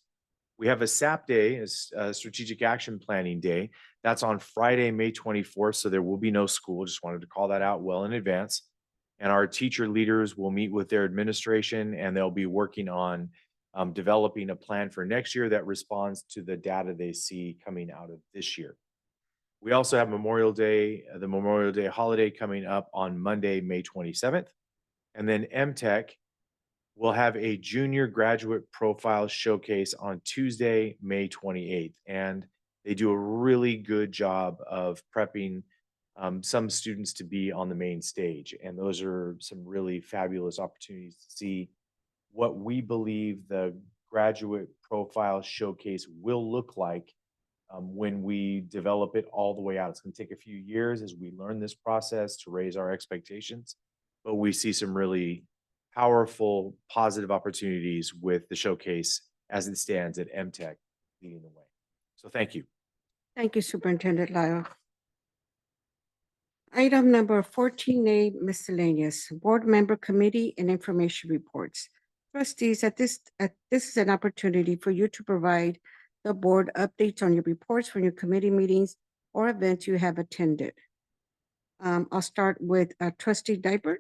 C: We have a SAP Day, a Strategic Action Planning Day. That's on Friday, May 24th, so there will be no school. Just wanted to call that out well in advance. And our teacher leaders will meet with their administration and they'll be working on developing a plan for next year that responds to the data they see coming out of this year. We also have Memorial Day, the Memorial Day holiday coming up on Monday, May 27th. And then MTech will have a junior graduate profile showcase on Tuesday, May 28th. And they do a really good job of prepping some students to be on the main stage. And those are some really fabulous opportunities to see what we believe the graduate profile showcase will look like when we develop it all the way out. It's going to take a few years as we learn this process to raise our expectations, but we see some really powerful, positive opportunities with the showcase as it stands at MTech leading the way. So thank you.
A: Thank you, Superintendent Lyle. Item number 14A, miscellaneous, board member committee and information reports. Trustees, this is an opportunity for you to provide the board updates on your reports from your committee meetings or events you have attended. I'll start with Trustee Dybert.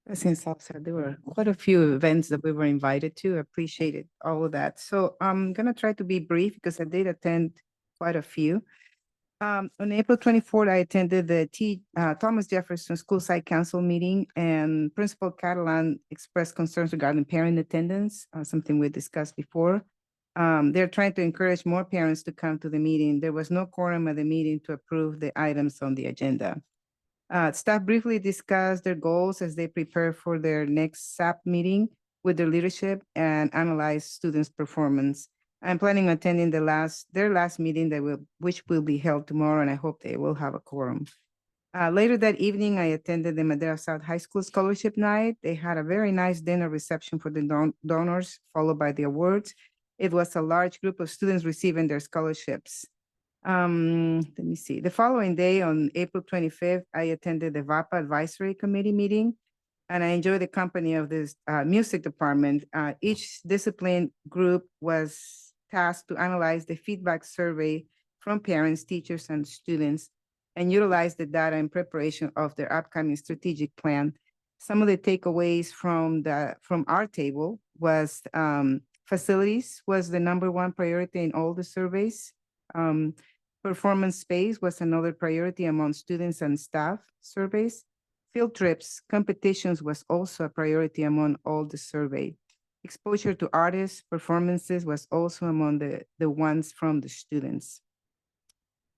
M: President Salazar, there were quite a few events that we were invited to. Appreciated all of that. So I'm gonna try to be brief because I did attend quite a few. On April 24th, I attended the Thomas Jefferson School Site Council meeting, and Principal Catalan expressed concerns regarding parent attendance, something we discussed before. They're trying to encourage more parents to come to the meeting. There was no quorum at the meeting to approve the items on the agenda. Staff briefly discussed their goals as they prepare for their next SAP meeting with their leadership and analyze students' performance. I'm planning on attending their last meeting which will be held tomorrow, and I hope they will have a quorum. Later that evening, I attended the Madera South High School Scholarship Night. They had a very nice dinner reception for the donors, followed by the awards. It was a large group of students receiving their scholarships. Let me see. The following day, on April 25th, I attended the VAPA Advisory Committee meeting, and I enjoyed the company of this music department. Each discipline group was tasked to analyze the feedback survey from parents, teachers, and students and utilize the data in preparation of their upcoming strategic plan. Some of the takeaways from our table was facilities was the number one priority in all the surveys. Performance space was another priority among students and staff surveys. Field trips, competitions was also a priority among all the survey. Exposure to artists, performances was also among the ones from the students.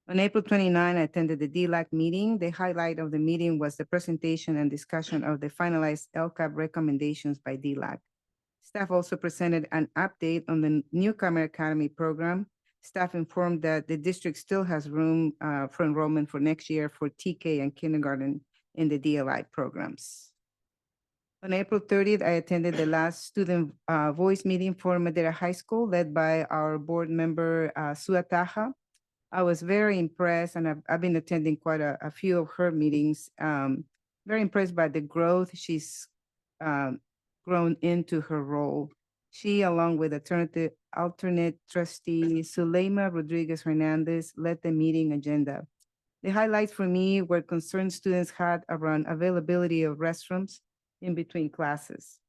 M: On April 29, I attended the DLAC meeting. The highlight of the meeting was the presentation and discussion of the finalized LCAP recommendations by DLAC. Staff also presented an update on the Newcomer Academy program. Staff informed that the district still has room for enrollment for next year for TK and kindergarten in the DLI programs. On April 30th, I attended the last student voice meeting for Madera High School led by our board member, Sue Ataja. I was very impressed, and I've been attending quite a few of her meetings. Very impressed by the growth she's grown into her role. She, along with alternate trustee Suleima Rodriguez Hernandez, led the meeting agenda. The highlights for me were concerns students had around availability of restrooms in between classes.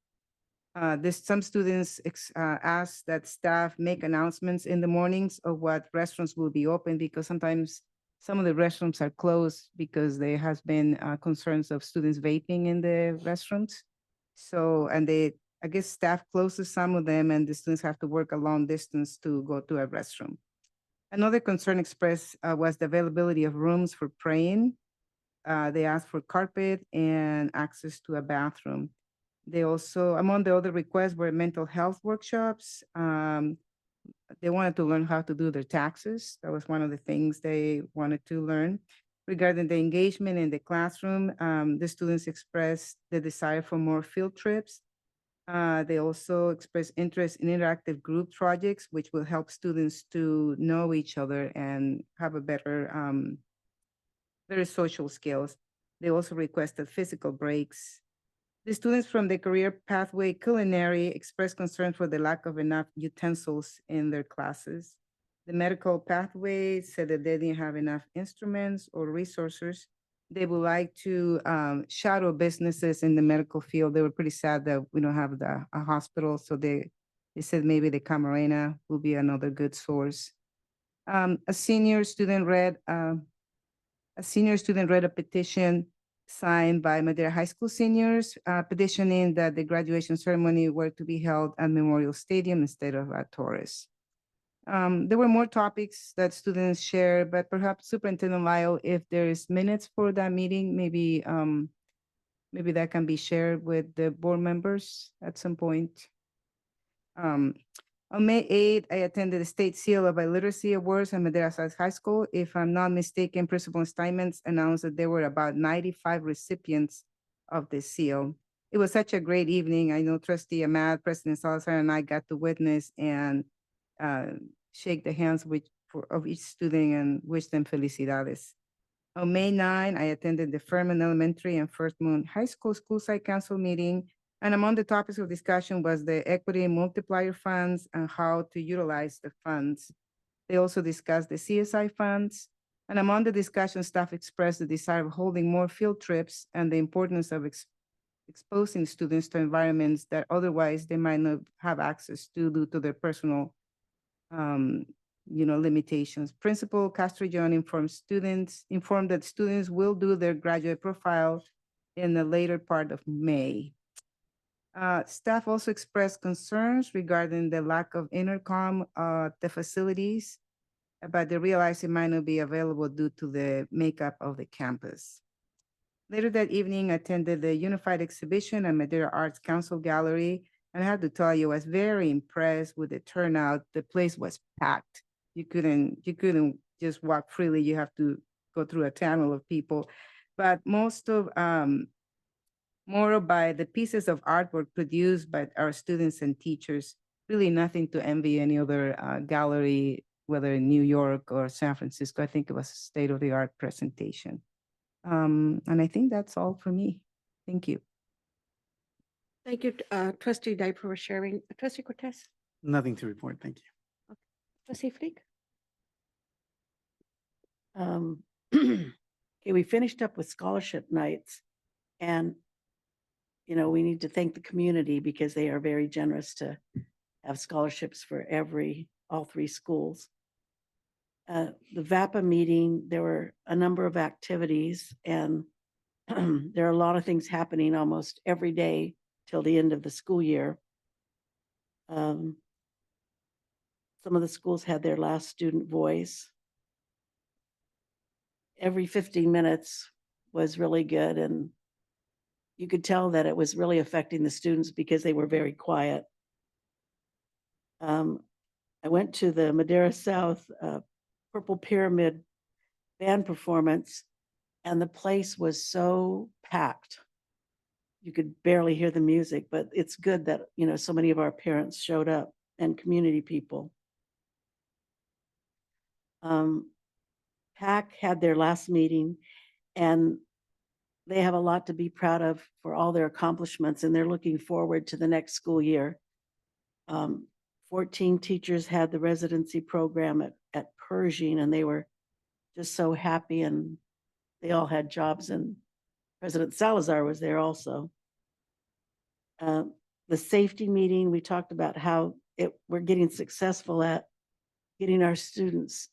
M: Some students asked that staff make announcements in the mornings of what restaurants will be open, because sometimes some of the restrooms are closed because there has been concerns of students vaping in the restrooms. So, and I guess staff closes some of them and the students have to work a long distance to go to a restroom. Another concern expressed was the availability of rooms for praying. They asked for carpet and access to a bathroom. They also, among the other requests were mental health workshops. They wanted to learn how to do their taxes. That was one of the things they wanted to learn. Regarding the engagement in the classroom, the students expressed the desire for more field trips. They also expressed interest in interactive group projects, which will help students to know each other and have a better social skills. They also requested physical breaks. The students from the career pathway culinary expressed concern for the lack of enough utensils in their classes. The medical pathway said that they didn't have enough instruments or resources. They would like to shadow businesses in the medical field. They were pretty sad that we don't have a hospital, so they said maybe the Camarena will be another good source. A senior student read a petition signed by Madera High School seniors, petitioning that the graduation ceremony were to be held at Memorial Stadium instead of at Torres. There were more topics that students shared, but perhaps Superintendent Lyle, if there is minutes for that meeting, maybe that can be shared with the board members at some point. On May 8th, I attended the State Seal of Illiteracy Awards at Madera South High School. If I'm not mistaken, Principal Steinmetz announced that there were about 95 recipients of the seal. It was such a great evening. I know Trustee Ahmad, President Salazar, and I got to witness and shake the hands of each student and wish them felicidades. On May 9, I attended the Furman Elementary and First Moon High School School Site Council meeting. And among the topics of discussion was the equity multiplier funds and how to utilize the funds. They also discussed the CSI funds. And among the discussion, staff expressed the desire of holding more field trips and the importance of exposing students to environments that otherwise they might not have access to due to their personal limitations. Principal Castrillon informed that students will do their graduate profile in the later part of May. Staff also expressed concerns regarding the lack of intercom at the facilities, but they realized it might not be available due to the makeup of the campus. Later that evening, I attended the Unified Exhibition at Madera Arts Council Gallery, and I have to tell you, I was very impressed with the turnout. The place was packed. You couldn't just walk freely. You have to go through a tunnel of people. But more by the pieces of artwork produced by our students and teachers, really nothing to envy any other gallery, whether in New York or San Francisco. I think it was a state-of-the-art presentation. And I think that's all for me. Thank you.
A: Thank you, Trustee Dyke, for sharing. Trustee Cortez?
G: Nothing to report. Thank you.
A: Trustee Flick?
W: Okay, we finished up with scholarship nights and, you know, we need to thank the community because they are very generous to have scholarships for all three schools. The VAPA meeting, there were a number of activities and there are a lot of things happening almost every day till the end of the school year. Some of the schools had their last student voice. Every 15 minutes was really good and you could tell that it was really affecting the students because they were very quiet. I went to the Madera South Purple Pyramid band performance and the place was so packed. You could barely hear the music, but it's good that, you know, so many of our parents showed up and community people. PAC had their last meeting and they have a lot to be proud of for all their accomplishments and they're looking forward to the next school year. 14 teachers had the residency program at Pershing and they were just so happy and they all had jobs and President Salazar was there also. The safety meeting, we talked about how we're getting successful at getting our students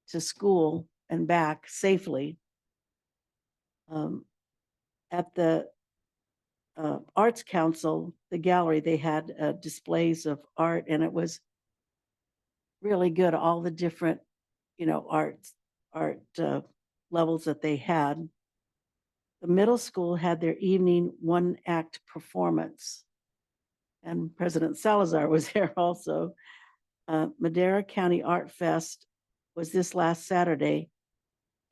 W: to school and back safely. At the Arts Council, the gallery, they had displays of art and it was really good. All the different, you know, art levels that they had. The middle school had their evening one-act performance and President Salazar was there also. Madera County Art Fest was this last Saturday.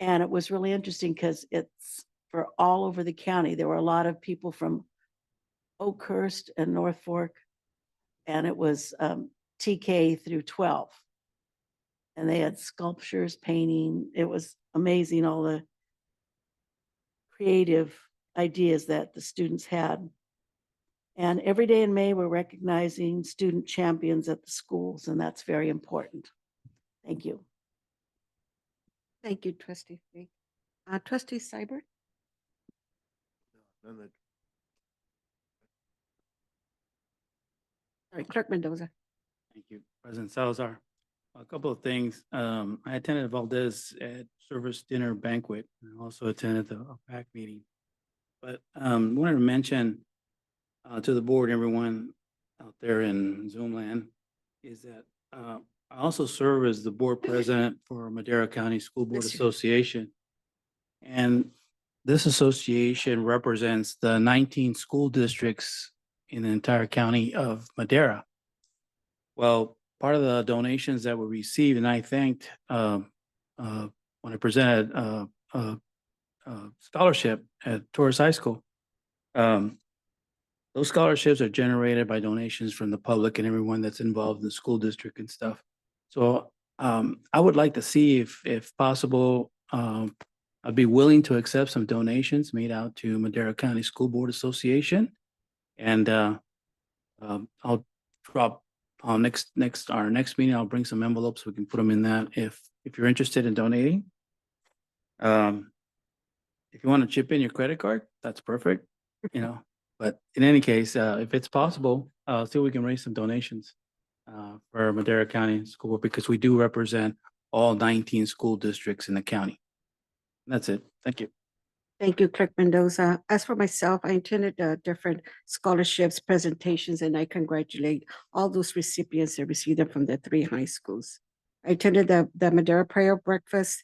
W: And it was really interesting because it's for all over the county. There were a lot of people from Oakhurst and North Fork, and it was TK through 12. And they had sculptures, painting. It was amazing, all the creative ideas that the students had. And every day in May, we're recognizing student champions at the schools, and that's very important. Thank you.
A: Thank you, Trustee Fink. Trustee Seibert?
H: Then the-
A: Sorry, Clerk Mendoza.
R: Thank you, President Salazar. A couple of things. I attended Valdez at Service Dinner Banquet and also attended the PAC meeting. But wanted to mention to the board, everyone out there in Zoom land, is that I also serve as the board president for Madera County School Board
A: Yes, sir.
R: Association. And this association represents the 19 school districts in the entire county of Madera. Well, part of the donations that were received, and I thanked when I presented a scholarship at Torres High School. Those scholarships are generated by donations from the public and everyone that's involved in the school district and stuff. So I would like to see if possible, I'd be willing to accept some donations made out to Madera County School Board Association. And I'll drop on our next meeting, I'll bring some envelopes. We can put them in that if you're interested in donating. If you want to chip in your credit card, that's perfect, you know. But in any case, if it's possible, see if we can raise some donations for Madera County School Board because we do represent all 19 school districts in the county. And that's it. Thank you.
A: Thank you, Clerk Mendoza. As for myself, I attended different scholarships, presentations, and I congratulate all those recipients that received them from the 3 high schools. I attended the Madera Prayer Breakfast,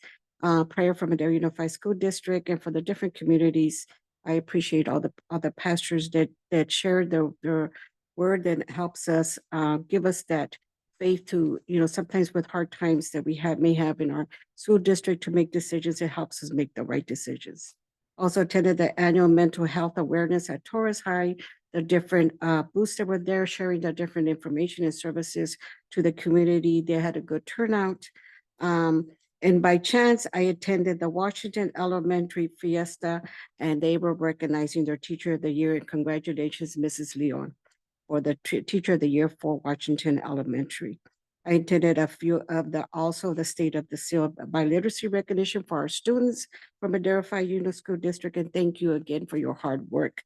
A: prayer from Madera Unified School District, and for the different communities. I appreciate all the pastors that shared their word that helps us give us that faith to, you know, sometimes with hard times that we may have in our school district to make decisions, it helps us make the right decisions. Also attended the annual mental health awareness at Torres High. The different booths that were there sharing the different information and services to the community. They had a good turnout. And by chance, I attended the Washington Elementary Fiesta and they were recognizing their Teacher of the Year. And congratulations, Mrs. Leon, for the Teacher of the Year for Washington Elementary. I attended a few of also the State of the Seal by Literacy recognition for our students from Madera Five Unit School District, and thank you again for your hard work.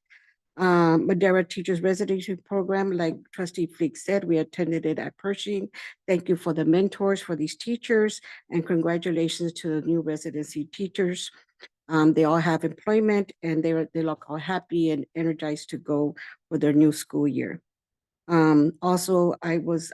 A: Madera Teachers Residency Program, like Trustee Fleek said, we attended it at Pershing. Thank you for the mentors for these teachers, and congratulations to the new residency teachers. They all have employment, and they look all happy and energized to go for their new school year. Also, I was,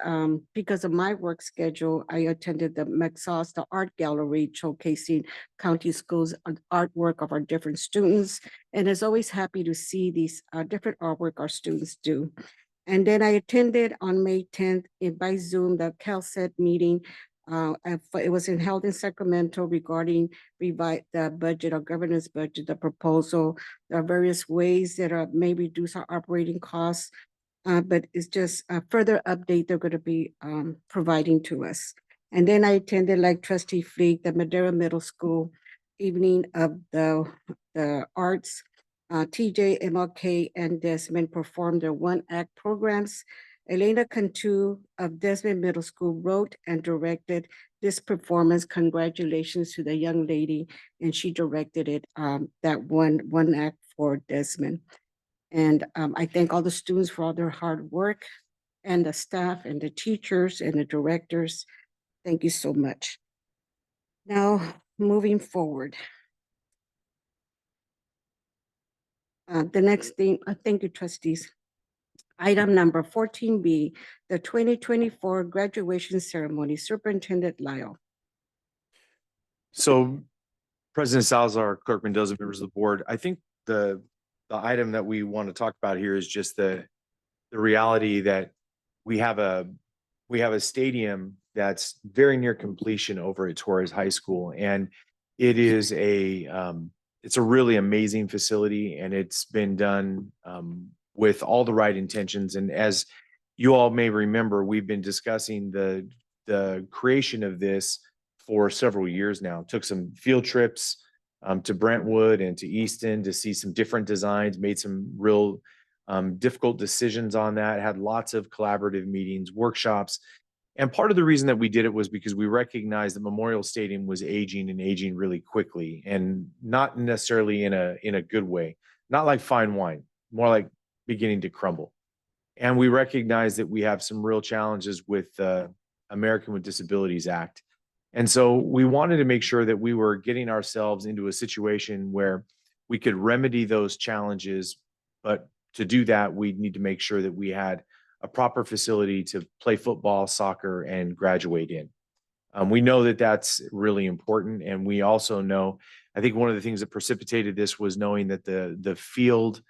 A: because of my work schedule, I attended the McSauce Art Gallery showcasing county schools artwork of our different students. And it's always happy to see these different artwork our students do. And then I attended on May 10th by Zoom, the CalSET meeting. It was held in Sacramento regarding the budget or governance budget, the proposal. There are various ways that may reduce our operating costs. But it's just a further update they're going to be providing to us. And then I attended, like Trustee Fleek, the Madera Middle School evening of the arts. TJ, MLK, and Desmond performed their one-act programs. Elena Cantu of Desmond Middle School wrote and directed this performance. Congratulations to the young lady, and she directed it, that one act for Desmond. And I thank all the students for all their hard work, and the staff and the teachers and the directors. Thank you so much. Now, moving forward. The next thing, thank you, trustees. Item number 14B, the 2024 graduation ceremony. Superintendent Lyle.
C: So President Salazar, Clerk Mendoza, members of the board, I think the item that we want to talk about here is just the reality that we have a stadium that's very near completion over at Torres High School. And it is it's a really amazing facility, and it's been done with all the right intentions. And as you all may remember, we've been discussing the creation of this for several years now. Took some field trips to Brentwood and to Easton to see some different designs, made some real difficult decisions on that, had lots of collaborative meetings, workshops. And part of the reason that we did it was because we recognized that Memorial Stadium was aging and aging really quickly, and not necessarily in a good way, not like fine wine, more like beginning to crumble. And we recognize that we have some real challenges with the American with Disabilities Act. And so we wanted to make sure that we were getting ourselves into a situation where we could remedy those challenges. But to do that, we need to make sure that we had a proper facility to play football, soccer, and graduate in. We know that that's really important. And we also know, I think one of the things that precipitated this was knowing that the field,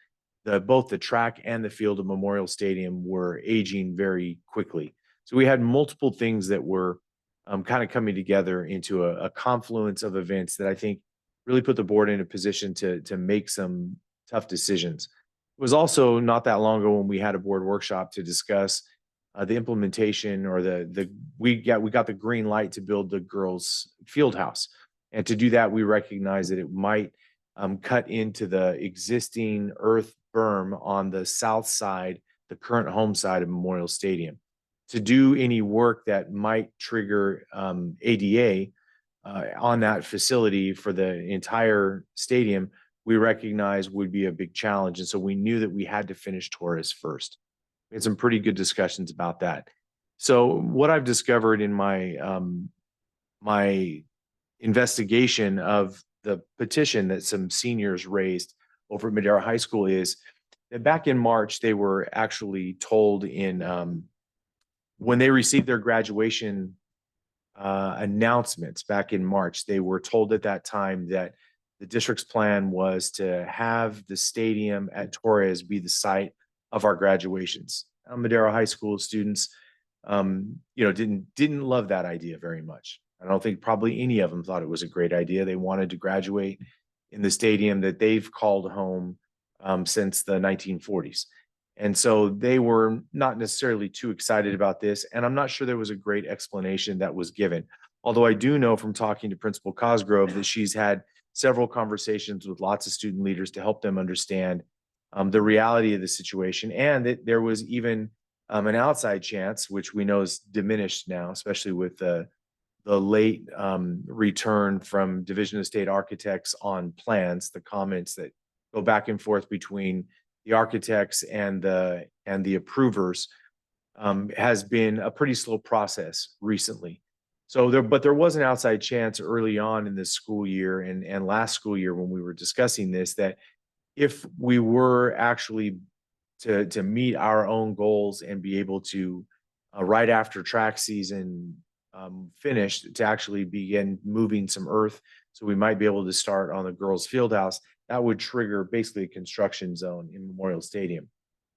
C: both the track and the field of Memorial Stadium were aging very quickly. So we had multiple things that were kind of coming together into a confluence of events that I think really put the board in a position to make some tough decisions. It was also not that long ago when we had a board workshop to discuss the implementation, or we got the green light to build the girls' field house. And to do that, we recognized that it might cut into the existing earth berm on the south side, the current home side of Memorial Stadium. To do any work that might trigger ADA on that facility for the entire stadium, we recognize would be a big challenge. And so we knew that we had to finish Torres first. We had some pretty good discussions about that. So what I've discovered in my my investigation of the petition that some seniors raised over at Madera High School is that back in March, they were actually told when they received their graduation announcements back in March, they were told at that time that the district's plan was to have the stadium at Torres be the site of our graduations. Madera High School students, didn't love that idea very much. I don't think probably any of them thought it was a great idea. They wanted to graduate in the stadium that they've called home since the 1940s. And so they were not necessarily too excited about this. And I'm not sure there was a great explanation that was given. Although I do know from talking to Principal Cosgrove that she's had several conversations with lots of student leaders to help them understand the reality of the situation. And that there was even an outside chance, which we know is diminished now, especially with the late return from Division of State Architects on plans, the comments that go back and forth between the architects and the approvers, has been a pretty slow process recently. So there was an outside chance early on in this school year and last school year when we were discussing this, that if we were actually to meet our own goals and be able to, right after track season finished, to actually begin moving some earth, so we might be able to start on the girls' field house, that would trigger basically a construction zone in Memorial Stadium.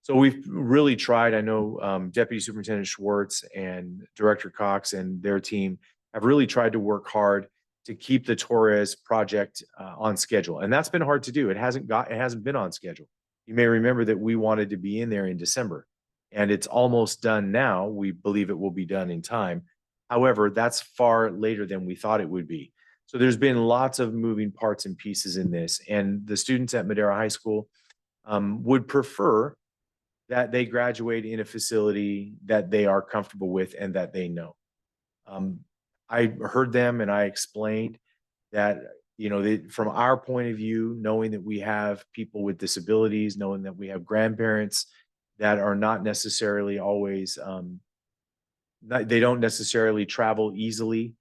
C: So we've really tried. I know Deputy Superintendent Schwartz and Director Cox and their team have really tried to work hard to keep the Torres project on schedule, and that's been hard to do. It hasn't been on schedule. You may remember that we wanted to be in there in December, and it's almost done now. We believe it will be done in time. However, that's far later than we thought it would be. So there's been lots of moving parts and pieces in this, and the students at Madera High School would prefer that they graduate in a facility that they are comfortable with and that they know. I heard them and I explained that, you know, from our point of view, knowing that we have people with disabilities, knowing that we have grandparents that are not necessarily always, they don't necessarily travel easily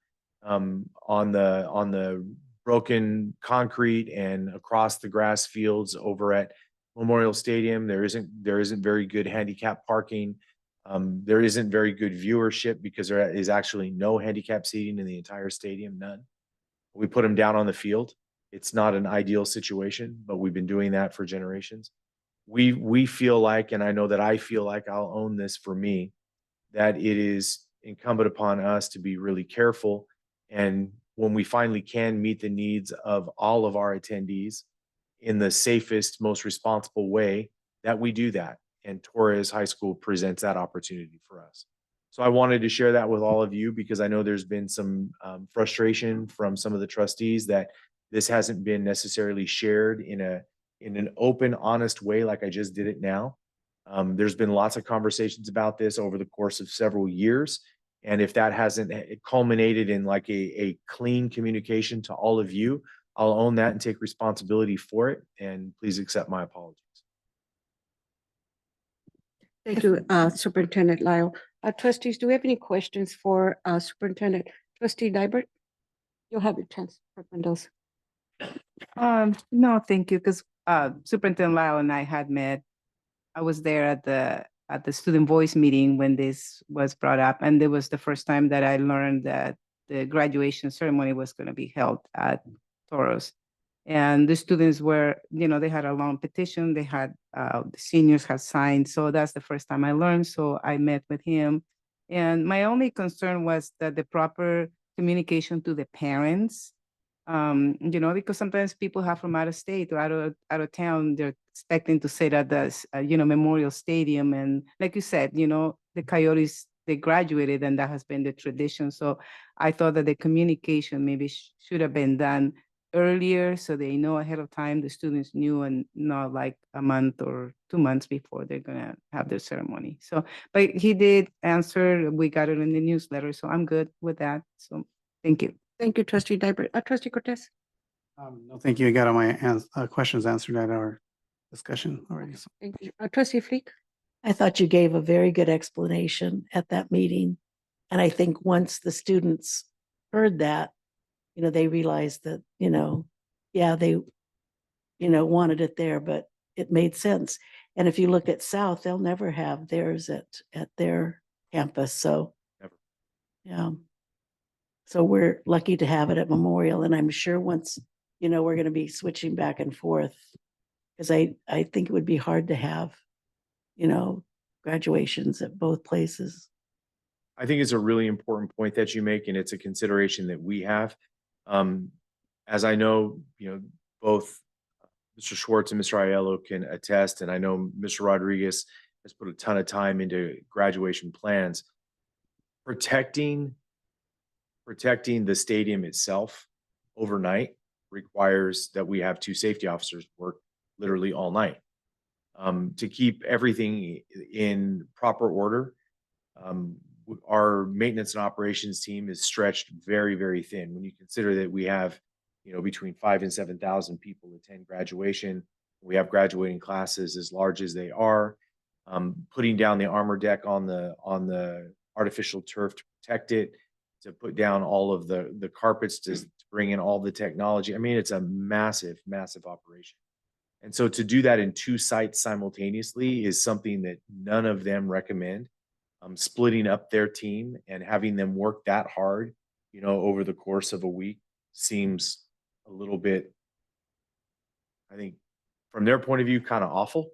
C: on the broken concrete and across the grass fields over at Memorial Stadium. There isn't very good handicap parking. There isn't very good viewership because there is actually no handicap seating in the entire stadium, none. We put them down on the field. It's not an ideal situation, but we've been doing that for generations. We feel like, and I know that I feel like, I'll own this for me, that it is incumbent upon us to be really careful. And when we finally can meet the needs of all of our attendees in the safest, most responsible way, that we do that. And Torres High School presents that opportunity for us. So I wanted to share that with all of you because I know there's been some frustration from some of the trustees that this hasn't been necessarily shared in an open, honest way like I just did it now. There's been lots of conversations about this over the course of several years. And if that hasn't culminated in like a clean communication to all of you, I'll own that and take responsibility for it. And please accept my apologies.
A: Thank you, Superintendent Lyle. Trustees, do we have any questions for Superintendent? Trustee Dybert? You'll have your chance, Mendoza.
M: No, thank you, because Superintendent Lyle and I had met. I was there at the student voice meeting when this was brought up, and it was the first time that I learned that the graduation ceremony was going to be held at Toros. And the students were, you know, they had a long petition. They had the seniors had signed, so that's the first time I learned. So I met with him, and my only concern was that the proper communication to the parents. You know, because sometimes people have from out of state or out of town, they're expecting to sit at the, you know, Memorial Stadium. And like you said, you know, the Coyotes, they graduated and that has been the tradition. So I thought that the communication maybe should have been done earlier so they know ahead of time, the students knew, and not like a month or 2 months before they're gonna have their ceremony. So, but he did answer, we got it in the newsletter, so I'm good with that. So thank you.
A: Thank you, Trustee Dybert. Trustee Cortez?
G: No, thank you. I got all my questions answered at our discussion already. So.
A: Thank you. Trustee Fleek?
W: I thought you gave a very good explanation at that meeting. And I think once the students heard that, you know, they realized that, you know, yeah, they, you know, wanted it there, but it made sense. And if you look at South, they'll never have theirs at their campus. So,
C: never.
W: Yeah. So we're lucky to have it at Memorial. And I'm sure once, you know, we're going to be switching back and forth, because I think it would be hard to have, you know, graduations at both places.
C: I think it's a really important point that you make, and it's a consideration that we have. As I know, you know, both Mr. Schwartz and Mr. Aiello can attest, and I know Mr. Rodriguez has put a ton of time into graduation plans. Protecting the stadium itself overnight requires that we have 2 safety officers work literally all night. to keep everything in proper order. Our maintenance and operations team is stretched very, very thin. When you consider that we have, between 5,000 and 7,000 people attend graduation, we have graduating classes as large as they are. Putting down the armor deck on the artificial turf to protect it, to put down all of the carpets to bring in all the technology. I mean, it's a massive, massive operation. And so to do that in 2 sites simultaneously is something that none of them recommend. Splitting up their team and having them work that hard, over the course of a week seems a little bit, I think, from their point of view, kind of awful.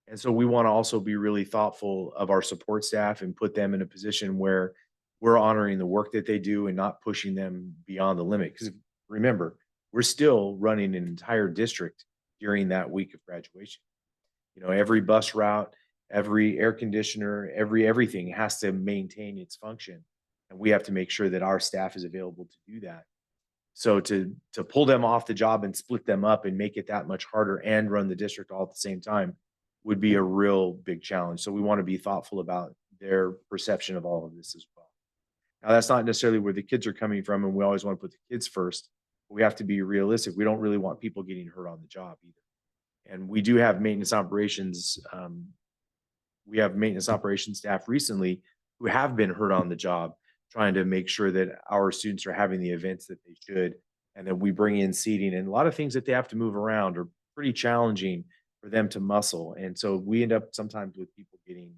C: And so we want to also be really thoughtful of our support staff and put them in a position where we're honoring the work that they do and not pushing them beyond the limit. Because remember, we're still running an entire district during that week of graduation. Every bus route, every air conditioner, everything has to maintain its function. And we have to make sure that our staff is available to do that. So to pull them off the job and split them up and make it that much harder and run the district all at the same time would be a real big challenge. So we want to be thoughtful about their perception of all of this as well. Now, that's not necessarily where the kids are coming from, and we always want to put the kids first. But we have to be realistic. We don't really want people getting hurt on the job either. And we do have maintenance operations. We have maintenance operations staff recently who have been hurt on the job, trying to make sure that our students are having the events that they should, and that we bring in seating, and a lot of things that they have to move around are pretty challenging for them to muscle. And so we end up sometimes with people getting,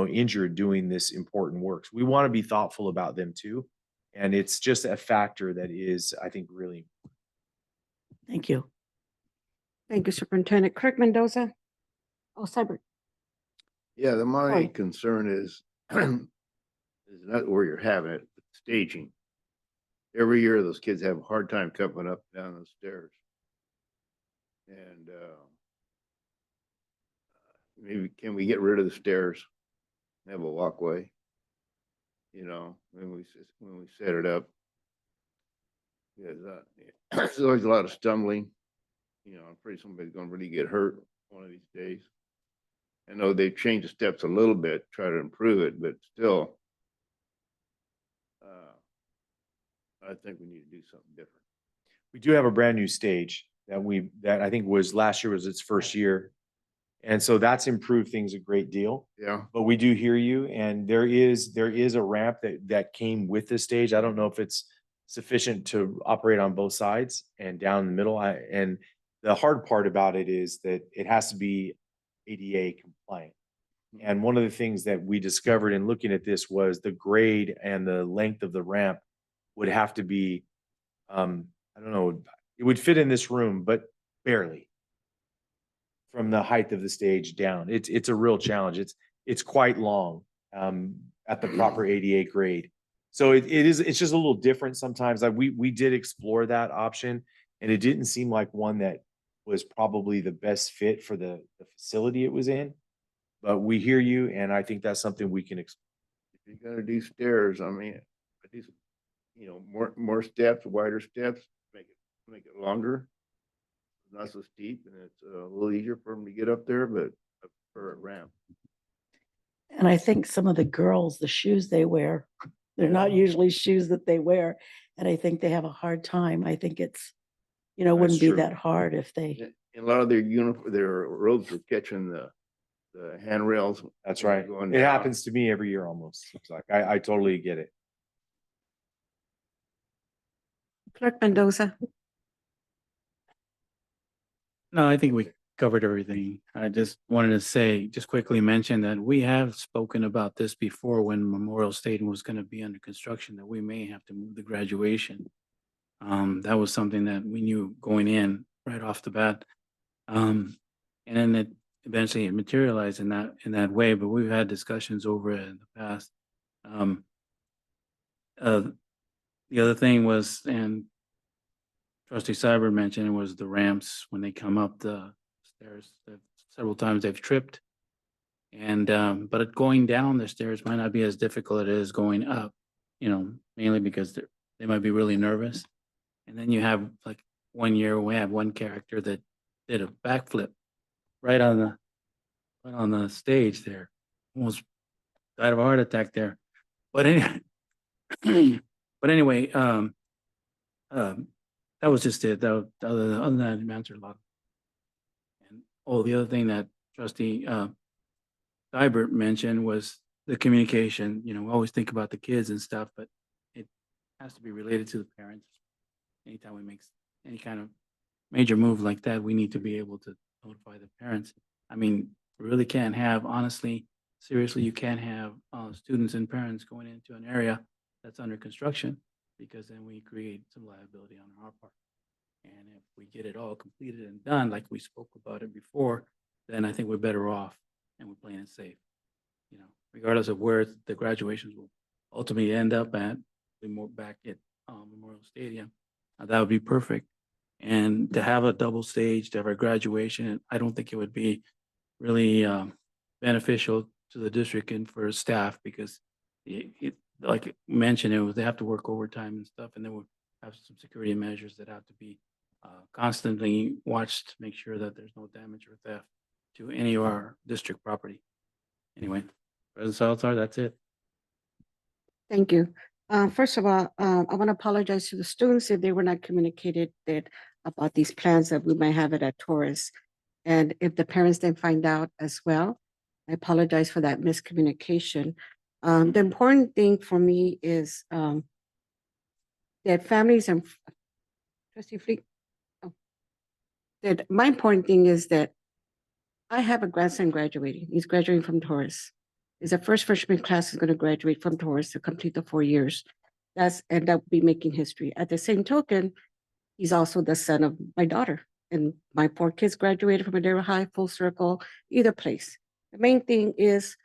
C: injured doing this important work. So we want to be thoughtful about them too. And it's just a factor that is, I think, really important.
W: Thank you.
A: Thank you, Superintendent. Clerk Mendoza. Oh, Cyber.
H: Yeah, my
A: Sorry.
H: concern is not where you're having it, but staging. Every year, those kids have a hard time coming up and down the stairs. And maybe can we get rid of the stairs? Have a walkway, when we set it up. Because there's always a lot of stumbling. I'm afraid somebody's gonna really get hurt one of these days. I know they've changed the steps a little bit, try to improve it, but still, I think we need to do something different.
C: We do have a brand new stage that I think was last year was its first year. And so that's improved things a great deal.
H: Yeah.
C: But we do hear you, and there is a ramp that came with the stage. I don't know if it's sufficient to operate on both sides and down in the middle. And the hard part about it is that it has to be ADA compliant. And one of the things that we discovered in looking at this was the grade and the length of the ramp would have to be, I don't know, it would fit in this room, but barely from the height of the stage down. It's a real challenge. It's quite long at the proper ADA grade. So it's just a little different sometimes. Like we did explore that option, and it didn't seem like one that was probably the best fit for the facility it was in. But we hear you, and I think that's something we can explore.
H: If you're gonna do stairs, I mean, at least, more steps, wider steps, make it longer. Not so steep, and it's a little easier for them to get up there, but for a ramp.
W: And I think some of the girls, the shoes they wear, they're not usually shoes that they wear. And I think they have a hard time. I think it's, wouldn't be
C: true.
W: that hard if they.
H: And a lot of their roads are catching the handrails.
C: That's right.
H: Going
C: It
H: down.
C: happens to me every year almost. It's like I totally get it.
A: Clerk Mendoza.
R: No, I think we covered everything. I just wanted to just quickly mention that we have spoken about this before when Memorial Stadium was going to be under construction, that we may have to move the graduation. That was something that we knew going in right off the bat. And then it eventually materialized in that way, but we've had discussions over it in the past. The other thing was, and Trustee Cyber mentioned, was the ramps when they come up the stairs. Several times they've tripped, and but going down the stairs might not be as difficult as it is going up. Mainly because they might be really nervous. And then you have, like, one year we had one character that did a backflip right on went on the stage there, almost died of a heart attack there. But anyway, but anyway, that was just it. Other than that, you answered a lot. And the other thing that Trustee Dybert mentioned was the communication. You know, we always think about the kids and stuff, but it has to be related to the parents. Anytime we make any kind of major move like that, we need to be able to notify the parents. I mean, we really can't have, honestly, seriously, you can't have students and parents going into an area that's under construction, because then we create some liability on our part. And if we get it all completed and done, like we spoke about it before, then I think we're better off and we're playing it safe. You know, regardless of where the graduations will ultimately end up at, we're back at Memorial Stadium. That would be perfect. And to have a double stage, to have a graduation, I don't think it would be really beneficial to the district and for staff, because like mentioned, they have to work overtime and stuff, and then we'll have some security measures that have to be constantly watched to make sure that there's no damage or theft to any of our district property. Anyway, President Salazar, that's it.
A: Thank you. First of all, I want to apologize to the students if they were not communicated about these plans that we might have it at Torres. And if the parents didn't find out as well, I apologize for that miscommunication. The important thing for me is that families and Trustee Fleet, that my important thing is that I have a grandson graduating. He's graduating from Torres. Is the first freshman class is going to graduate from Torres to complete the 4 years. And that will be making history. At the same token, he's also the son of my daughter. And my 4 kids graduated from Madera High, full circle, either place. The main thing is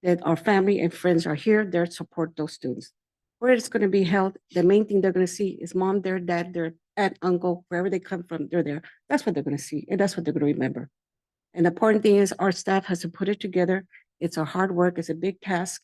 A: that our family and friends are here there to support those students. Where it's going to be held, the main thing they're going to see is mom, their dad, their aunt, uncle, wherever they come from, they're there. That's what they're going to see, and that's what they're going to remember. And the important thing is our staff has to put it together. It's a hard work, it's a big task,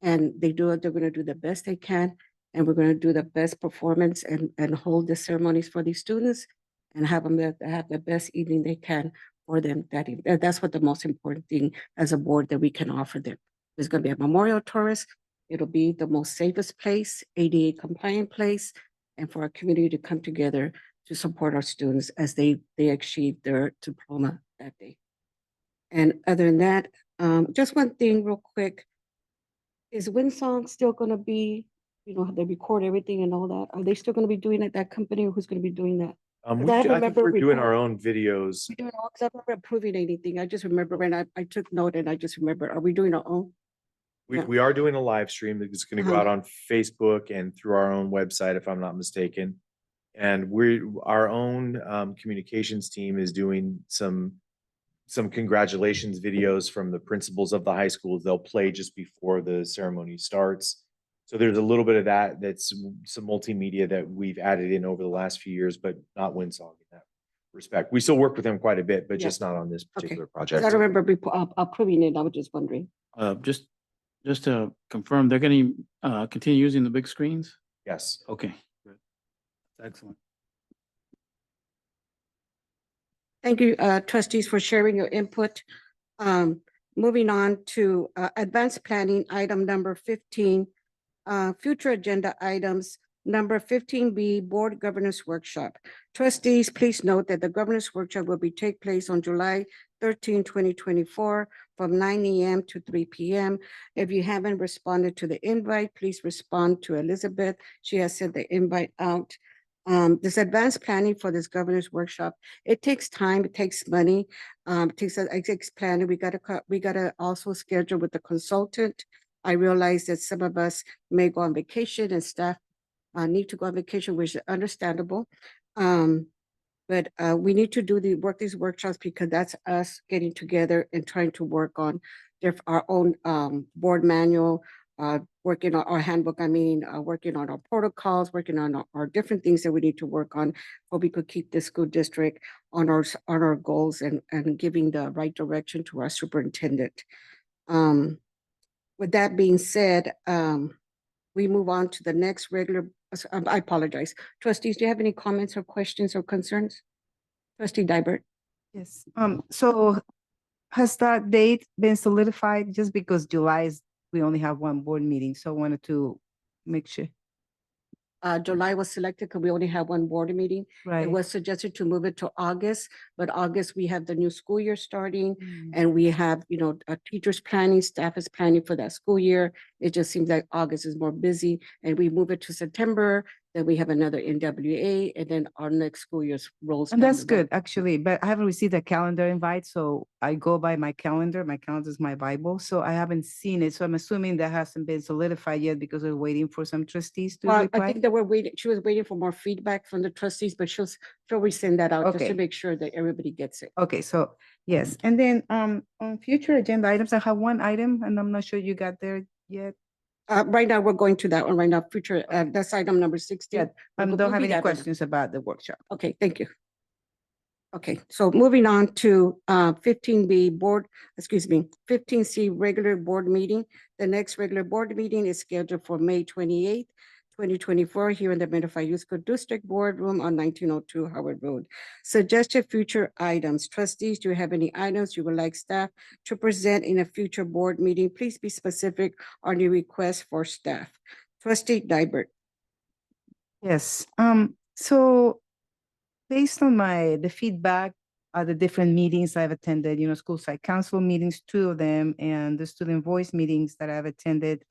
A: and they do it. They're going to do the best they can, and we're going to do the best performance and hold the ceremonies for these students and have them have the best evening they can for them that evening. That's what the most important thing as a board that we can offer them. There's going to be a Memorial Torres. It'll be the most safest place, ADA compliant place, and for our community to come together to support our students as they achieve their diploma that day. And other than that, just one thing real quick. Is Winsong still going to be, you know, they record everything and all that? Are they still going to be doing it, that company, or who's going to be doing that?
C: I think we're doing our own videos.
A: We doing all, because I don't remember approving anything. I just remember when I took note and I just remember, are we doing our own? Yeah.
C: We are doing a live stream that's going to go out on Facebook and through our own website, if I'm not mistaken. And our own communications team is doing some congratulations videos from the principals of the high schools. They'll play just before the ceremony starts. So there's a little bit of that's some multimedia that we've added in over the last few years, but not Winsong in that respect. We still work with them quite a bit, but just not on this particular project.
A: I don't remember approving it. I was just wondering.
R: Just to confirm, they're going to continue using the big screens?
C: Yes.
R: Okay, good. Excellent.
A: Thank you, trustees, for sharing your input. Moving on to advanced planning, item number 15, future agenda items, number 15B, Board Governance Workshop. Trustees, please note that the Governance Workshop will take place on July 13, 2024, from 9 a.m. to 3 p.m. If you haven't responded to the invite, please respond to Elizabeth. She has sent the invite out. This advanced planning for this governance workshop, it takes time, it takes money, it takes planning. We gotta also schedule with the consultant. I realize that some of us may go on vacation and staff need to go on vacation, which is understandable. But we need to work these workshops because that's us getting together and trying to work on our own board manual, working on our handbook, working on our protocols, working on our different things that we need to work on, so we could keep the school district on our goals and giving the right direction to our superintendent. With that being said, we move on to the next regular, I apologize. Trustees, do you have any comments or questions or concerns? Trustee Dybert.
M: Yes, so has that date been solidified? Just because July is, we only have one board meeting, so I wanted to make sure.
A: July was selected because we only have one board meeting. It
M: Right.
A: was suggested to move it to August, but August, we have the new school year starting.
M: Mm.
A: And we have, teachers planning, staff is planning for that school year. It just seems like August is more busy and we move it to September. Then we have another NWA and then our next school year rolls.
M: And
A: down
M: that's
A: the road.
M: good, actually, but I haven't received a calendar invite, so I go by my calendar. My calendar is my Bible, so I haven't seen it. So I'm assuming that hasn't been solidified yet because we're waiting for some trustees to
A: Well, I
M: reply.
A: think that we're waiting, she was waiting for more feedback from the trustees, but she'll resend that out just to
M: Okay.
A: make sure that everybody gets it.
M: Okay, so, yes, and then, on future agenda items, I have one item, and I'm not sure you got there yet.
A: Right now, we're going to that one right now, future, that's item number 16.
M: Yeah,
A: We'll
M: don't have
A: be
M: any
A: that one.
M: questions about the workshop.
A: Okay, thank you. Okay, so moving on to 15C regular board meeting. The next regular board meeting is scheduled for May 28th, 2024, here in the Menifee Youth School District Boardroom on 1902 Howard Road. Suggested future items. Trustees, do you have any items you would like staff to present in a future board meeting? Please be specific on your request for staff. Trustee Dybert.
M: Yes, so based on the feedback at the different meetings I've attended, school site council meetings, 2 of them, and the student voice meetings that I've attended,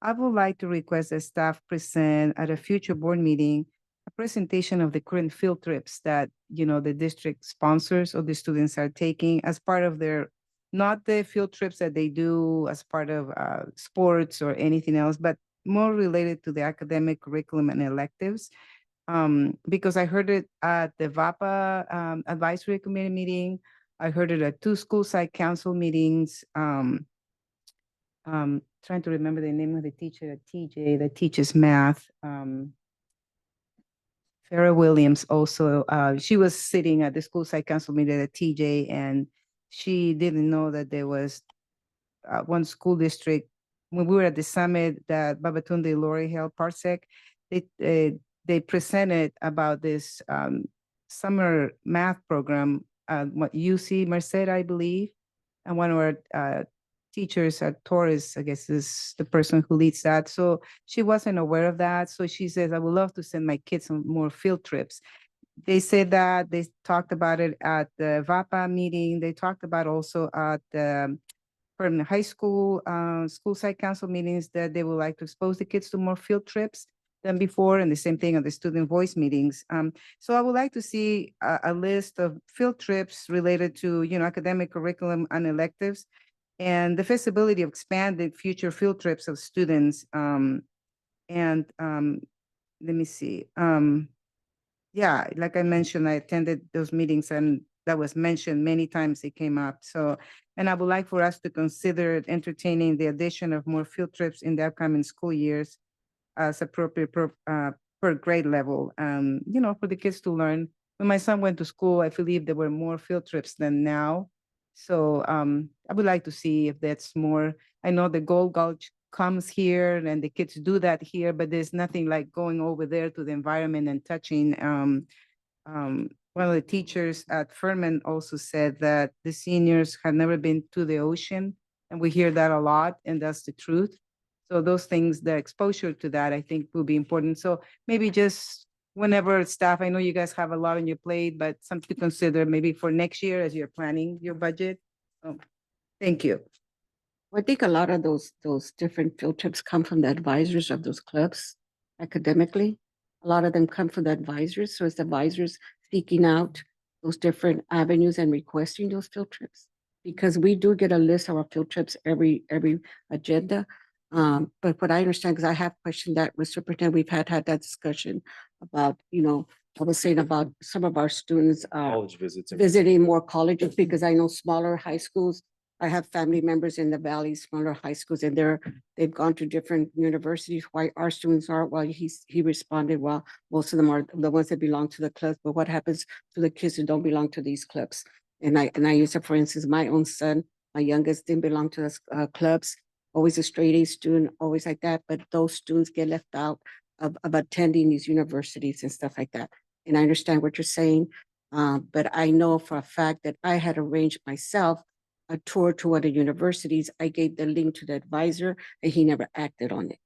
M: I would like to request that staff present at a future board meeting a presentation of the current field trips that, the district sponsors or the students are taking as part of their, not the field trips that they do as part of sports or anything else, but more related to the academic curriculum and electives. Because I heard it at the VAPA advisory committee meeting. I heard it at 2 school site council meetings. Trying to remember the name of the teacher at TJ that teaches math. Farrah Williams also, she was sitting at the school site council meeting at TJ, and she didn't know that there was one school district. When we were at the summit that Babatunde Lori held, Parsec, they presented about this summer math program at UC Merced, I believe. And one of our teachers at Torres, I guess, is the person who leads that. So she wasn't aware of that. So she says, I would love to send my kids on more field trips. They said that they talked about it at the VAPA meeting. They talked about also at the Permanent High School, school site council meetings, that they would like to expose the kids to more field trips than before, and the same thing at the student voice meetings. So I would like to see a list of field trips related to, academic curriculum and electives, and the feasibility of expanded future field trips of students. Let me see. Yeah, like I mentioned, I attended those meetings and that was mentioned many times it came up. So, and I would like for us to consider entertaining the addition of more field trips in the upcoming school years as appropriate per grade level, for the kids to learn. When my son went to school, I believe there were more field trips than now. So I would like to see if that's more. I know the Gold Gulch comes here and the kids do that here, but there's nothing like going over there to the environment and touching. One of the teachers at Furman also said that the seniors had never been to the ocean, and we hear that a lot, and that's the truth. So those things, the exposure to that, I think will be important. So maybe just whenever staff, I know you guys have a lot on your plate, but something to consider maybe for next year as you're planning your budget. Thank you.
A: I think a lot of those different field trips come from the advisors of those clubs academically. A lot of them come from the advisors. So it's the advisors seeking out those different avenues and requesting those field trips. Because we do get a list of our field trips every agenda. But what I understand, because I have questioned that with Superintendent, we've had that discussion about, I was saying about some of our students
C: College visits.
A: visiting more colleges, because I know smaller high schools. I have family members in the Valley, smaller high schools, and they've gone to different universities. Why our students are, well, he responded, well, most of them are the ones that belong to the clubs, but what happens to the kids who don't belong to these clubs? And I use it, for instance, my own son, my youngest didn't belong to the clubs, always a straight A student, always like that, but those students get left out of attending these universities and stuff like that. And I understand what you're saying, but I know for a fact that I had arranged myself a tour to other universities. I gave the link to the advisor and he never acted on it.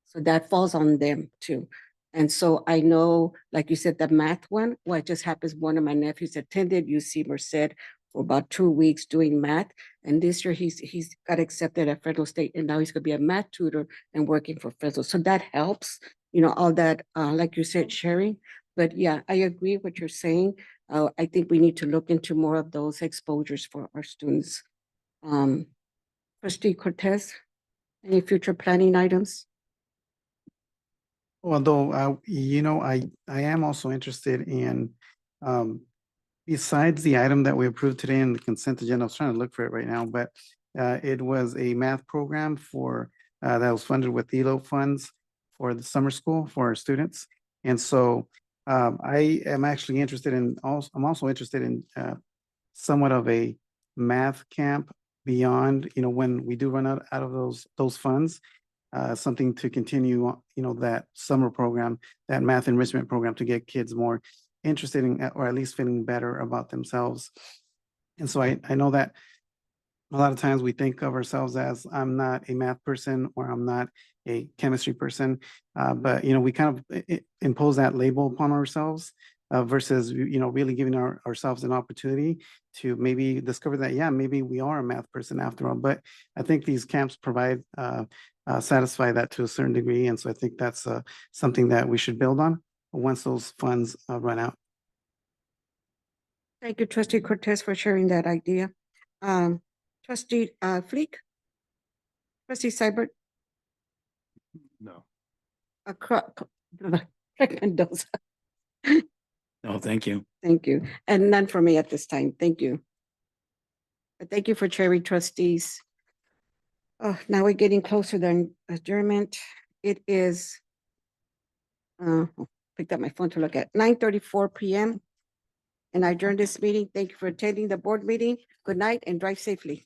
A: So that falls on them too. And so I know, like you said, the math one, what just happens, one of my nephews attended UC Merced for about 2 weeks doing math. And this year he's got accepted at Fresno State and now he's gonna be a math tutor and working for Fresno. So that helps, all that, like you said, sharing. But yeah, I agree what you're saying. I think we need to look into more of those exposures for our students. Trustee Cortez, any future planning items?
G: Although, I am also interested in, besides the item that we approved today in the consent agenda, I was trying to look for it right now, but it was a math program that was funded with ELO funds for the summer school for our students. And so I am actually interested in, I'm also interested in somewhat of a math camp beyond, when we do run out of those funds. Something to continue, that summer program, that math enrichment program to get kids more interested in, or at least feeling better about themselves. And so I know that a lot of times we think of ourselves as, I'm not a math person or I'm not a chemistry person, but, we kind of impose that label upon ourselves versus, really giving ourselves an opportunity to maybe discover that, yeah, maybe we are a math person after all. But I think these camps provide, satisfy that to a certain degree. And so I think that's something that we should build on once those funds run out.
A: Thank you, Trustee Cortez, for sharing that idea. Trustee Fleek? Trustee Seibert?
R: No.
A: Mendoza.
R: No, thank you.
A: Thank you. And none for me at this time. Thank you. But thank you for chairing trustees. Oh, now we're getting closer than adjournment. It is, picked up my phone to look at 9:34 p.m. And I adjourn this meeting. Thank you for attending the board meeting. Good night and drive safely.